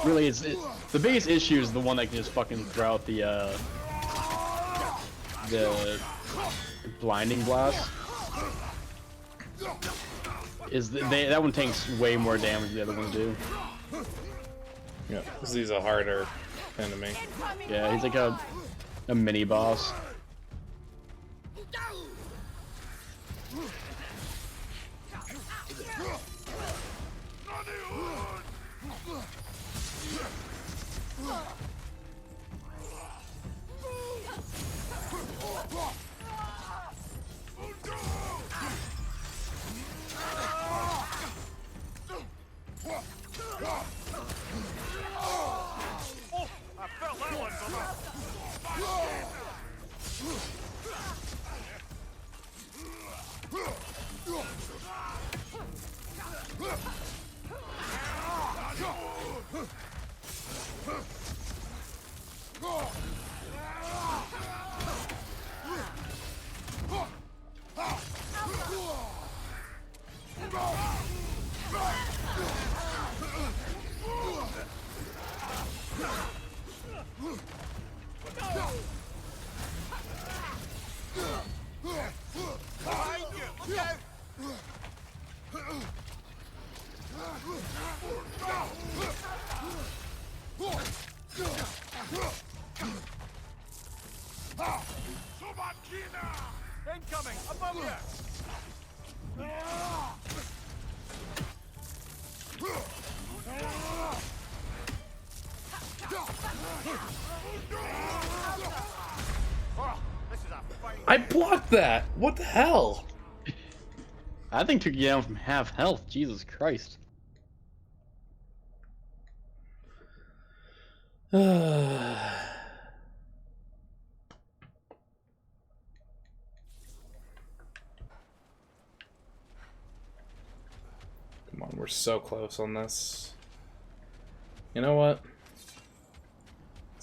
Really, the biggest issue is the one that can just fucking throw out the blinding blast. That one takes way more damage than the other ones do. Yeah, because he's a harder enemy. Yeah, he's like a mini boss. Incoming! Above you! I blocked that! What the hell? I think took you down from half health. Jesus Christ. Come on, we're so close on this. You know what?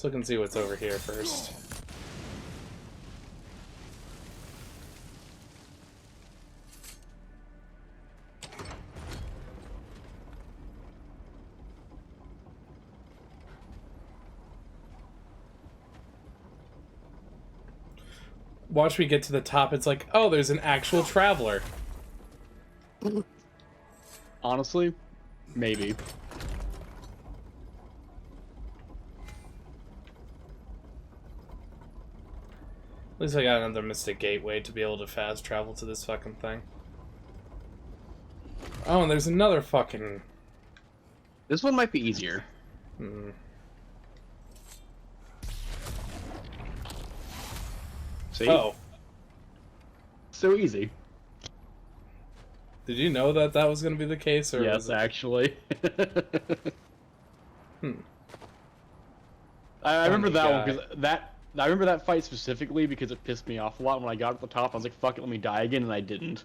look and see what's over here first. Watch me get to the top, it's like, oh, there's an actual traveler. Honestly, maybe. At least I got another Mystic Gateway to be able to fast travel to this fucking thing. Oh, and there's another fucking... This one might be easier. Hmm. See? Oh. So easy. Did you know that that was going to be the case? Or Yes, was it... actually. Hmm. I remember that one guy. because I remember that fight specifically because it pissed me off a lot when I got to the top. I was like, fuck it, let me die again, and I didn't.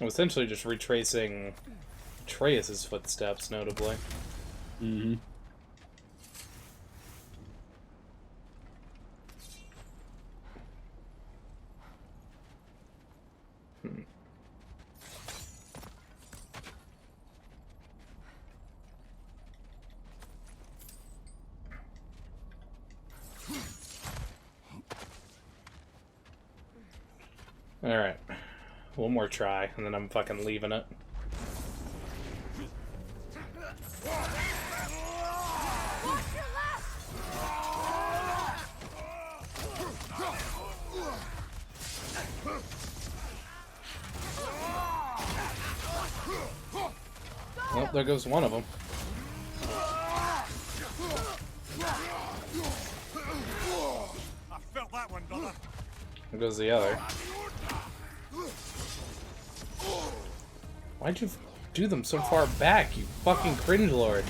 I'm essentially just retracing Atreus' footsteps, notably. Mm-hmm. Alright. One more try, and then I'm fucking leaving it. Well, there goes one of them. I felt that one, brother. There goes the other. Why'd you do them so far back, you fucking cringe lord?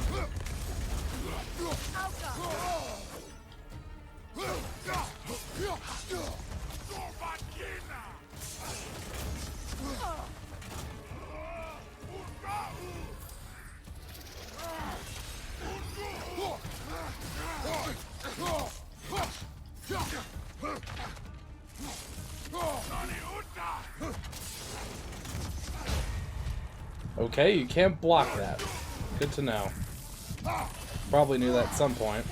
Okay, you can't block that. Good to know. Probably knew that at some point.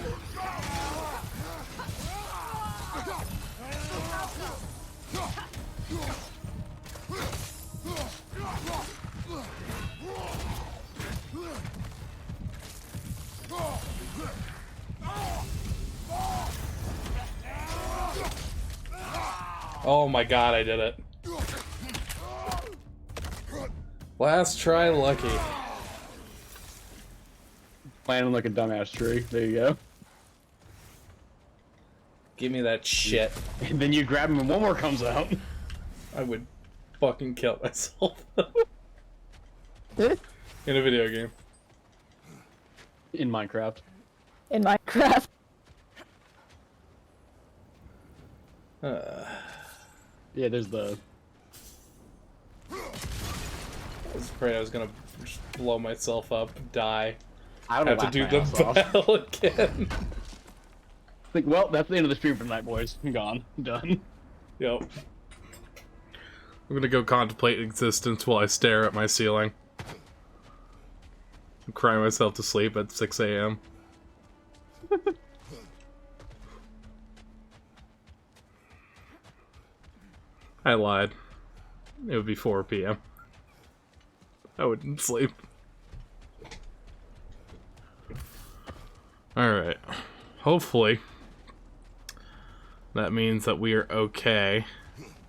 Oh my god, I did it. Last try lucky. Planting like a dumbass tree. There you go. Give me that shit. And then you grab him and one more comes out. I would fucking kill myself. In a video game. In Minecraft. In Minecraft. Yeah, there's the... I was afraid I was gonna just blow myself up, die, I would have to do the battle again. Like, well, that's the end of the stream for tonight, boys. I'm gone. I'm done. Yep. I'm gonna go contemplate existence while I stare at my ceiling. I'm crying myself to sleep at 6 a.m. I lied. It would be 4 p.m. I wouldn't sleep. Alright. Hopefully, that means that we are okay,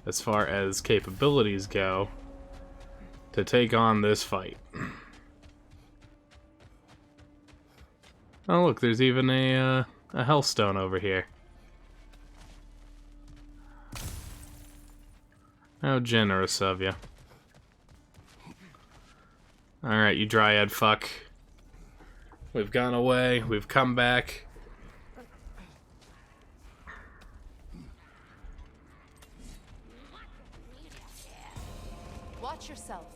as far as capabilities go, to take on this fight. Oh look, there's even a Hellstone over here. How generous of you. Alright, you dryad fuck. We've gone away. We've come back. Watch yourself.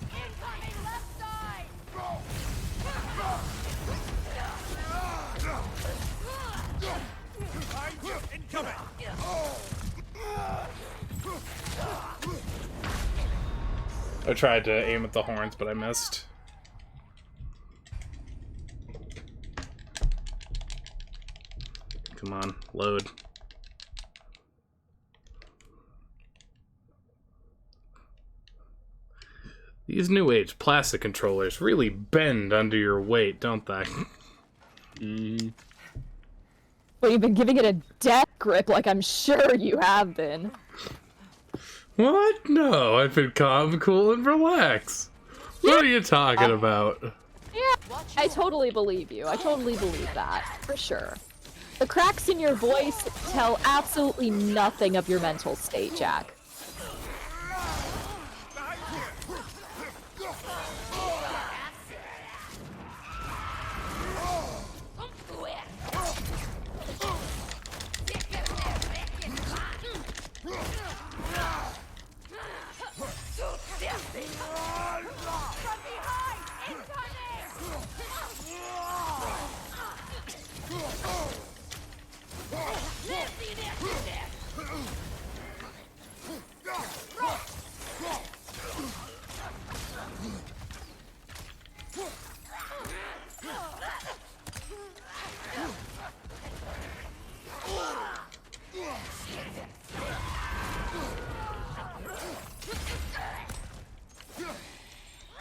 Incoming left side! Behind you! Incoming! I tried to aim at the horns, but I missed. Come on, load. These new age plastic controllers really bend under your weight, don't they? Well, you've been giving it a death grip like I'm sure you have been. What? No, I've been calm, cool, and relaxed. What are you talking about? Yeah, I totally believe you. I totally believe that, for sure. The cracks in your voice tell absolutely nothing of your mental state, Jack.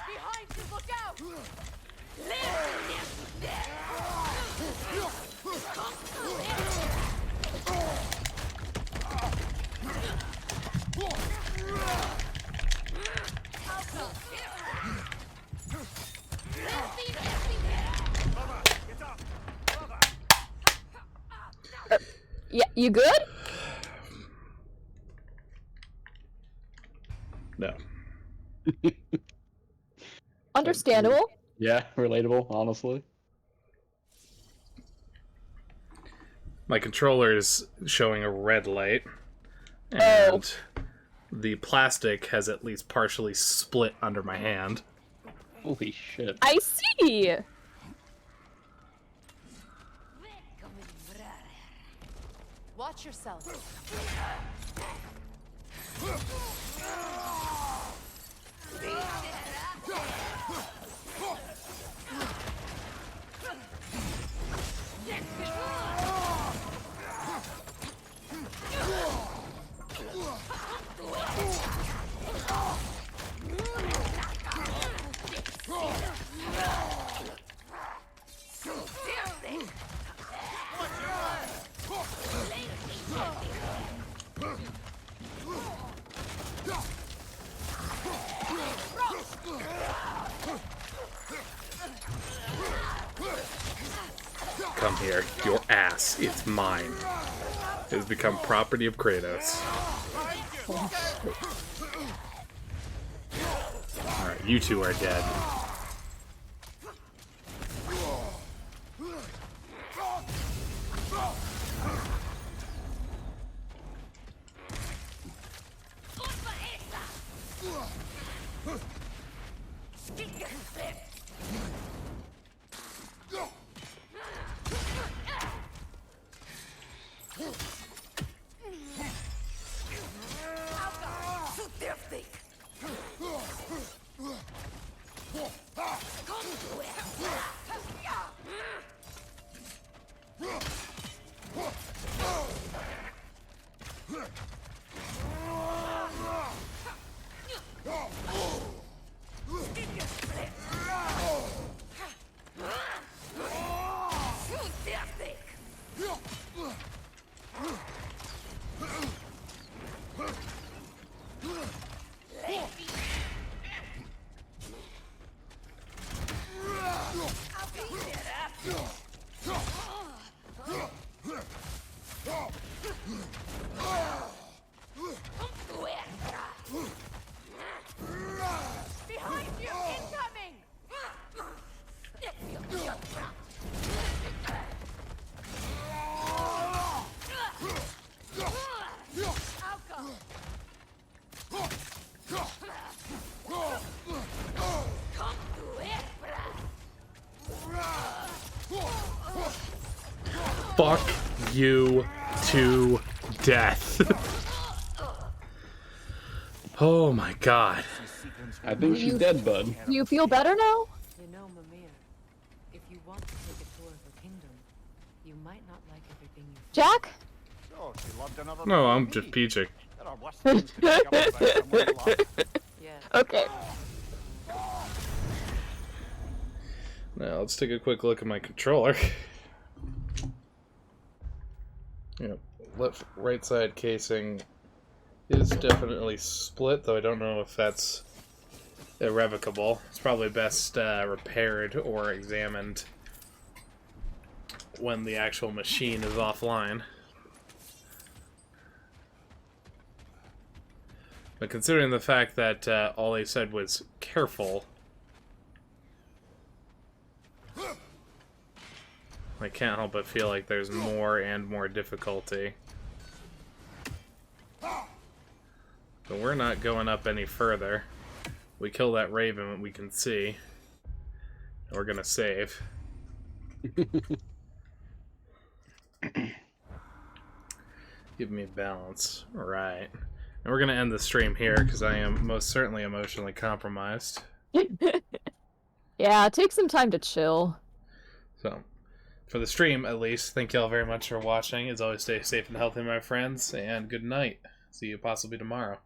Behind you, look out! Yeah, you good? No. Understandable. Yeah, relatable, honestly. My controller is showing a red light, and the plastic has at least partially split under my hand. Holy shit. I see! Watch yourself. Come here. Your ass is mine. It has become property of Kratos. Alright, you two are dead. fuck you to death. Oh my god. I think she's dead, bud. Do you feel better now? You know, Mimir, if you want to take a tour of the kingdom, you might not like everything you Jack? Oh, she loved another No, man I'm than just me. peaching. There are worse things to pick up about someone you love. Yes. Okay. Now let's take a quick look at my controller. Yep, left, right side casing is definitely split, though I don't know if that's irrevocable. It's probably best repaired or examined when the actual machine is offline. But considering the fact that all they said was careful, I can't help but feel like there's more and more difficulty. But we're not going up any further. We kill that raven, we can see. We're gonna save. Give me balance. Alright. And we're gonna end the stream here, because I am most certainly emotionally compromised. Yeah, take some time to chill. So, for the stream, at least, thank y'all very much for watching. As always, stay safe and healthy, my friends, and good night. See you possibly tomorrow.